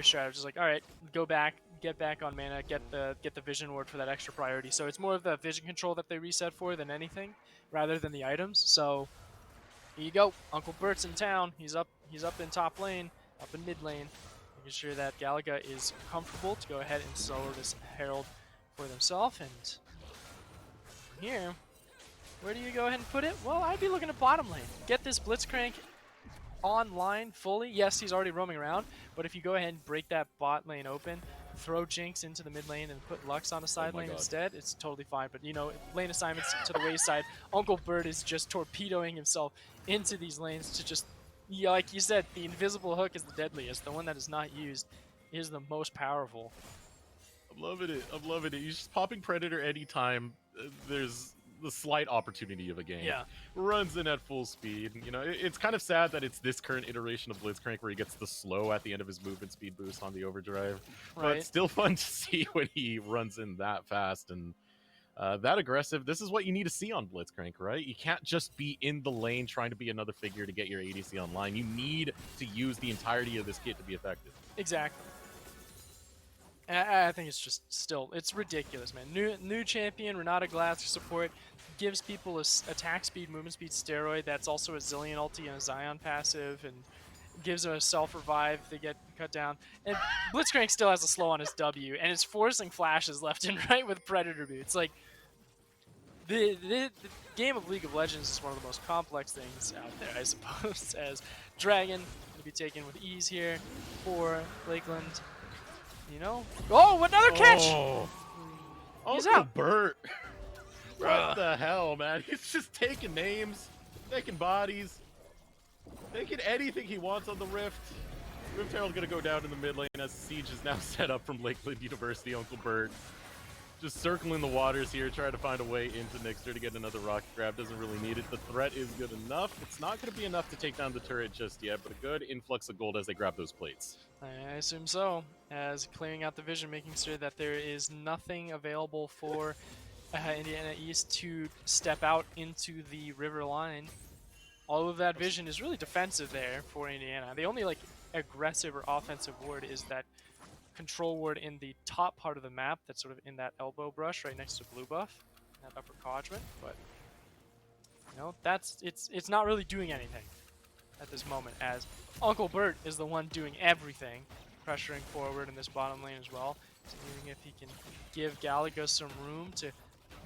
strategy. Just like, all right, go back, get back on mana, get the Vision Ward for that extra priority. So it's more of the vision control that they reset for than anything, rather than the items. So here you go, Uncle Bert's in town. He's up in top lane, up in mid lane, making sure that Galaga is comfortable to go ahead and solo this Herald for themselves. And here, where do you go ahead and put it? Well, I'd be looking at bottom lane. Get this Blitzcrank online fully. Yes, he's already roaming around, but if you go ahead and break that bot lane open, throw Jinx into the mid lane and put Lux on the side lane instead, it's totally fine. But, you know, lane assignments to the wayside, Uncle Bird is just torpedoing himself into these lanes to just, yeah, like you said, the invisible hook is the deadliest. The one that is not used is the most powerful. I'm loving it. I'm loving it. He's just popping Predator anytime there's the slight opportunity of a game. Yeah. Runs in at full speed. You know, it's kind of sad that it's this current iteration of Blitzcrank where he gets the slow at the end of his movement speed boost on the overdrive. Right. But still fun to see when he runs in that fast and that aggressive. This is what you need to see on Blitzcrank, right? You can't just be in the lane trying to be another figure to get your ADC online. You need to use the entirety of this kit to be effective. Exactly. I think it's just still, it's ridiculous, man. New champion, Renata Glass support, gives people a attack speed, movement speed steroid that's also a Zillion ulti and a Zion passive, and gives them a self-revive if they get cut down. And Blitzcrank still has a slow on his W, and it's forcing flashes left and right with Predator boots. Like, the game of League of Legends is one of the most complex things out there, I suppose, as Dragon going to be taken with ease here for Lakeland. You know? Oh, another catch! Oh, He's Uncle out. Bert. What the hell, man? He's just taking names, taking bodies, taking anything he wants on the Rift. Rift Herald's gonna go down in the mid lane as Siege is now set up from Lakeland University. Uncle Bert just circling the waters here, trying to find a way into Nixter to get another rocket grab. Doesn't really need it. The threat is good enough. It's not going to be enough to take down the turret just yet, but a good influx of gold as they grab those plates. I assume so, as clearing out the vision, making sure that there is nothing available for Indiana East to step out into the river line. All of that vision is really defensive there for Indiana. The only like aggressive or offensive ward is that control ward in the top part of the map that's sort of in that elbow brush right next to blue buff, that upper quadrant, but you know, it's not really doing anything at this moment, as Uncle Bert is the one doing everything, pressuring forward in this bottom lane as well, seeing if he can give Galaga some room to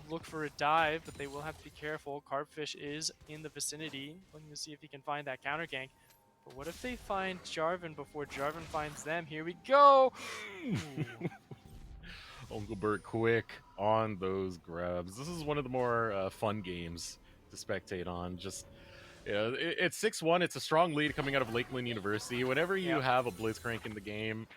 look for a dive, but they will have to be careful. Carpfish is in the vicinity, looking to see if he can find that counter gank. But what if they find Jarvan before Jarvan finds them? Here we go! Uncle Bert quick on those grabs. This is one of the more fun games to spectate on. Just, you know, it's 6-1. It's a strong lead coming out of Lakeland University. Whenever you have a Blitzcrank in the game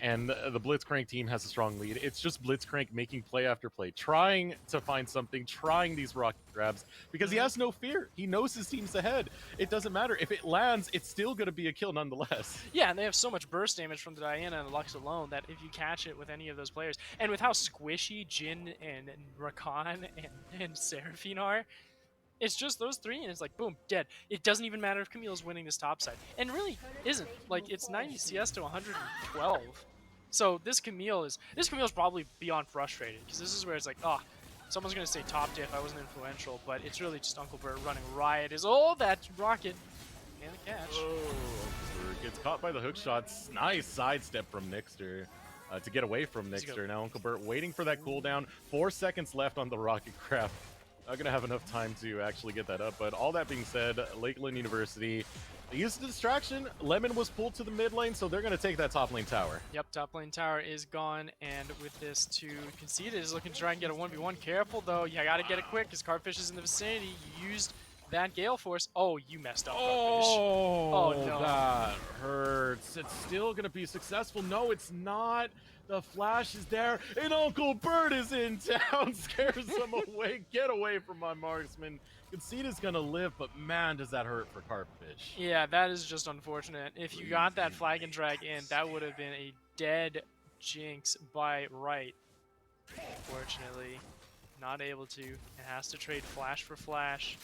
and the Blitzcrank team has a strong lead, it's just Blitzcrank making play after play, trying to find something, trying these rocket grabs, because he has no fear. He knows his team's ahead. It doesn't matter. If it lands, it's still going to be a kill nonetheless. Yeah, and they have so much burst damage from the Diana and the Lux alone that if you catch it with any of those players, and with how squishy Jin and Rakan and Seraphine are, it's just those three, and it's like, boom, dead. It doesn't even matter if Camille's winning this top side. And really isn't. Like, it's 90 CS to 112. So this Camille's probably beyond frustrated, because this is where it's like, oh, someone's going to say top diff, I wasn't influential, but it's really just Uncle Bert running riot. That rocket and the catch. Oh, Uncle Bert gets caught by the hook shots. Nice sidestep from Nixter to get away from Nixter. Now Uncle Bert waiting for that cooldown. 4 seconds left on the rocket craft. Not going to have enough time to actually get that up, but all that being said, Lakeland University used the distraction. Lemon was pulled to the mid lane, so they're going to take that top lane tower. Yep, top lane tower is gone, and with this to concede, is looking to try and get a 1v1. Careful, though. You got to get it quick, because Cardfish is in the vicinity. You used that Gale Force. Oh, you messed up, Cardfish. Oh, no. That hurts. It's still going to be successful. No, it's not. The flash is there, and Uncle Bert is in town. Scares them away. Get away from my marksman. Conceida's going to live, but man, does that hurt for Carpfish. Yeah, that is just unfortunate. If you got that flag and drag in, that would have been a dead Jinx by right. Unfortunately, not able to. It has to trade flash for flash.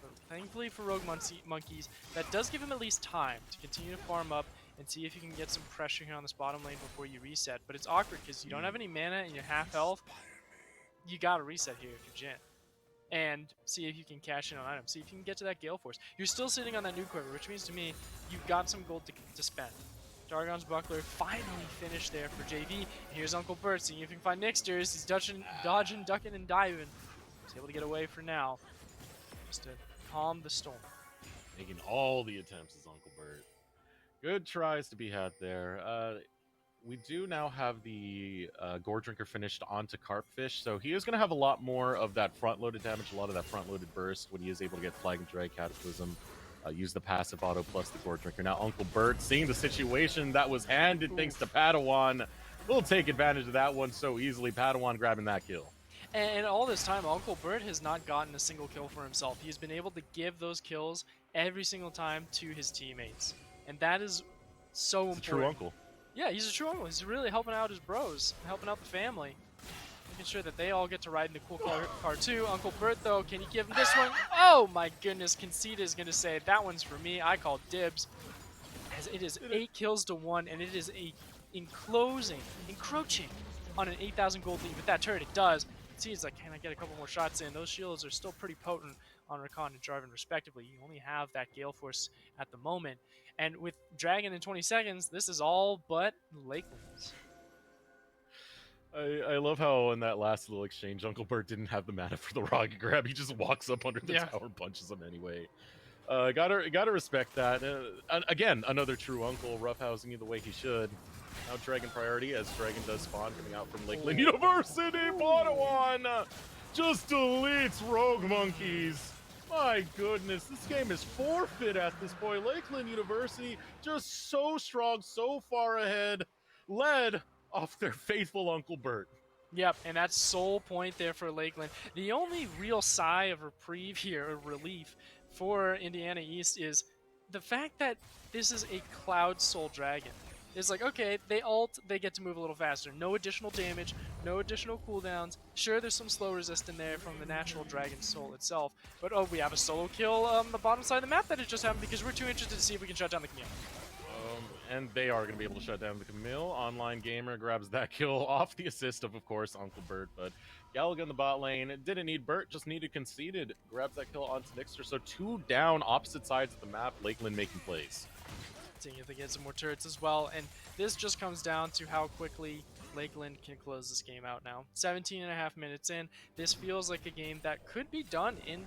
But thankfully for Rogue Monkeys, that does give him at least time to continue to farm up and see if you can get some pressure here on this bottom lane before you reset. But it's awkward because you don't have any mana and you're half health. You gotta reset here if you're Jin. And see if you can cash in on items. See if you can get to that Gale Force. You're still sitting on that new quiver, which means to me, you've got some gold to spend. Dargon's Buckler finally finished there for JV. And here's Uncle Bert seeing if he can find Nixters. He's dodging, ducking, and diving. able to get away for now, just to calm the storm. Making all the attempts is Uncle Bert. Good tries to be had there. We do now have the Gore Drinker finished onto Carpfish, so he is going to have a lot more of that front-loaded damage, a lot of that front-loaded burst when he is able to get Flag and Drag Cataclysm, use the passive auto plus the Gore Drinker. Now Uncle Bert, seeing the situation that was handed thanks to Padawan, will take advantage of that one so easily. Padawan grabbing that kill. And all this time, Uncle Bert has not gotten a single kill for himself. He's been able to give those kills every single time to his teammates. And that is so important. It's a true uncle. Yeah, he's a true uncle. He's really helping out his bros, helping out the family. Making sure that they all get to ride in the cool car too. Uncle Bert, though, can you give him this one? Oh my goodness, Conceit is going to say, that one's for me. I call dibs. As it is 8 kills to 1, and it is encroaching on an 8,000 gold lead with that turret. It does. He's like, can I get a couple more shots in? Those shields are still pretty potent on Rakan and Jarvan respectively. You only have that Gale Force at the moment. And with Dragon in 20 seconds, this is all but Lakeland's. I love how in that last little exchange, Uncle Bert didn't have the mana for the rocket grab. He just walks up under the tower and punches him anyway. Gotta respect that. Again, another true uncle, roughhousing you the way he should. Now Dragon priority as Dragon does spawn coming out from Lakeland University. Padawan just deletes Rogue Monkeys. My goodness, this game is forfeit at this point. Lakeland University just so strong, so far ahead, led off their faithful Uncle Bert. Yep, and that's sole point there for Lakeland. The only real sigh of reprieve here, or relief, for Indiana East is the fact that this is a Cloud Soul Dragon. It's like, okay, they ult, they get to move a little faster. No additional damage, no additional cooldowns. Sure, there's some slow resist in there from the natural Dragon Soul itself. But, oh, we have a solo kill on the bottom side of the map that had just happened because we're too interested to see if we can shut down the Camille. And they are going to be able to shut down the Camille. Online Gamer grabs that kill off the assist of course, Uncle Bert. But Galaga in the bot lane didn't need Bert, just needed Conceited. Grabs that kill onto Nixter. So 2 down, opposite sides of the map. Lakeland making plays. Seeing if they get some more turrets as well. And this just comes down to how quickly Lakeland can close this game out now. 17.5 minutes in. This feels like a game that could be done in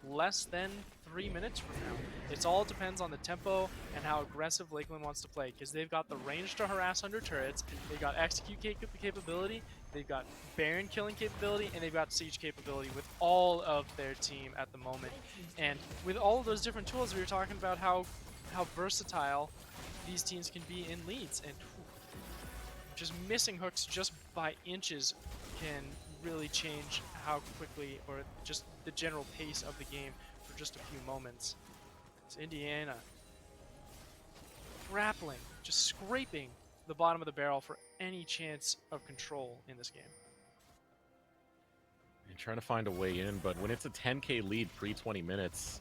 less than 3 minutes from now. It all depends on the tempo and how aggressive Lakeland wants to play, because they've got the range to harass under turrets, they've got execute capability, they've got Baron killing capability, and they've got siege capability with all of their team at the moment. And with all of those different tools, we were talking about how versatile these teams can be in leads, and just missing hooks just by inches can really change how quickly, or just the general pace of the game for just a few moments. It's Indiana grappling, just scraping the bottom of the barrel for any chance of control in this game. And trying to find a way in, but when it's a 10k lead pre-20 minutes,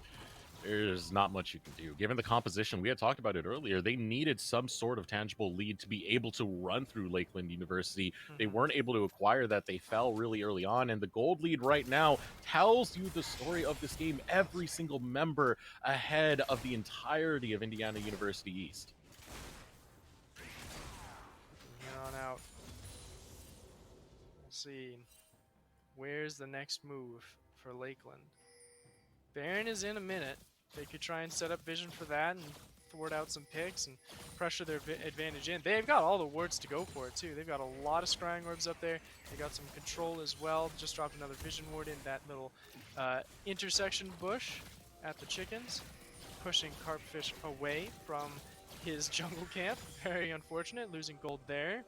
there's not much you can do. Given the composition, we had talked about it earlier, they needed some sort of tangible lead to be able to run through Lakeland University. They weren't able to acquire that. They fell really early on, and the gold lead right now tells you the story of this game. Every single member ahead of the entirety of Indiana University East. Here on out. We'll see. Where's the next move for Lakeland? Baron is in a minute. They could try and set up vision for that and thwart out some picks and pressure their advantage in. They've got all the wards to go for it too. They've got a lot of scrying orbs up there. They got some control as well. Just dropped another vision ward in that little intersection bush at the chickens, pushing Carpfish away from his jungle camp. Very unfortunate, losing gold there.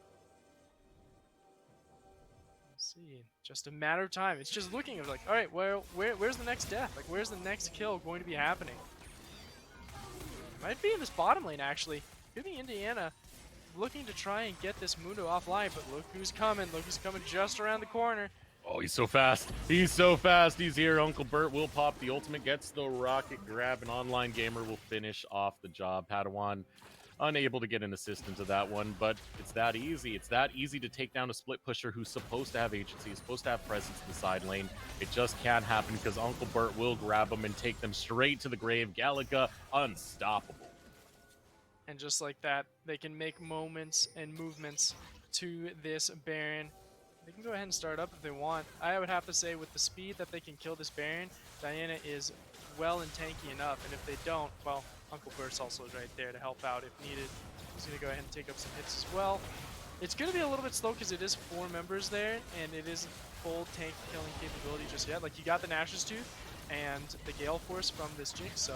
See, just a matter of time. It's just looking at like, all right, where's the next death? Like, where's the next kill going to be happening? Might be in this bottom lane actually. Could be Indiana looking to try and get this Mundo offline, but look who's coming. Look who's coming just around the corner. Oh, he's so fast. He's so fast. He's here. Uncle Bert will pop the ultimate, gets the rocket grab, and Online Gamer will finish off the job. Padawan unable to get an assist into that one, but it's that easy. It's that easy to take down a split pusher who's supposed to have agency, supposed to have presence in the side lane. It just can't happen because Uncle Bert will grab them and take them straight to the grave. Galaga, unstoppable. And just like that, they can make moments and movements to this Baron. They can go ahead and start up if they want. I would have to say with the speed that they can kill this Baron, Diana is well and tanky enough. And if they don't, well, Uncle Bert's also right there to help out if needed. He's going to go ahead and take up some hits as well. It's going to be a little bit slow because it is 4 members there, and it isn't full tank killing capability just yet. Like, you got the Nash's Tooth and the Gale Force from this Jinx, so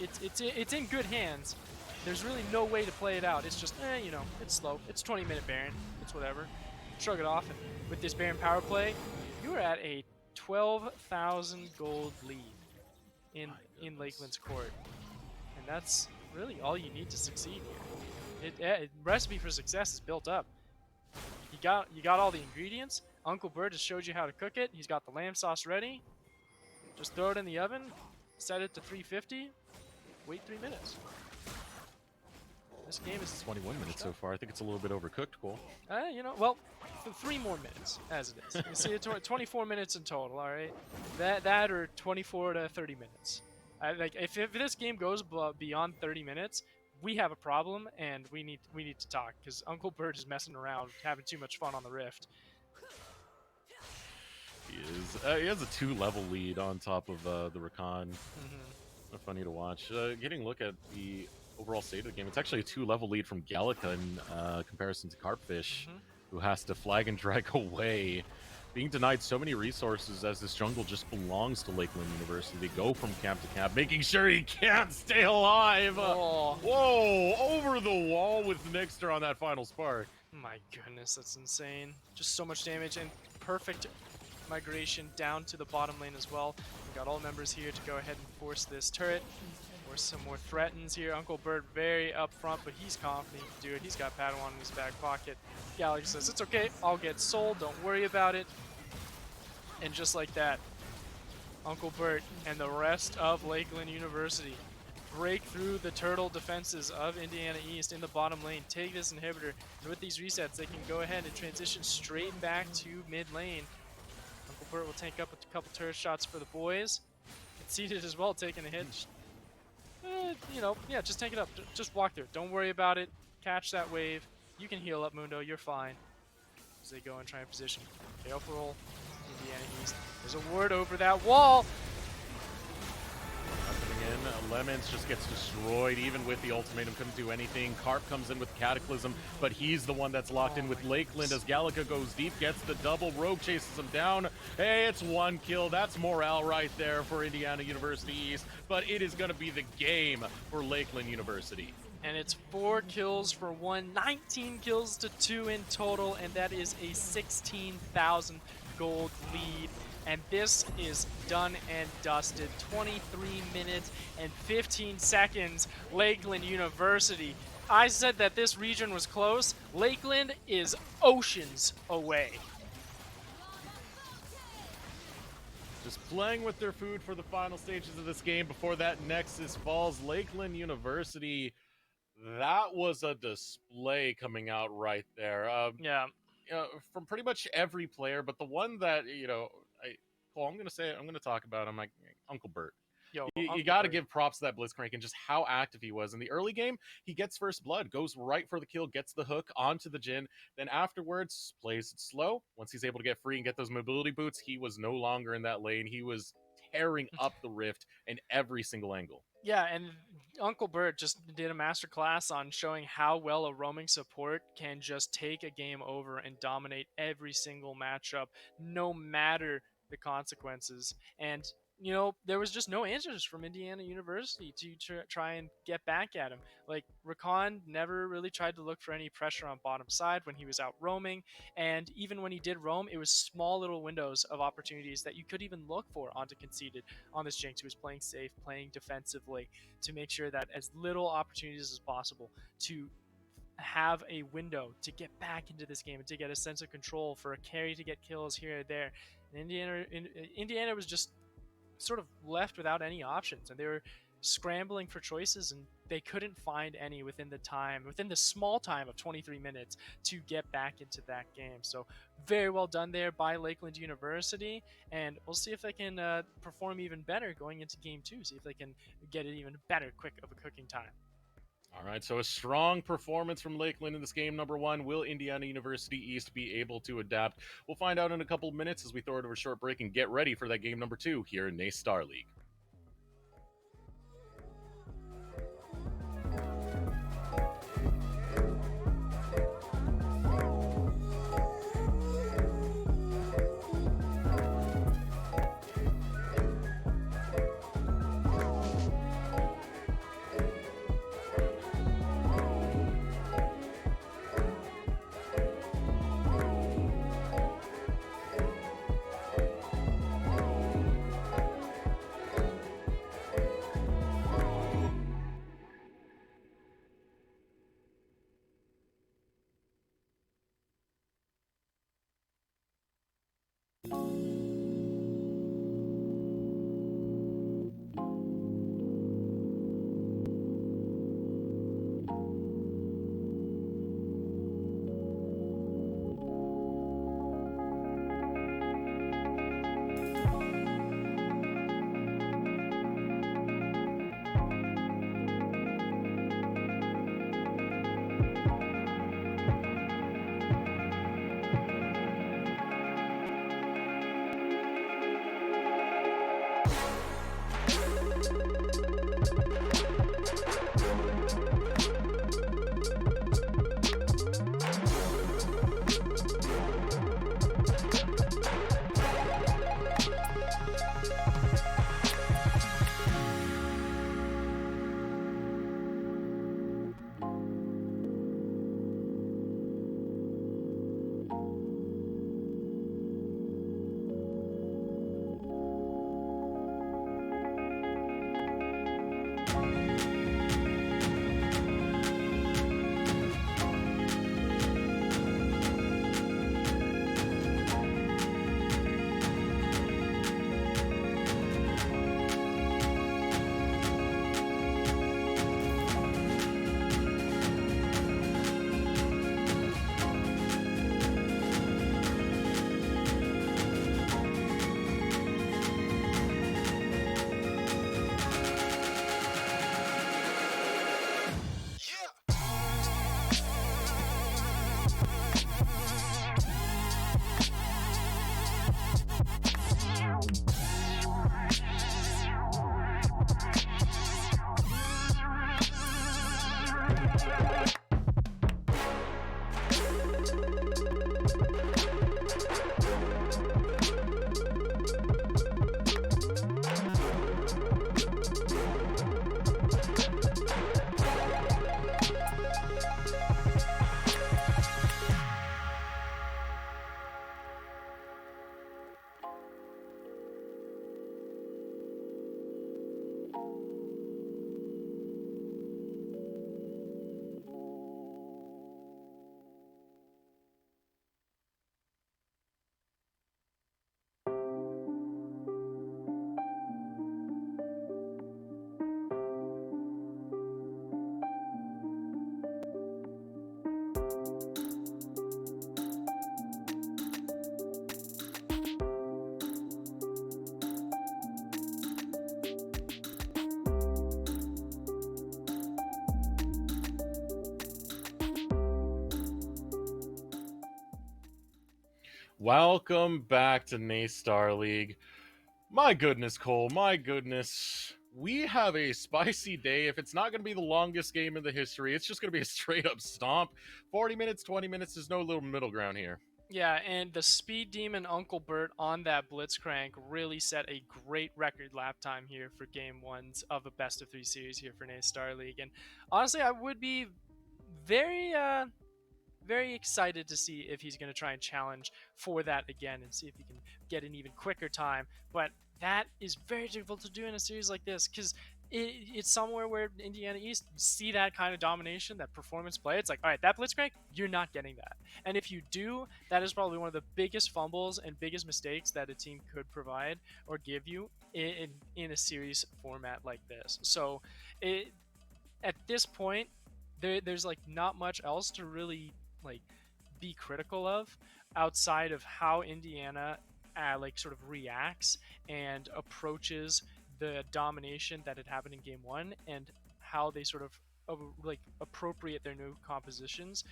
it's in good hands. There's really no way to play it out. It's just, you know, it's slow. It's 20-minute Baron. It's whatever. Shrug it off, and with this Baron power play, you are at a 12,000 gold lead in Lakeland's court, and that's really all you need to succeed here. Recipe for success is built up. You got all the ingredients. Uncle Bert has showed you how to cook it. He's got the lamb sauce ready. Just throw it in the oven, set it to 350, wait 3 minutes. This game is 21 minutes so far. I think it's a little bit overcooked, Cole. You know, well, 3 more minutes, as it is. You see, it's 24 minutes in total, all right? That or 24 to 30 minutes. Like, if this game goes beyond 30 minutes, we have a problem, and we need to talk, because Uncle Bert is messing around, having too much fun on the Rift. He is. He has a 2-level lead on top of the Rakan. Funny to watch. Getting a look at the overall state of the game, it's actually a 2-level lead from Gallica in comparison to Carpfish, who has to flag and drag away, being denied so many resources as this jungle just belongs to Lakeland University. They go from camp to camp, making sure he can't stay alive. Oh. Whoa, over the wall with Nixter on that final spark. My goodness, that's insane. Just so much damage and perfect migration down to the bottom lane as well. We got all members here to go ahead and force this turret. Or some more threatens here. Uncle Bert very up front, but he's confident he can do it. He's got Padawan in his back pocket. Galaxy says, it's okay, I'll get sold, don't worry about it. And just like that, Uncle Bert and the rest of Lakeland University break through the turtle defenses of Indiana East in the bottom lane, take this inhibitor, and with these resets, they can go ahead and transition straight back to mid lane. Uncle Bert will tank up a couple turret shots for the boys. Conceded as well, taking a hit. You know, yeah, just take it up. Just walk through it. Don't worry about it. Catch that wave. You can heal up, Mundo. You're fine. As they go and try and position. Gale roll. Indiana East. There's a ward over that wall. Coming in, Lemons just gets destroyed, even with the ultimatum, couldn't do anything. Carp comes in with Cataclysm, but he's the one that's locked in with Lakeland as Gallica goes deep, gets the double, Rogue chases him down. Hey, it's 1 kill, that's morale right there for Indiana University East, but it is going to be the game for Lakeland University. And it's 4 kills for 1, 19 kills to 2 in total, and that is a 16,000 gold lead. And this is done and dusted. 23 minutes and 15 seconds, Lakeland University. I said that this region was close. Lakeland is oceans away. Just playing with their food for the final stages of this game before that Nexus falls. Lakeland University, that was a display coming out right there. Yeah. From pretty much every player, but the one that, you know, I'm going to talk about him, like Uncle Bert. Yo, You got to give props to that Blitzcrank and just how active he was. In the early game, he gets first blood, goes right for the kill, gets the hook onto the Jhin, then afterwards plays it slow. Once he's able to get free and get those mobility boots, he was no longer in that lane. He was tearing up the Rift in every single angle. Yeah, and Uncle Bert just did a masterclass on showing how well a roaming support can just take a game over and dominate every single matchup, no matter the consequences. And you know, there was just no answers from Indiana University to try and get back at him. Like, Rakan never really tried to look for any pressure on bottom side when he was out roaming, and even when he did roam, it was small little windows of opportunities that you could even look for onto Conceded on this Jinx, who was playing safe, playing defensively, to make sure that as little opportunities as possible to have a window to get back into this game and to get a sense of control, for a carry to get kills here or there. And Indiana was just sort of left without any options, and they were scrambling for choices, and they couldn't find any within the small time of 23 minutes to get back into that game. So very well done there by Lakeland University, and we'll see if they can perform even better going into game 2, see if they can get it even better quick of a cooking time. All right, so a strong performance from Lakeland in this game, number one. Will Indiana University East be able to adapt? We'll find out in a couple of minutes as we throw it over a short break and get ready for that game number two here in NACE Starleague. Welcome back to NACE Star League. My goodness, Cole, my goodness. We have a spicy day. If it's not going to be the longest game in the history, it's just going to be a straight up stomp. 40 minutes, 20 minutes, there's no little middle ground here. Yeah, and the Speed Demon Uncle Bert on that Blitzcrank really set a great record lap time here for Game 1s of a best of 3 series here for NACE Star League. And honestly, I would be very very excited to see if he's going to try and challenge for that again and see if he can get an even quicker time. But that is very difficult to do in a series like this because it's somewhere where Indiana East see that kind of domination, that performance play. It's like, all right, that Blitzcrank, you're not getting that. And if you do, that is probably one of the biggest fumbles and biggest mistakes that a team could provide or give you in a series format like this. So at this point, there's like not much else to really like be critical of outside of how Indiana like sort of reacts and approaches the domination that had happened in game one and how they sort of like appropriate their new compositions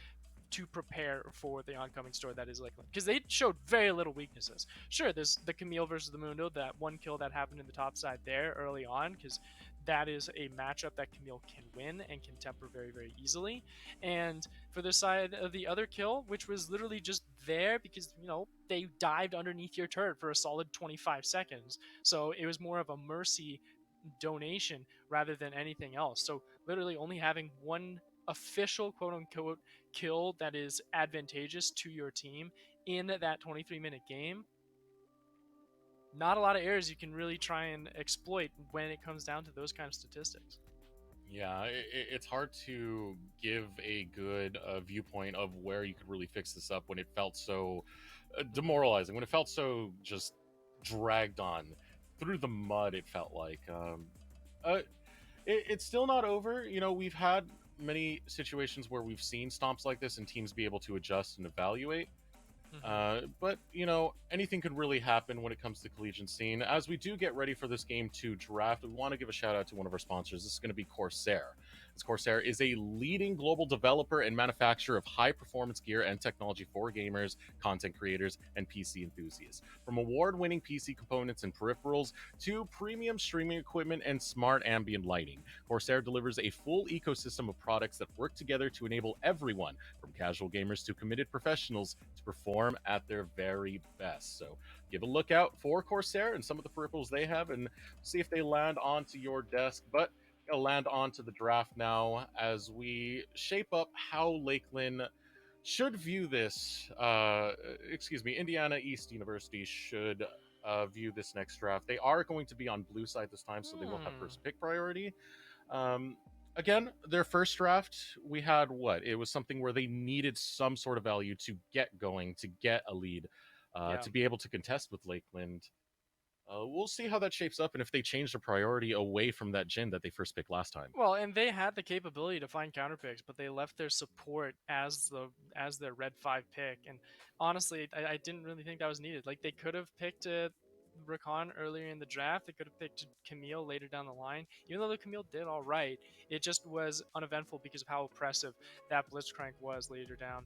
to prepare for the oncoming story that is Lakeland, because they showed very little weaknesses. Sure, there's the Camille versus the Mundo, that one kill that happened in the top side there early on, because that is a matchup that Camille can win and can temper very, very easily. And for the side of the other kill, which was literally just there because, they dived underneath your turret for a solid 25 seconds. So it was more of a mercy donation rather than anything else. So literally only having one official quote unquote kill that is advantageous to your team in that 23-minute game, not a lot of errors you can really try and exploit when it comes down to those kind of statistics. Yeah, it's hard to give a good viewpoint of where you could really fix this up when it felt so demoralizing, when it felt so just dragged on through the mud. It felt like uh, it's still not over. We've had many situations where we've seen stomps like this and teams be able to adjust and evaluate. But anything could really happen when it comes to collegiate scene. As we do get ready for this game to draft, we want to give a shout out to one of our sponsors. This is going to be Corsair. Corsair is a leading global developer and manufacturer of high performance gear and technology for gamers, content creators, and PC enthusiasts. From award winning PC components and peripherals to premium streaming equipment and smart ambient lighting, Corsair delivers a full ecosystem of products that work together to enable everyone, from casual gamers to committed professionals, to perform at their very best. So give a look out for Corsair and some of the peripherals they have and see if they land onto your desk. But land onto the draft now as we shape up how Lakeland should view this. Indiana East University should view this next draft. They are going to be on blue side this time, so they will have first pick priority. Again, their first draft, we had it was something where they needed some sort of value to get going, to get a lead, to be able to contest with Lakeland. We'll see how that shapes up and if they change the priority away from that Jin that they first picked last time. Well, and they had the capability to find counterpicks, but they left their support as their red 5 pick. And honestly, I didn't really think that was needed. Like, they could have picked Rakan earlier in the draft. They could have picked Camille later down the line. Even though the Camille did all right, it just was uneventful because of how oppressive that Blitzcrank was later down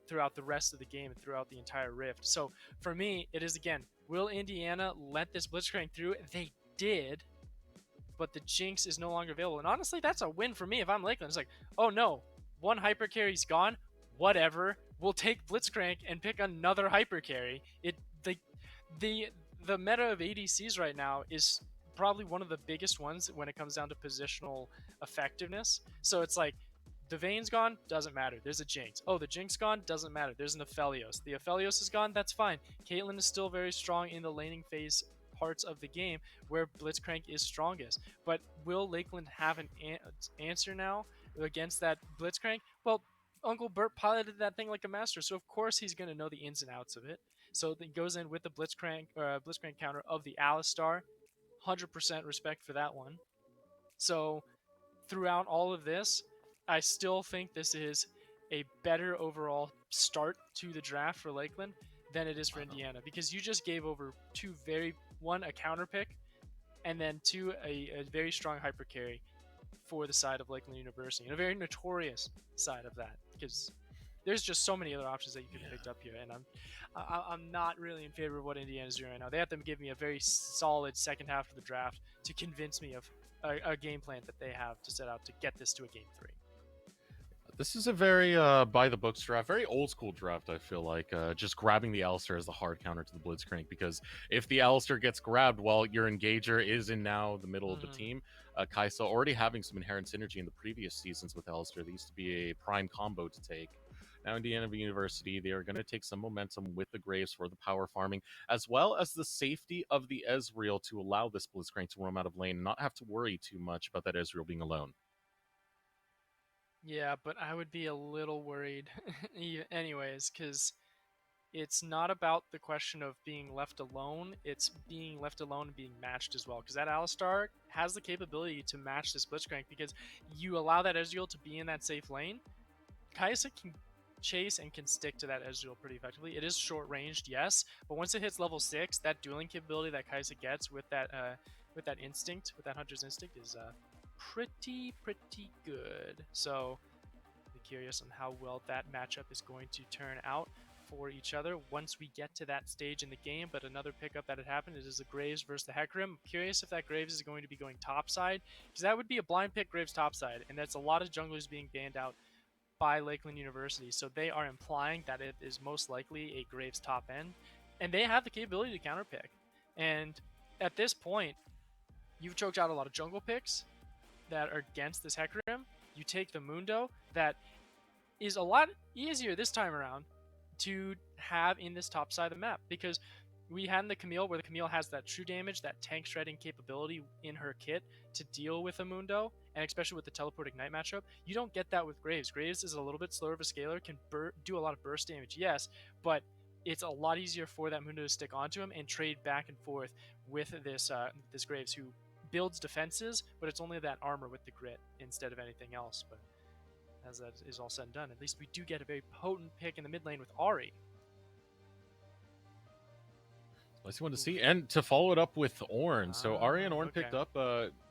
throughout the rest of the game and throughout the entire Rift. So for me, it is, again, will Indiana let this Blitzcrank through? They did, but the Jinx is no longer available. And honestly, that's a win for me if I'm Lakeland. It's like, oh no, one hyper carry's gone. Whatever. We'll take Blitzcrank and pick another hyper carry. The meta of ADCs right now is probably one of the biggest ones when it comes down to positional effectiveness. So it's like, the Vayne's gone, doesn't matter. There's a Jinx. Oh, the Jinx gone, doesn't matter. There's an Aphelios. The Aphelios is gone, that's fine. Caitlyn is still very strong in the laning phase parts of the game where Blitzcrank is strongest. But will Lakeland have an answer now against that Blitzcrank? Well, Uncle Bert piloted that thing like a master, so of course he's going to know the ins and outs of it. So he goes in with the Blitzcrank counter of the Alistar. 100% respect for that one. So throughout all of this, I still think this is a better overall start to the draft for Lakeland than it is for Indiana, because you just gave over a counter pick, and then two, a very strong hyper carry for the side of Lakeland University, and a very notorious side of that, because there's just so many other options that you could have picked up here, and I'm not really in favor of what Indiana's doing right now. They have to give me a very solid second half of the draft to convince me of a game plan that they have to set out to get this to a game 3. This is a very by the books draft, very old school draft. I feel like just grabbing the Alistair as the hard counter to the Blitzcrank, because if the Alistair gets grabbed while your engager is in now the middle of the team, Kaisa already having some inherent synergy in the previous seasons with Alistair, they used to be a prime combo to take. Now Indiana University, they are going to take some momentum with the Graves for the power farming, as well as the safety of the Ezreal to allow this Blitzcrank to roam out of lane and not have to worry too much about that Ezreal being alone. Yeah, but I would be a little worried anyways, because it's not about the question of being left alone. It's being left alone and being matched as well, because that Alistar has the capability to match this Blitzcrank, because you allow that Ezreal to be in that safe lane. Kaisa can chase and can stick to that Ezreal pretty effectively. It is short ranged, yes, but once it hits level 6, that dueling capability that Kaisa gets with that instinct, with that Hunter's Instinct, is pretty good. So be curious on how well that matchup is going to turn out for each other once we get to that stage in the game. But another pickup that had happened is the Graves versus the Hecarim. I'm curious if that Graves is going to be going topside, because that would be a blind pick Graves topside, and that's a lot of junglers being banned out by Lakeland University. So they are implying that it is most likely a Graves top end, and they have the capability to counterpick. And at this point, you've choked out a lot of jungle picks that are against this Hecarim. You take the Mundo, that is a lot easier this time around to have in this top side of the map, because we had the Camille, where the Camille has that true damage, that tank shredding capability in her kit to deal with a Mundo, and especially with the teleport ignite matchup. You don't get that with Graves. Graves is a little bit slower of a scaler, can do a lot of burst damage, yes, but it's a lot easier for that Mundo to stick onto him and trade back and forth with this this Graves, who builds defenses, but it's only that armor with the grit instead of anything else. But as that is all said and done, at least we do get a very potent pick in the mid lane with Ahri. Let's see what to see. And to follow it up with Ornn. So Ahri and Ornn okay. picked up.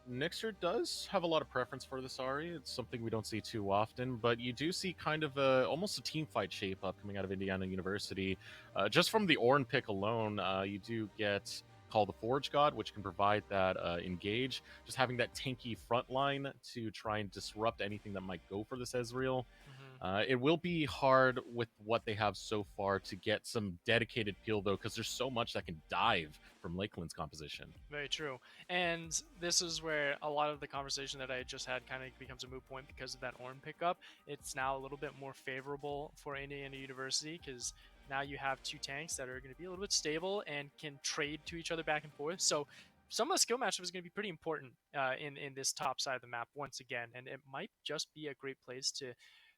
Nixer does have a lot of preference for this Ahri. It's something we don't see too often, but you do see kind of almost a team fight shape up coming out of Indiana University. Just from the Ornn pick alone, you do get Call the Forge God, which can provide that engage. Just having that tanky front line to try and disrupt anything that might go for this Ezreal. It will be hard with what they have so far to get some dedicated peel, though, because there's so much that can dive from Lakeland's composition. Very true. And this is where a lot of the conversation that I just had kind of becomes a moot point because of that Ornn pickup. It's now a little bit more favorable for Indiana University, because now you have two tanks that are going to be a little bit stable and can trade to each other back and forth. So some of the skill matchup is going to be pretty important in this top side of the map once again. And it might just be a great place to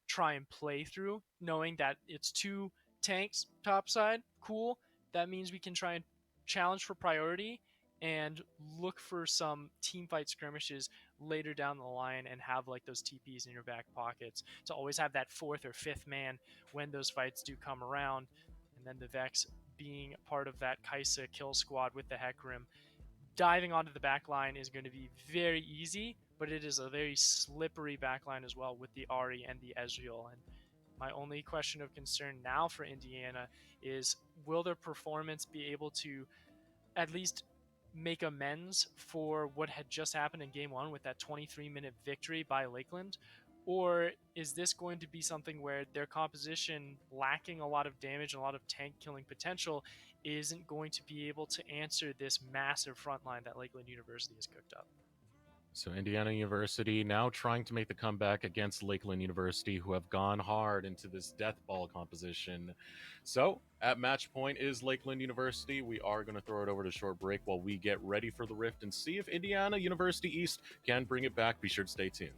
try and play through, knowing that it's two tanks topside. Cool. That means we can try and challenge for priority and look for some team fight skirmishes later down the line and have like those TPs in your back pockets to always have that fourth or fifth man when those fights do come around. And then the Vex being part of that Kaisa kill squad with the Hecarim, diving onto the back line is going to be very easy, but it is a very slippery backline as well with the Ahri and the Ezreal. And my only question of concern now for Indiana is, will their performance be able to at least make amends for what had just happened in game one with that 23-minute victory by Lakeland? Or is this going to be something where their composition, lacking a lot of damage and a lot of tank killing potential, isn't going to be able to answer this massive front line that Lakeland University has cooked up? So Indiana University now trying to make the comeback against Lakeland University, who have gone hard into this death ball composition. So at match point is Lakeland University. We are going to throw it over to short break while we get ready for the Rift and see if Indiana University East can bring it back. Be sure to stay tuned.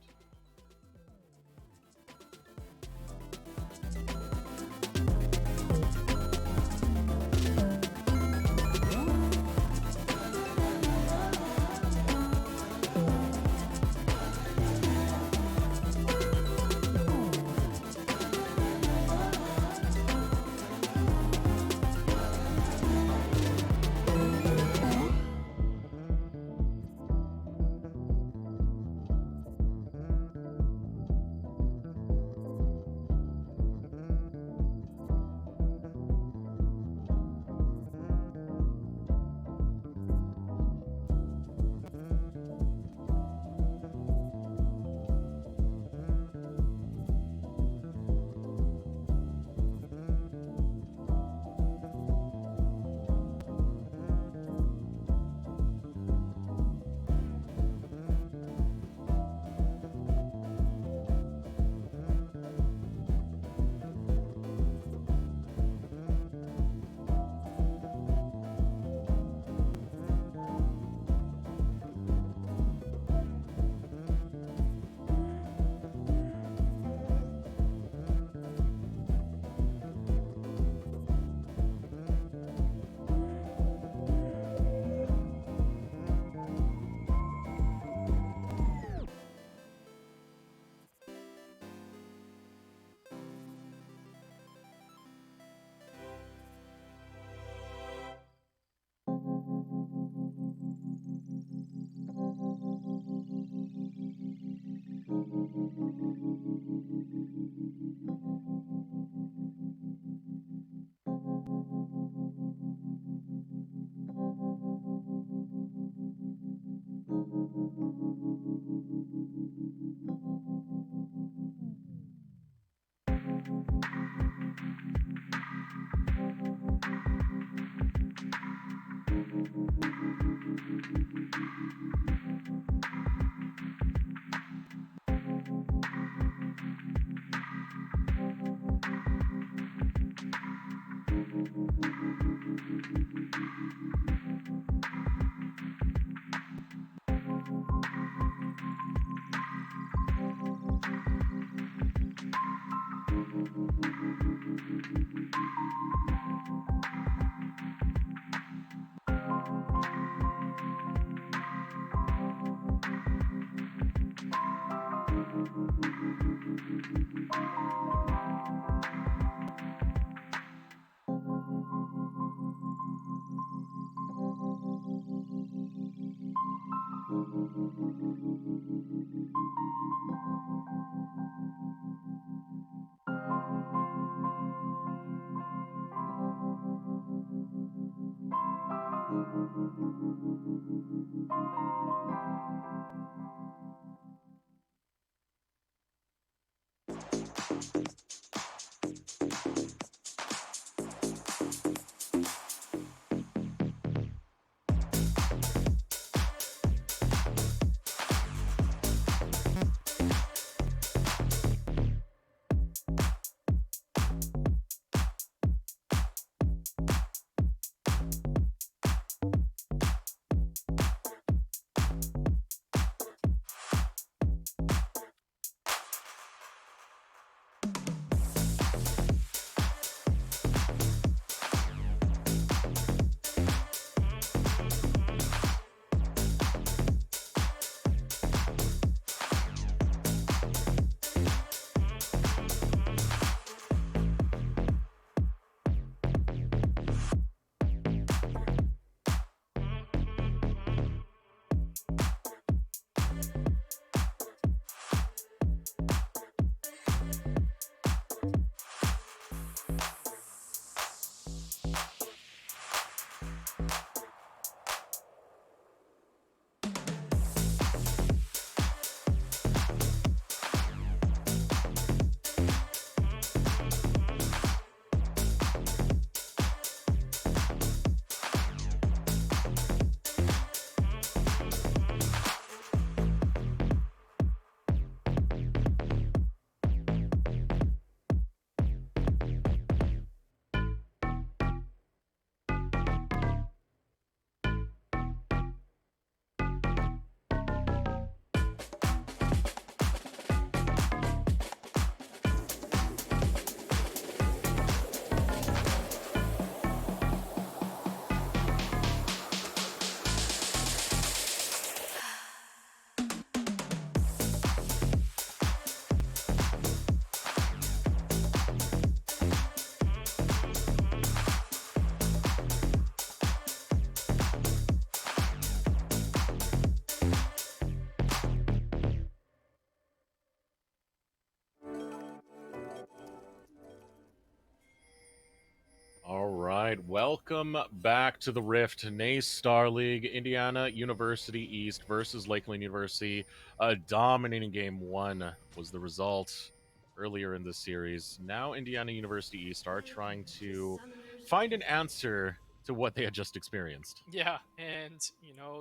All right, welcome back to the Rift. NACE Starleague, Indiana University East versus Lakeland University. A dominating game one was the result earlier in this series. Now Indiana University East are trying to find an answer to what they had just experienced. Yeah, and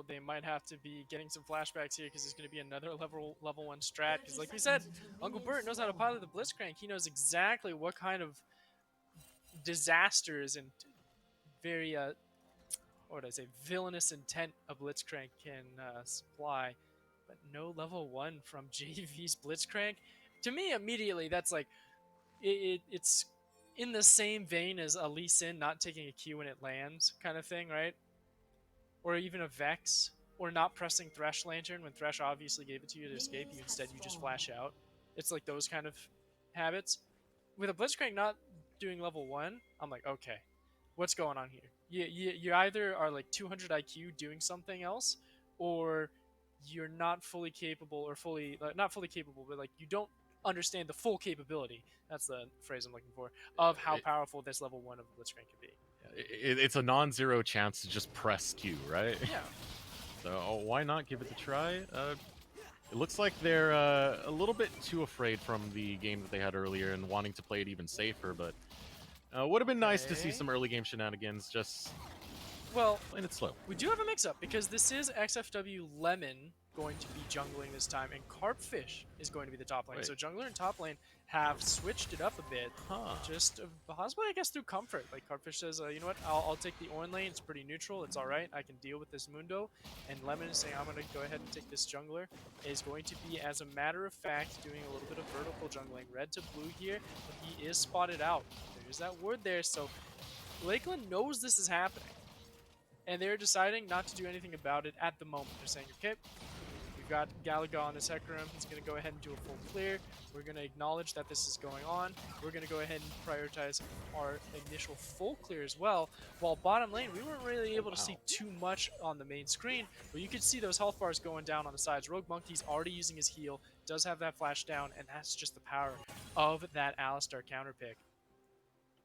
they might have to be getting some flashbacks here because it's going to be another level one strat. Because like we said, Uncle Bert knows how to pilot the Blitzcrank. He knows exactly what kind of disasters and very what would I say, villainous intent a Blitzcrank can supply. But no level one from JV's Blitzcrank. To me, immediately that's like it's in the same vein as a Lee Sin not taking a Q when it lands, kind of thing, right? Or even a Vex, or not pressing Thresh Lantern when Thresh obviously gave it to you to escape. You just flash out. It's like those kind of habits. With a Blitzcrank not doing level one, I'm like, okay, what's going on here? You either are like 200 IQ doing something else, or you're not fully capable, or not fully capable, but like you don't understand the full capability. That's the phrase I'm looking for of how powerful this level one of Blitzcrank can be. It's a non-zero chance to just press Q, right? Yeah. So why not give it a try? It looks like they're a little bit too afraid from the game that they had earlier and wanting to play it even safer, but would have been nice to see Okay. some early game shenanigans, just Well, playing it slow. we do have a mix-up because this is XFW Lemon going to be jungling this time, and Carpfish is going to be the top lane. Wait. So jungler and top lane have switched it up a bit, Huh. just possibly, I guess, through comfort. Like Carpfish says, you know what, I'll take the Ornn lane. It's pretty neutral. It's all right. I can deal with this Mundo. And Lemon is saying, I'm going to go ahead and take this jungler. Is going to be, as a matter of fact, doing a little bit of vertical jungling. Red to blue here, but he is spotted out. There's that word there. So Lakeland knows this is happening, and they're deciding not to do anything about it at the moment. They're saying, okay, we've got Galaga on his Hecarim. He's going to go ahead and do a full clear. We're going to acknowledge that this is going on. We're going to go ahead and prioritize our initial full clear as well. While bottom lane, we weren't really able to see too much on the main screen, but you could see those health bars going down on the sides. Rogue Monkey's already using his heal, does have that flash down, and that's just the power of that Alistar counter pick.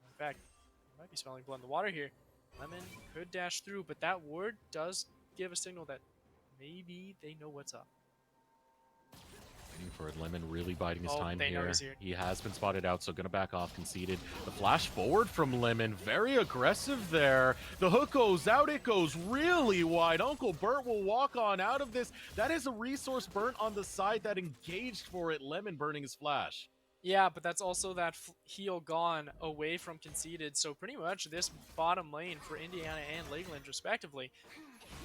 In fact, might be smelling blood in the water here. Lemon could dash through, but that word does give a signal that maybe they know what's up. Waiting for it. Lemon really biding his time they know here. he's here. He has been spotted out, so gonna back off, conceded. The flash forward from Lemon, very aggressive there. The hook goes out, it goes really wide. Uncle Bert will walk on out of this. That is a resource burnt on the side that engaged for it. Lemon burning his flash. Yeah, but that's also that heal gone away from conceded. So pretty much this bottom lane for Indiana and Lakeland, respectively,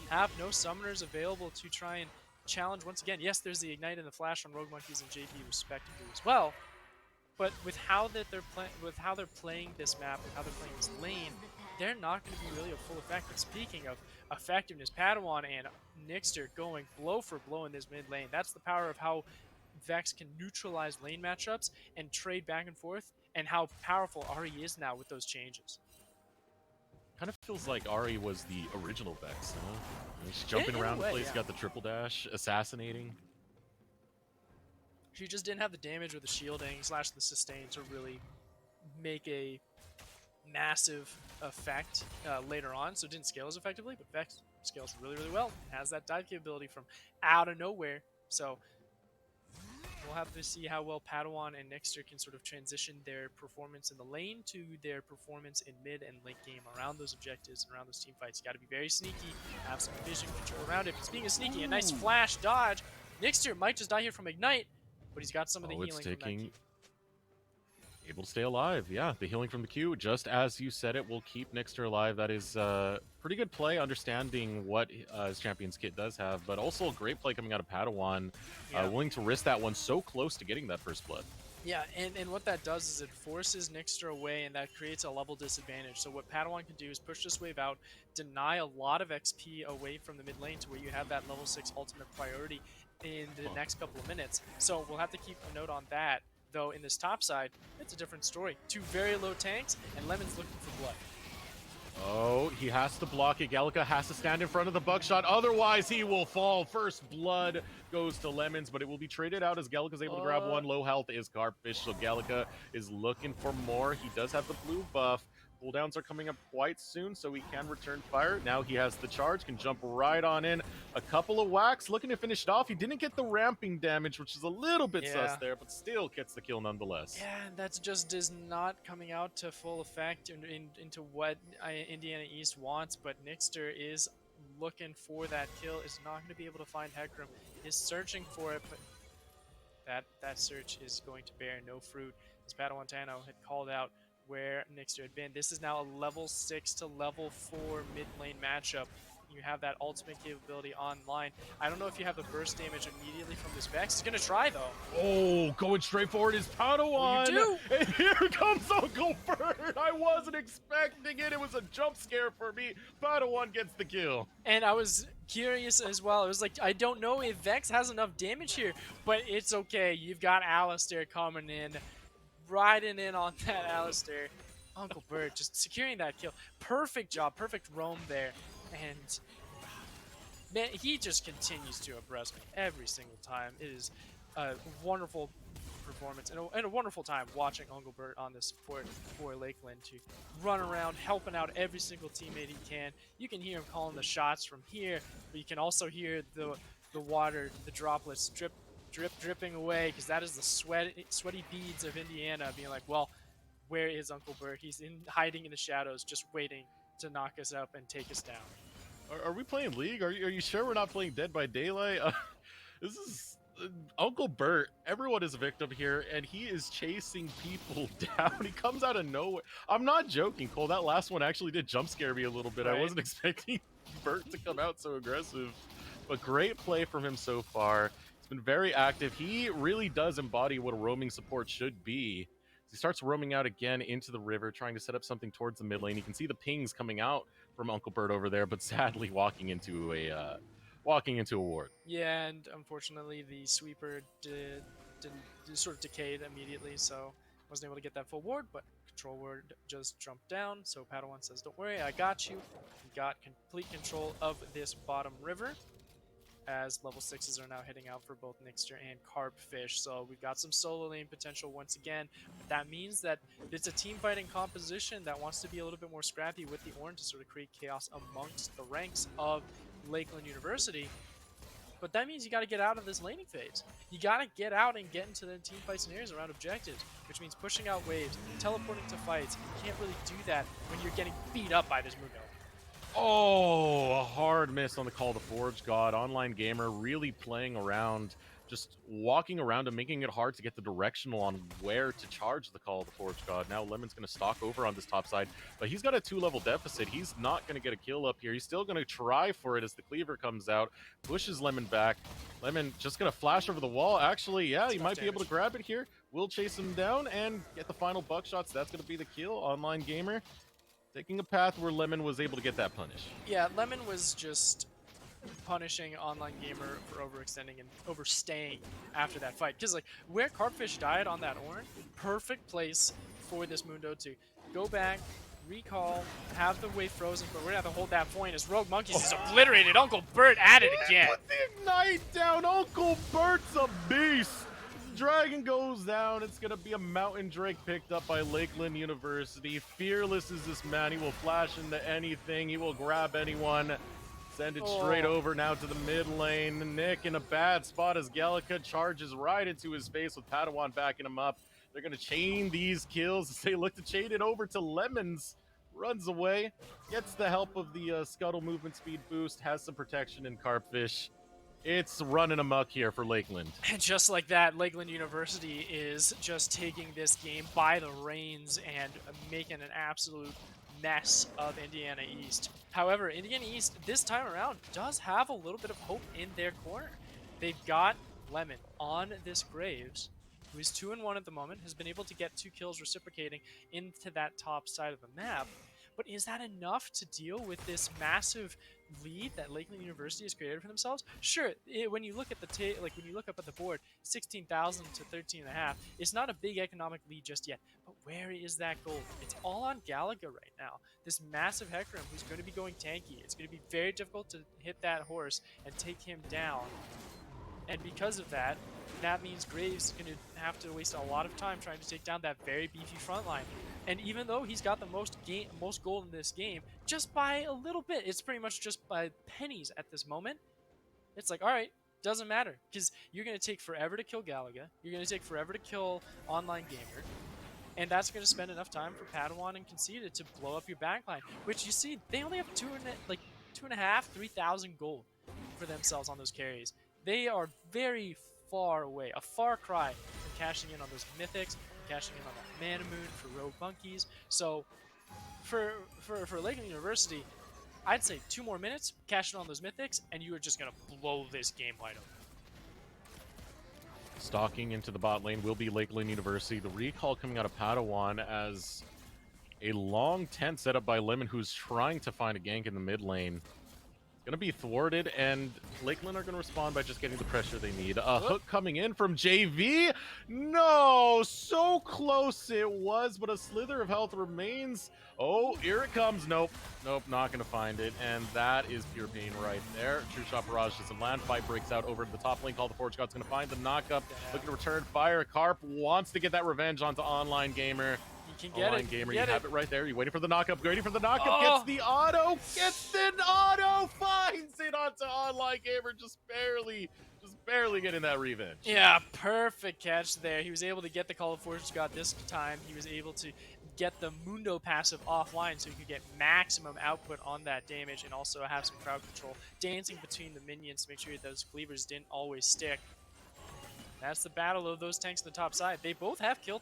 have no summoners available to try and challenge once again. Yes, there's the Ignite and the Flash on Rogue Monkeys and JP respectively as well. But with how that they're playing this map, with how they're playing this lane, they're not going to be really a full effect. But speaking of effectiveness, Padawan and Nixter going blow for blow in this mid lane. That's the power of how Vex can neutralize lane matchups and trade back and forth, and how powerful Ari is now with those changes. Kind of feels like Ari was the original Vex, no? He's jumping In a around the way, place, yeah. got the triple dash, assassinating. She just didn't have the damage or the shielding / the sustain to really make a massive effect later on, so it didn't scale as effectively, but Vex scales really, really well. It has that dive capability from out of nowhere, so we'll have to see how well Padawan and Nixter can sort of transition their performance in the lane to their performance in mid and late game around those objectives and around those team fights. You got to be very sneaky, have some vision control around it. But speaking of sneaky, a nice flash dodge. Nixter might just die here from Ignite, but he's got some of the healing It's from that taking... Q. Able to stay alive. Yeah, the healing from the Q, just as you said it, will keep Nixter alive. That is pretty good play, understanding what his champion's kit does have, but also a great play coming out of Padawan, willing to risk that one so close to getting that first blood. Yeah, and what that does is it forces Nixter away, and that creates a level disadvantage. So what Padawan can do is push this wave out, deny a lot of XP away from the mid lane to where you have that level 6 ultimate priority in the next couple of minutes. So we'll have to keep a note on that. Though in this top side, it's a different story. Two very low tanks, and Lemon's looking for blood. Oh, he has to block it. Gallica has to stand in front of the buckshot, otherwise he will fall. First blood goes to Lemons, but it will be traded out as Gallica's able to grab one. Low health is Carpfish, so Gallica is looking for more. He does have the blue buff. Cooldowns are coming up quite soon, so he can return fire. Now he has the charge, can jump right on in. A couple of whacks, looking to finish it off. He didn't get the ramping damage, which is a little bit sus there, but still gets the kill nonetheless. Yeah, that's just is not coming out to full effect into what Indiana East wants, but Nixter is looking for that kill, is not going to be able to find Hecarim. Is searching for it, but that search is going to bear no fruit. As Padawantano had called out where Nixter had been. This is now a level 6 to level 4 mid lane matchup. You have that ultimate capability online. I don't know if you have the burst damage immediately from this Vex. He's gonna try though. Oh, going straight forward is Padawan. You do. And here comes Uncle Bert. I wasn't expecting it. It was a jump scare for me. Padawan gets the kill. And I was curious as well. It was like, I don't know if Vex has enough damage here, but it's okay. You've got Alistair coming in, riding in on that Alistair. Uncle Bert just securing that kill. Perfect job, perfect roam there. And man, he just continues to impress me every single time. It is a wonderful performance and a wonderful time watching Uncle Bert on the support for Lakeland to run around, helping out every single teammate he can. You can hear him calling the shots from here, but you can also hear the water, the droplets drip dripping away, because that is the sweaty beads of Indiana being like, well, where is Uncle Bert? He's hiding in the shadows, just waiting to knock us up and take us down. Are we playing League? Are you sure we're not playing Dead by Daylight? This is Uncle Bert. Everyone is a victim here, and he is chasing people down. He comes out of nowhere. I'm not joking, Cole. That last one actually did jump scare me a little bit. Right. I wasn't expecting Bert to come out so aggressive. But great play from him so far. He's been very active. He really does embody what a roaming support should be. He starts roaming out again into the river, trying to set up something towards the mid lane. You can see the pings coming out from Uncle Bert over there, but sadly walking into a ward. Yeah, and unfortunately the sweeper did sort of decayed immediately, so wasn't able to get that full ward, but control ward just jumped down, so Padawan says, don't worry, I got you. We got complete control of this bottom river, as level 6s are now hitting out for both Nixter and Carpfish. So we've got some solo lane potential once again. But that means that it's a team fighting composition that wants to be a little bit more scrappy with the Orange to sort of create chaos amongst the ranks of Lakeland University. But that means you got to get out of this laning phase. You got to get out and get into the team fight scenarios around objectives, which means pushing out waves, teleporting to fights. You can't really do that when you're getting beat up by this Mundo. Oh, a hard miss on the Call to Forge God. Online Gamer really playing around, just walking around and making it hard to get the directional on where to charge the Call to Forge God. Now Lemon's going to stalk over on this top side, but he's got a 2-level deficit. He's not going to get a kill up here. He's still going to try for it as the Cleaver comes out, pushes Lemon back. Lemon just going to flash over the wall. Actually, yeah, he might be able to grab it here. We'll chase him down and get the final buckshots. That's going to be the kill. Online Gamer taking a path where Lemon was able to get that punish. Yeah, Lemon was just punishing Online Gamer for overextending and overstaying after that fight. Because, like, where Carpfish died on that Ornn, perfect place for this Mundo to go back, recall, have the wave frozen, but we're going to have to hold that point as Rogue Monkeys is obliterated. Uncle Bert at it again. Put the Ignite down. Uncle Bert's a beast. Dragon goes down. It's going to be a Mountain Drake picked up by Lakeland University. Fearless is this man. He will flash into anything. He will grab anyone. Send it straight over now to the mid lane. Nick in a bad spot as Gallica charges right into his face with Padawan backing him up. They're going to chain these kills as they look to chain it over to Lemons. Runs away. Gets the help of the Scuttle movement speed boost. Has some protection in Carpfish. It's running amok here for Lakeland. And just like that, Lakeland University is just taking this game by the reins and making an absolute mess of Indiana East. However, Indiana East this time around does have a little bit of hope in their corner. They've got Lemon on this Graves, who is 2-1 at the moment, has been able to get 2 kills reciprocating into that top side of the map. But is that enough to deal with this massive lead that Lakeland University has created for themselves? Sure, when you look at the when you look up at the board, 16,000 to 13.5, it's not a big economic lead just yet. But where is that gold? It's all on Galaga right now. This massive Hecarim who's going to be going tanky. It's going to be very difficult to hit that horse and take him down. And because of that, that means Graves is going to have to waste a lot of time trying to take down that very beefy front line. And even though he's got the most gold in this game, just by a little bit, it's pretty much just by pennies at this moment. It's like, all right, doesn't matter, because you're going to take forever to kill Galaga. You're going to take forever to kill Online Gamer. And that's going to spend enough time for Padawan and Conceited to blow up your backline, which you see, they only have 2.5, 3,000 gold for themselves on those carries. They are very far away, a far cry from cashing in on those mythics, cashing in on that Mana Moon for Rogue Monkeys. So for Lakeland University, I'd say 2 more minutes, cash in on those mythics, and you are just going to blow this game wide open. Stalking into the bot lane will be Lakeland University. The recall coming out of Padawan as a long tent set up by Lemon, who's trying to find a gank in the mid lane. Going to be thwarted, and Lakeland are going to respond by just getting the pressure they need. A hook coming in from JV. No, so close it was, but a slither of health remains. Oh, here it comes. Nope, not going to find it, and that is pure pain right there. True Shot Barrage doesn't land. Fight breaks out over to the top lane. Call the Forge God's going to find the knockup. Looking to return fire. Carp wants to get that revenge onto Online Gamer. Can get Online it. Gamer, you have it right there. You're waiting for the knockup. Waiting for the knockup. Oh. Gets the auto. Gets the auto. Finds it onto Online Gamer. Just barely getting that revenge. Yeah, perfect catch there. He was able to get the Call of Fortune God this time. He was able to get the Mundo passive offline so he could get maximum output on that damage and also have some crowd control. Dancing between the minions to make sure that those cleavers didn't always stick. That's the battle of those tanks on the top side. They both have kill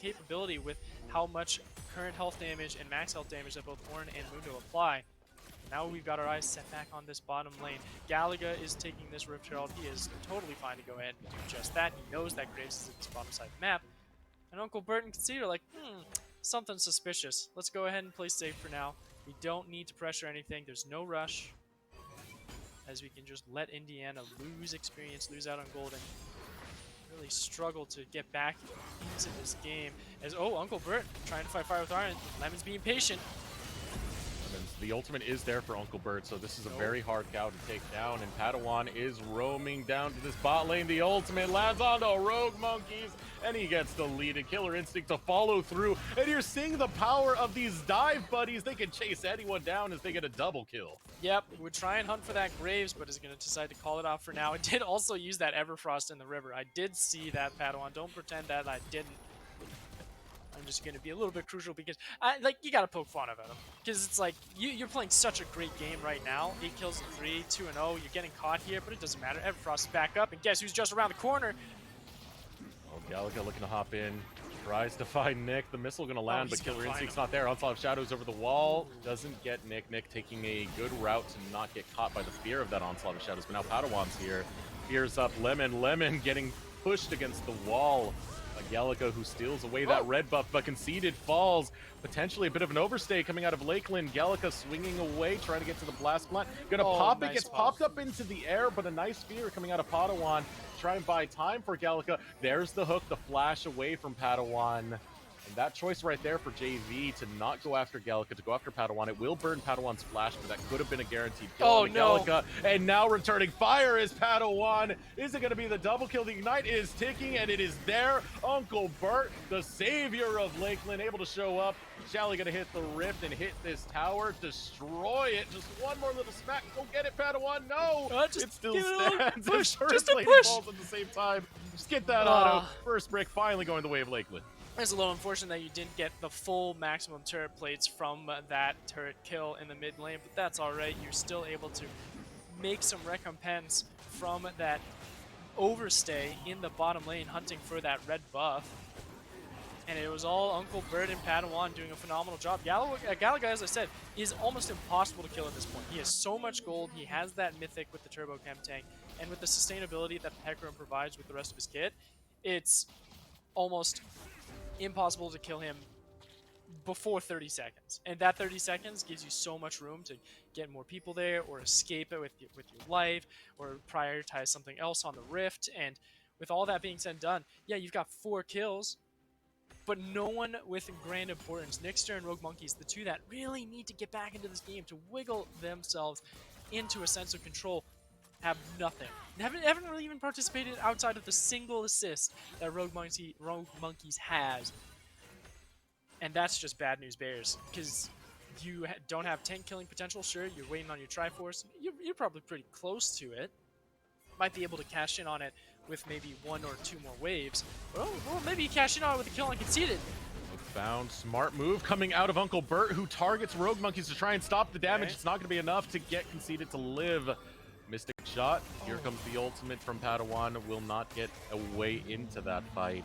capability with how much current health damage and max health damage that both Ornn and Mundo apply. Now we've got our eyes set back on this bottom lane. Galaga is taking this Rift Herald. He is totally fine to go ahead and do just that. He knows that Graves is at this bottom side of the map. And Uncle Bert and Conceit are like, something suspicious. Let's go ahead and play safe for now. We don't need to pressure anything. There's no rush. As we can just let Indiana lose experience, lose out on gold, and really struggle to get back into this game. As, Uncle Bert trying to fight fire with iron. Lemon's being patient. The ultimate is there for Uncle Bert, so this is a very hard cow to take down, and Padawan is roaming down to this bot lane. The ultimate lands on the Rogue Monkeys, and he gets the lead. A Killer Instinct to follow through, and you're seeing the power of these dive buddies. They can chase anyone down as they get a double kill. Yep, would try and hunt for that Graves, but is going to decide to call it off for now. It did also use that Everfrost in the river. I did see that, Padawan. Don't pretend that I didn't. I'm just going to be a little bit crucial because, you got to poke fun of him. Because it's like, you're playing such a great game right now. 8 kills in 3, 2-0. You're getting caught here, but it doesn't matter. Everfrost is back up, and guess who's just around the corner? Oh, Galaga looking to hop in. Tries to find Nick. The missile going to land, but Killer Instinct's not there. Onslaught of Shadows over the wall. Doesn't get Nick. Nick taking a good route to not get caught by the fear of that Onslaught of Shadows. But now Padawan's here. Fears up Lemon. Lemon getting pushed against the wall. Galaga who steals away that red buff, but Conceited falls. Potentially a bit of an overstay coming out of Lakeland. Galaga swinging away, trying to get to the blast plant. Gonna pop it, nice gets pop. popped up into the air, but a nice fear coming out of Padawan. Try and buy time for Galaga. There's the hook, the flash away from Padawan. And that choice right there for JV to not go after Galaga, to go after Padawan. It will burn Padawan's flash, but that could have been a guaranteed kill on Galaga. And now returning fire is Padawan. Is it going to be the double kill? The Ignite is ticking, and it is there. Uncle Bert, the savior of Lakeland, able to show up. Shally going to hit the rift and hit this tower, destroy it. Just one more little smack. Go get it, Padawan. No! It still stands. Push. Just a push. Falls at the same time. Just get that auto. First brick finally going the way of Lakeland. It's a little unfortunate that you didn't get the full maximum turret plates from that turret kill in the mid lane, but that's alright. You're still able to make some recompense from that overstay in the bottom lane hunting for that red buff. And it was all Uncle Bert and Padawan doing a phenomenal job. Galaga, as I said, is almost impossible to kill at this point. He has so much gold, he has that mythic with the Turbo Chem tank, and with the sustainability that the Hecarim provides with the rest of his kit, it's almost impossible to kill him before 30 seconds. And that 30 seconds gives you so much room to get more people there or escape it with your life or prioritize something else on the rift. And with all that being said and done, yeah, you've got 4 kills, but no one with grand importance. Nixter and Rogue Monkeys, the two that really need to get back into this game to wiggle themselves into a sense of control, have nothing. Haven't really even participated outside of the single assist that Rogue Monkeys has. And that's just bad news bears, because you don't have tank killing potential. Sure, you're waiting on your Triforce. You're probably pretty close to it. Might be able to cash in on it with maybe 1 or 2 more waves. Or maybe you cash in on it with a kill on Conceited. Found smart move coming out of Uncle Bert, who targets Rogue Monkeys to try and stop the damage. It's not going to be enough to get Conceited to live. Mystic shot. Here comes the ultimate from Padawan. Will not get a way into that fight.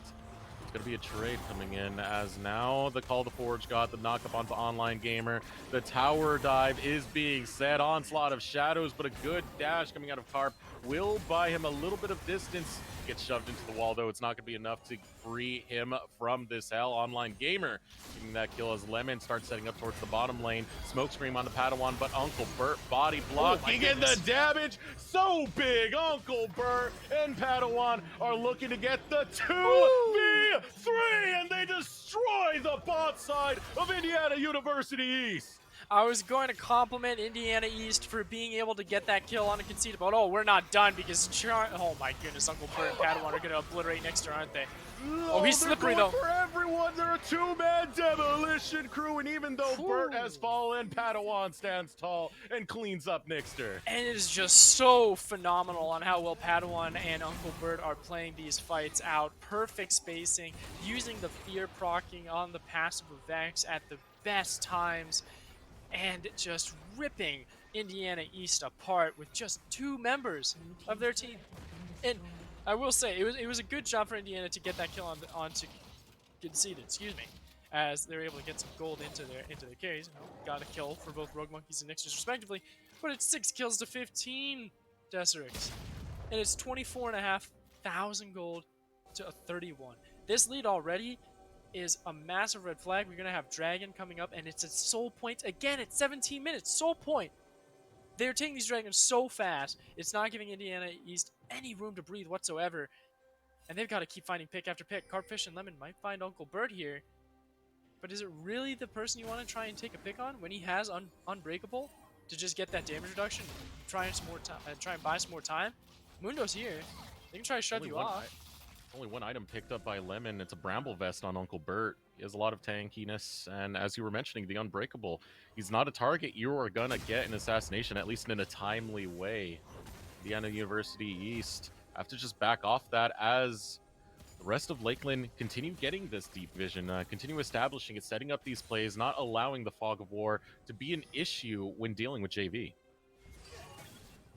It's going to be a trade coming in, as now the Call to Forge got the knockup onto Online Gamer. The tower dive is being set. Onslaught of Shadows, but a good dash coming out of Carp will buy him a little bit of distance. Gets shoved into the wall, though. It's not going to be enough to free him from this hell. Online Gamer getting that kill as Lemon starts setting up towards the bottom lane. Smoke screen on the Padawan, but Uncle Bert body blocking, and the damage so big. Uncle Bert and Padawan are looking to get the 2v3, and they destroy the bot side of Indiana University East. I was going to compliment Indiana East for being able to get that kill on a conceded, but oh, we're not done because oh my goodness, Uncle Bert and Padawan are going to obliterate Nixter, aren't they? Oh, he's slippery they're though. going for everyone. They're a two-man demolition crew, and even though Bert has fallen, Padawan stands tall and cleans up Nixter. And it is just so phenomenal on how well Padawan and Uncle Bert are playing these fights out. Perfect spacing, using the fear proccing on the passive of Vex at the best times, and just ripping Indiana East apart with just 2 members of their team. And I will say, it was a good job for Indiana to get that kill onto conceded, excuse me, as they were able to get some gold into their carries. You know, got a kill for both Rogue Monkeys and Nixers respectively, but it's 6 kills to 15 Deserix, and it's 24,500 gold to a 31. This lead already is a massive red flag. We're gonna have Dragon coming up, and it's a soul point again at 17 minutes. Soul point. They're taking these dragons so fast, it's not giving Indiana East any room to breathe whatsoever. And they've got to keep finding pick after pick. Carpfish and Lemon might find Uncle Bert here. But is it really the person you want to try and take a pick on when he has Unbreakable to just get that damage reduction, try and buy some more time? Mundo's here. They can try to shut you off. Only one item picked up by Lemon. It's a Bramble Vest on Uncle Bert. He has a lot of tankiness, and as you were mentioning, the Unbreakable. He's not a target you are gonna get an assassination, at least in a timely way. Indiana University East have to just back off that as the rest of Lakeland continue getting this deep vision, continue establishing it, setting up these plays, not allowing the fog of war to be an issue when dealing with JV.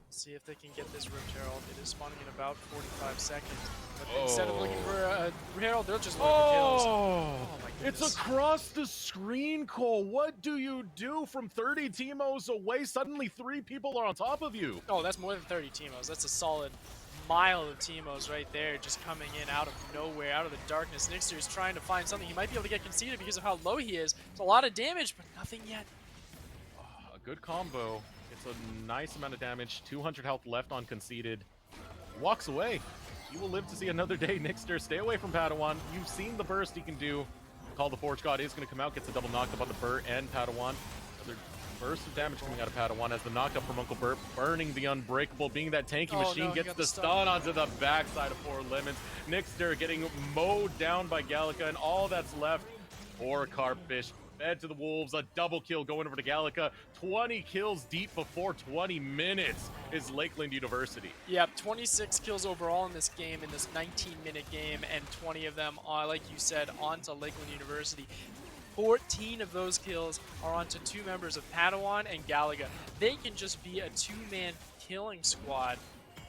See if they can get this Rift Herald. It is spawning in about 45 seconds. But instead of looking for a Herald, they'll just look for kills. Oh my goodness. It's across the screen, Cole. What do you do from 30 Teemos away? Suddenly 3 people are on top of you. Oh, that's more than 30 Teemos. That's a solid mile of Teemos right there, just coming in out of nowhere, out of the darkness. Nixter is trying to find something. He might be able to get conceded because of how low he is. It's a lot of damage, but nothing yet. A good combo. It's a nice amount of damage. 200 health left on conceded. Walks away. You will live to see another day, Nixter. Stay away from Padawan. You've seen the burst he can do. Call the Forge God is going to come out. Gets a double knocked on the Bert and Padawan. Another burst of damage coming out of Padawan as the knockup from Uncle Bert, burning the Unbreakable, being that tanky machine, gets the stun onto the backside of 4 Lemons. Nixter getting mowed down by Gallica, and all that's left for Carpfish. Fed to the Wolves, a double kill going over to Gallica. 20 kills deep before 20 minutes is Lakeland University. Yep, 26 kills overall in this game, in this 19-minute game, and 20 of them are, like you said, onto Lakeland University. 14 of those kills are onto 2 members of Padawan and Galaga. They can just be a 2-man killing squad,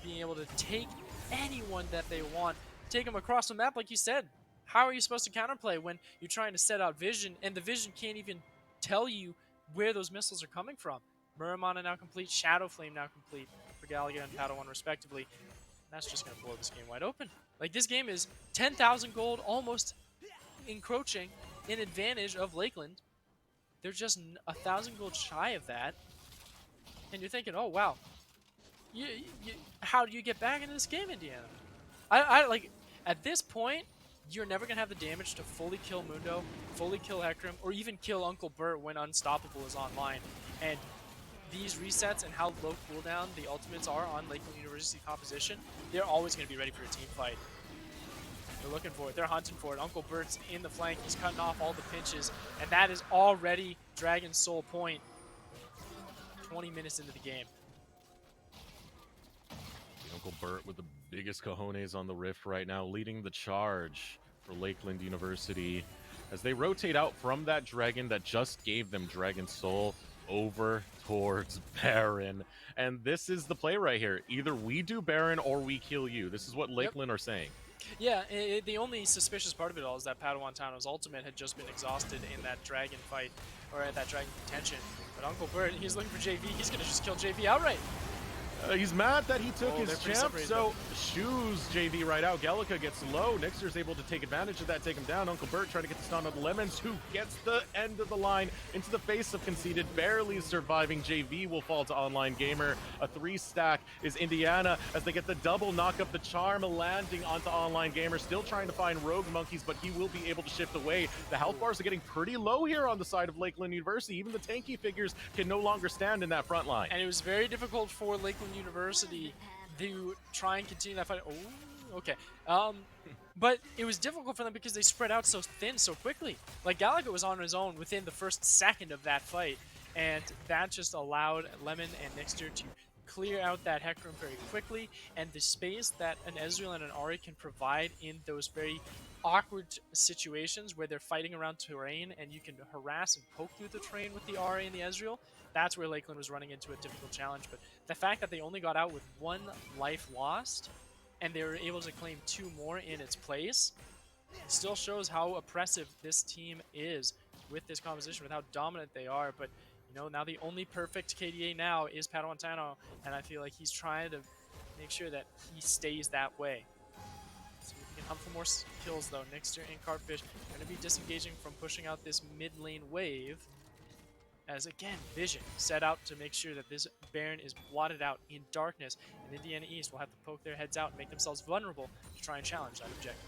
being able to take anyone that they want, take them across the map, like you said. How are you supposed to counterplay when you're trying to set out vision and the vision can't even tell you where those missiles are coming from? Muramana now complete, Shadow Flame now complete for Galaga and Padawan respectively. That's just going to blow this game wide open. Like, this game is 10,000 gold, almost encroaching in advantage of Lakeland. They're just 1,000 gold shy of that. And you're thinking, oh, wow. How do you get back into this game, Indiana? I like, at this point, you're never going to have the damage to fully kill Mundo, fully kill Hecarim, or even kill Uncle Bert when Unstoppable is online. And these resets and how low cooldown the ultimates are on Lakeland University composition, they're always going to be ready for a team fight. They're looking for it. They're hunting for it. Uncle Bert's in the flank. He's cutting off all the pinches. And that is already Dragon's Soul Point 20 minutes into the game. Uncle Bert with the biggest cojones on the Rift right now, leading the charge for Lakeland University as they rotate out from that dragon that just gave them Dragon Soul over towards Baron. And this is the play right here. Either we do Baron or we kill you. This is what Lakeland are saying. Yeah, the only suspicious part of it all is that Padawan Tano's ultimate had just been exhausted in that dragon fight, or at that dragon contention. But Uncle Bert, he's looking for JV. He's going to just kill JV outright. He's mad that he took Oh, they're his pretty champ, separated, so shoos JV right out. Gallica gets low. Nixter's able to take advantage of that, take him down. Uncle Bert trying to get the stun on the Lemons, who gets the end of the line into the face of Conceited, barely surviving. JV will fall to Online Gamer. A 3-stack is Indiana as they get the double knock up the charm, landing onto Online Gamer. Still trying to find Rogue Monkeys, but he will be able to shift away. The health bars are getting pretty low here on the side of Lakeland University. Even the tanky figures can no longer stand in that front line. And it was very difficult for Lakeland University to try and continue that fight. Oh, okay. But it was difficult for them because they spread out so thin so quickly. Like, Gallagher was on his own within the first second of that fight, and that just allowed Lemon and Nixter to clear out that Heck Room very quickly, and the space that an Ezreal and an Ahri can provide in those very awkward situations where they're fighting around terrain and you can harass and poke through the terrain with the Ahri and the Ezreal, that's where Lakeland was running into a difficult challenge. But the fact that they only got out with 1 life lost and they were able to claim 2 more in its place still shows how oppressive this team is with this composition, with how dominant they are. But you know, now the only perfect KDA now is Padawan Tano, and I feel like he's trying to make sure that he stays that way. So we can hunt for more kills though. Nixter and Carpfish are going to be disengaging from pushing out this mid lane wave, as again, Vision set out to make sure that this Baron is blotted out in darkness, and Indiana East will have to poke their heads out and make themselves vulnerable to try and challenge that objective.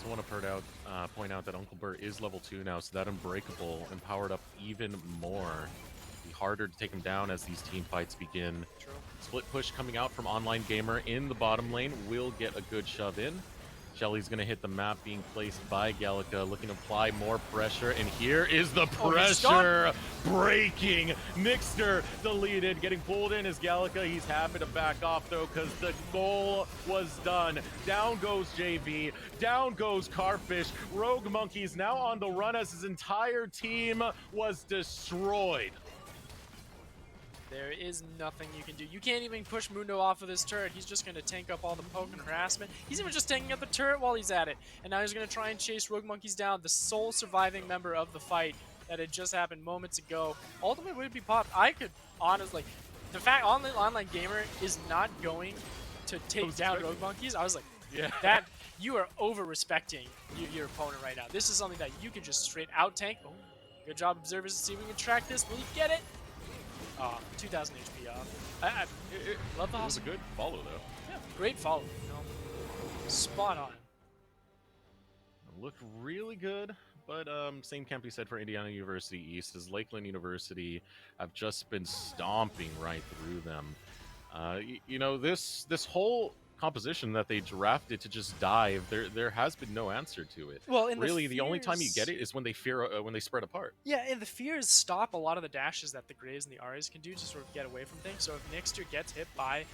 I want to point out that Uncle Bert is level 2 now, so that Unbreakable empowered up even more. Be harder to take him down as these team fights begin. True. Split push coming out from Online Gamer in the bottom lane will get a good shove in. Shelly's going to hit the map being placed by Gallica, looking to apply more pressure, and here is the pressure breaking. Nixter deleted, getting pulled in as Gallica. He's happy to back off though, because the goal was done. Down goes JV, down goes Carfish. Rogue Monkeys now on the run as his entire team was destroyed. There is nothing you can do. You can't even push Mundo off of this turret. He's just going to tank up all the poke and harassment. He's even just tanking up the turret while he's at it. And now he's going to try and chase Rogue Monkeys down, the sole surviving member of the fight that had just happened moments ago. Ultimate would be popped. I could honestly, the fact Online Gamer is not going to take down Rogue Monkeys, I was like, Yeah. that you are over-respecting your opponent right now. This is something that you can just straight out tank. Oh, good job, observers, to see if we can track this. Will he get it? 2,000 HP off. I love the It was hustle. a good follow though. Yeah, great follow. You know, spot on. Looked really good, but same can't be said for Indiana University East, as Lakeland University have just been stomping right through them. You know, this whole composition that they drafted to just dive, there has been no answer to it. Well, in Really, the the only time you fears- get it is when they when they spread apart. Yeah, and the fears stop a lot of the dashes that the Grays and the Aries can do to sort of get away from things. So if Nixter gets hit by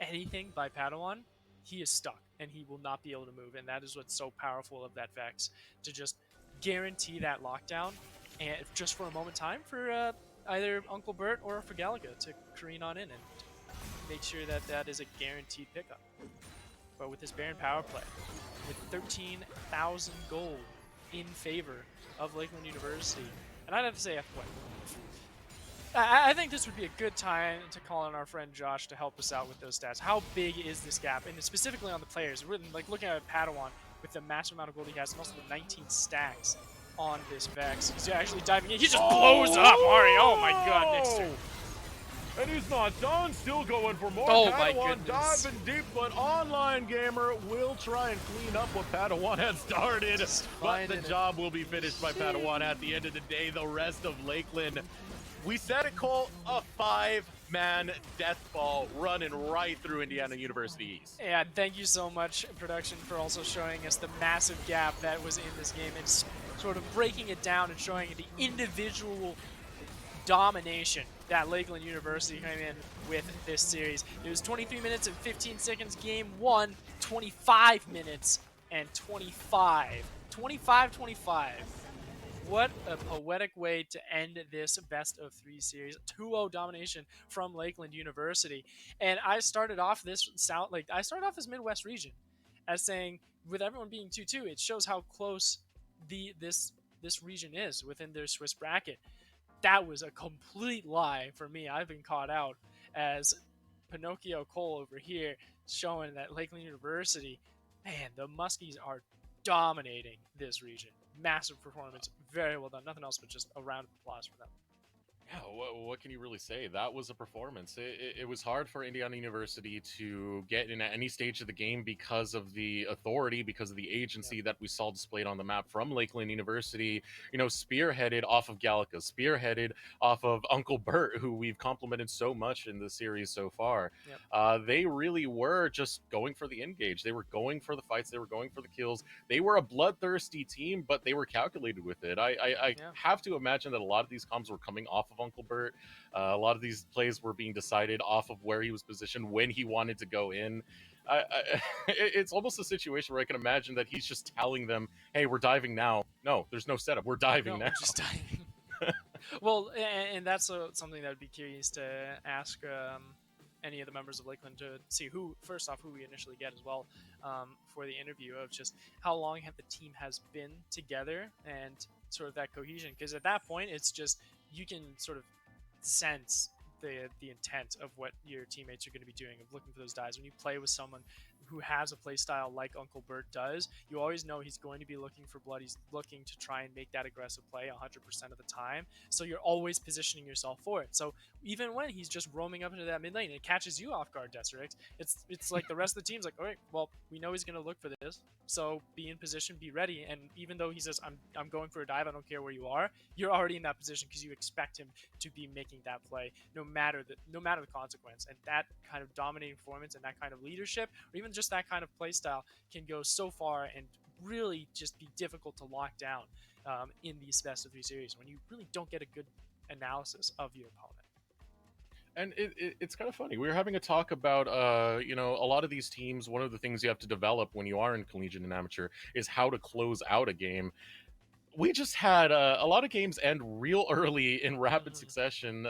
anything by Padawan, he is stuck and he will not be able to move. And that is what's so powerful of that Vex, to just guarantee that lockdown, and just for a moment in time for either Uncle Bert or for Gallagher to careen on in and make sure that that is a guaranteed pickup. But with this Baron power play, with 13,000 gold in favor of Lakeland University, and I'd have to say, what? I think this would be a good time to call on our friend Josh to help us out with those stats. How big is this gap? And specifically on the players, we're like looking at Padawan with the massive amount of gold he has, and also the 19 stacks on this Vex. He's actually diving in. He just blows up Ari. Oh my god, Nixter. And he's not done, still going for more. Oh my Padawan goodness. diving deep, but Online Gamer will try and clean up what Padawan had started. Just But the finding it. job will be finished by Padawan at the end of the day. The rest of Lakeland, we said it, Cole, a 5-man death ball running right through Indiana University East. And thank you so much, production, for also showing us the massive gap that was in this game and sort of breaking it down and showing the individual domination that Lakeland University came in with this series. It was 23 minutes and 15 seconds game 1, 25 minutes and 25. 25-25. What a poetic way to end this best of 3 series. 2-0 domination from Lakeland University. And I started off this this Midwest region as saying, with everyone being 2-2, it shows how close this region is within their Swiss bracket. that was a complete lie for me. I've been caught out as Pinocchio Cole over here showing that Lakeland University, man, the Muskies are dominating this region. Massive performance, very well done. Nothing else but just a round of applause for them. Yeah, what can you really say? That was a performance. It was hard for Indiana University to get in at any stage of the game because of the authority, because of the Yep. agency that we saw displayed on the map from Lakeland University, spearheaded off of Gallica, spearheaded off of Uncle Bert, who we've complimented so much in the series so far. Yep. They really were just going for the engage. They were going for the fights. They were going for the kills. They were a bloodthirsty team, but they were calculated with it. I Yeah. have to imagine that a lot of these comms were coming off of Uncle Bert. A lot of these plays were being decided off of where he was positioned when he wanted to go in. It's almost a situation where I can imagine that he's just telling them, "Hey, we're diving now." No, there's no setup. We're diving No, now. we're just diving. Well, and that's something that would be curious to ask any of the members of Lakeland to see who, first off, who we initially get as well for the interview of just how long have the team has been together and sort of that cohesion. Because at that point, it's just you can sort of sense the intent of what your teammates are going to be doing of looking for those dives when you play with someone who has a play style like Uncle Bert does. You always know he's going to be looking for blood. He's looking to try and make that aggressive play 100% of the time, so you're always positioning yourself for it. So even when he's just roaming up into that mid lane and it catches you off guard, Deserix, it's like the rest of the team's like, all right, well, we know he's going to look for this, so be in position, be ready. And even though he says I'm going for a dive, I don't care where you are, you're already in that position because you expect him to be making that play no matter the consequence. And that kind of dominating performance and that kind of leadership, or even just that kind of play style, can go so far and really just be difficult to lock down in these best of three series when you really don't get a good analysis of your opponent. And it's kind of funny. We were having a talk about, a lot of these teams. One of the things you have to develop when you are in collegiate and amateur is how to close out a game. We just had a lot of games end real early in rapid Mm-hmm. succession.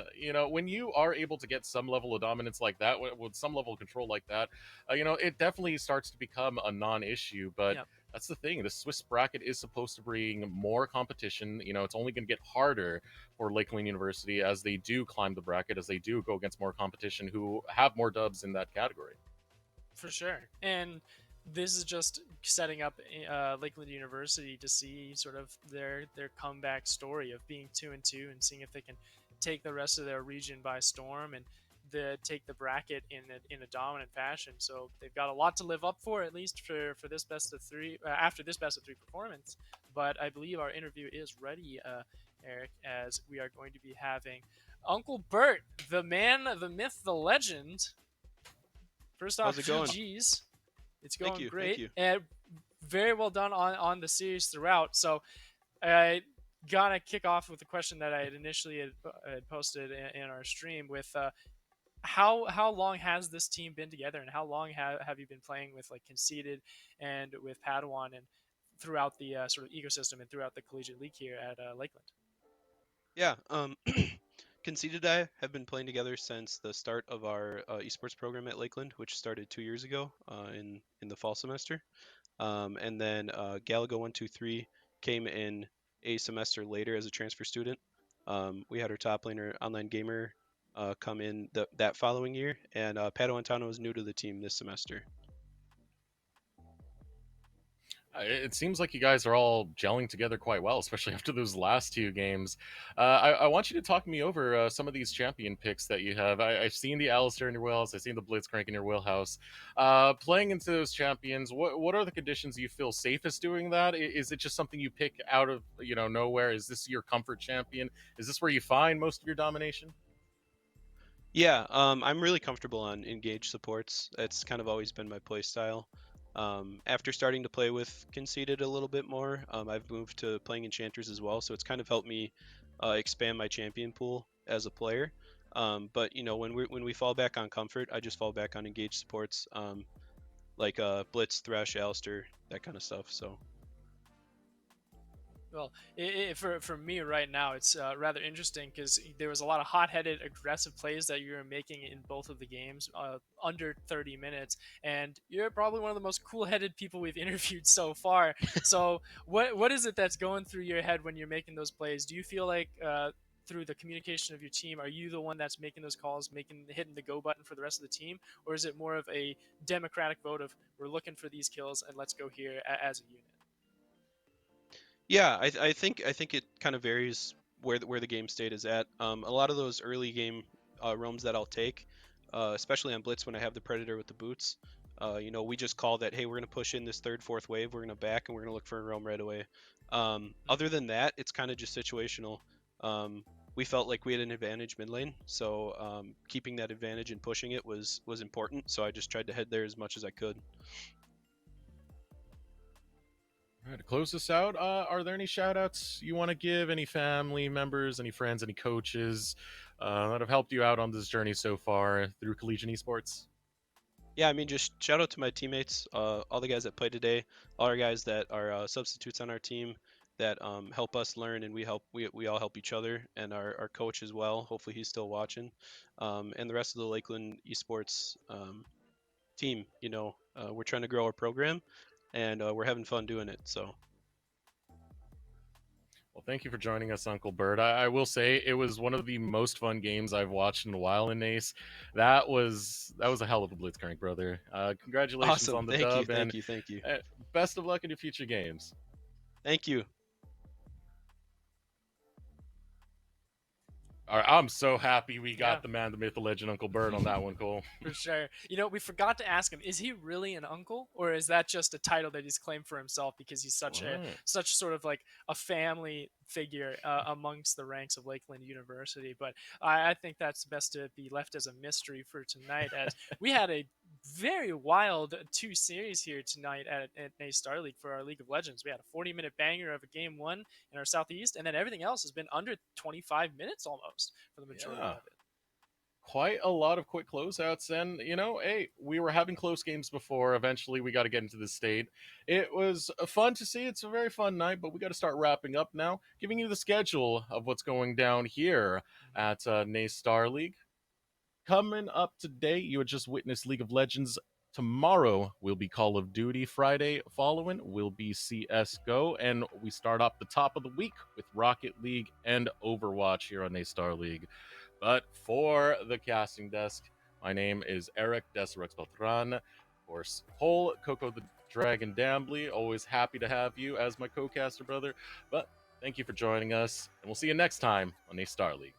When you are able to get some level of dominance like that, with some level of control like that, it definitely starts to become a non-issue. But Yep. that's the thing. The Swiss bracket is supposed to bring more competition. It's only going to get harder for Lakeland University as they do climb the bracket, as they do go against more competition who have more dubs in that category. For sure. And this is just setting up Lakeland University to see sort of their comeback story of being 2-2 and seeing if they can take the rest of their region by storm and take the bracket in a dominant fashion. So they've got a lot to live up for, at least for this best of three after this best of three performance. But I believe our interview is ready, Eric, as we are going to be having Uncle Bert, the man, the myth, the legend. First off, How's it going? GG's. It's Thank going you. Thank great you. and very well done on the series throughout. So I gotta kick off with the question that I had initially had posted in our stream with how long has this team been together and how long have you been playing with like Conceited and with Padawan and throughout the sort of ecosystem and throughout the collegiate league here at Lakeland? Yeah. Conceited and I have been playing together since the start of our esports program at Lakeland, which started 2 years ago in the fall semester. And then Galago 123 came in a semester later as a transfer student. We had our top laner, Online Gamer, come in that following year, and Pato Antano was new to the team this semester. It seems like you guys are all gelling together quite well, especially after those last two games. I want you to talk me over some of these champion picks that you have. I've seen the Alistair in your wheelhouse. I've seen the Blitzcrank in your wheelhouse. Playing into those champions, what are the conditions you feel safest doing that? Is it just something you pick out of nowhere? Is this your comfort champion? Is this where you find most of your domination? Yeah, I'm really comfortable on engaged supports. It's kind of always been my play style. After starting to play with Conceited a little bit more, I've moved to playing enchanters as well, so it's kind of helped me expand my champion pool as a player. But when we fall back on comfort, I just fall back on engaged supports, like Blitz, Thresh, Alistair, that kind of stuff. So Well, for me right now, it's rather interesting because there was a lot of hot-headed, aggressive plays that you were making in both of the games under 30 minutes, and you're probably one of the most cool-headed people we've interviewed so far. So, what is it that's going through your head when you're making those plays? Do you feel like through the communication of your team? Are you the one that's making those calls, hitting the go button for the rest of the team, or is it more of a democratic vote of we're looking for these kills and let's go here as a unit? Yeah, I think it kind of varies where the game state is at. A lot of those early game roams that I'll take, especially on Blitz when I have the Predator with the boots, we just call that, hey, we're gonna push in this third, fourth wave, we're gonna back, and we're gonna look for a roam right away. Other than that, it's kind of just situational. We felt like we had an advantage mid lane, so keeping that advantage and pushing it was important. So I just tried to head there as much as I could. All right, to close this out, are there any shout outs you want to give? Any family members, any friends, any coaches that have helped you out on this journey so far through collegiate esports? Yeah, I mean, just shout out to my teammates, all the guys that played today, all our guys that are substitutes on our team that help us learn, and we all help each other, and our coach as well. Hopefully, he's still watching, and the rest of the Lakeland esports team. We're trying to grow our program, and we're having fun doing it. So. Well, thank you for joining us, Uncle Bird. I will say it was one of the most fun games I've watched in a while in NACE. That was a hell of a blitzcrank, brother. Congratulations Awesome. on the Thank you. dub, and Thank you. best of luck in your future games. Thank you. All right, I'm so happy we got Yeah. the man, the myth, the legend, Uncle Bird on that one, Cole. For sure. We forgot to ask him, is he really an uncle, or is that just a title that he's claimed for himself because he's such sort of like a family figure amongst the ranks of Lakeland University? But I think that's best to be left as a mystery for tonight, as we had a very wild 2 series here tonight at NACE Starleague for our League of Legends. We had a 40-minute banger of a game 1 in our Southeast, and then everything else has been under 25 minutes almost for the majority of it. Quite a lot of quick closeouts, and hey, we were having close games before. Eventually we got to get into this state. It was fun to see. It's a very fun night, but we got to start wrapping up now, giving you the schedule of what's going down here at NACE Starleague. Coming up today, you had just witnessed League of Legends. Tomorrow will be Call of Duty. Friday following will be CSGO. And we start off the top of the week with Rocket League and Overwatch here on NACE Starleague. But for the casting desk, my name is Eric Deserex Beltran. Of course, Cole, Coco the Dragon Dambly. Always happy to have you as my co-caster, brother. But thank you for joining us, and we'll see you next time on NACE Starleague.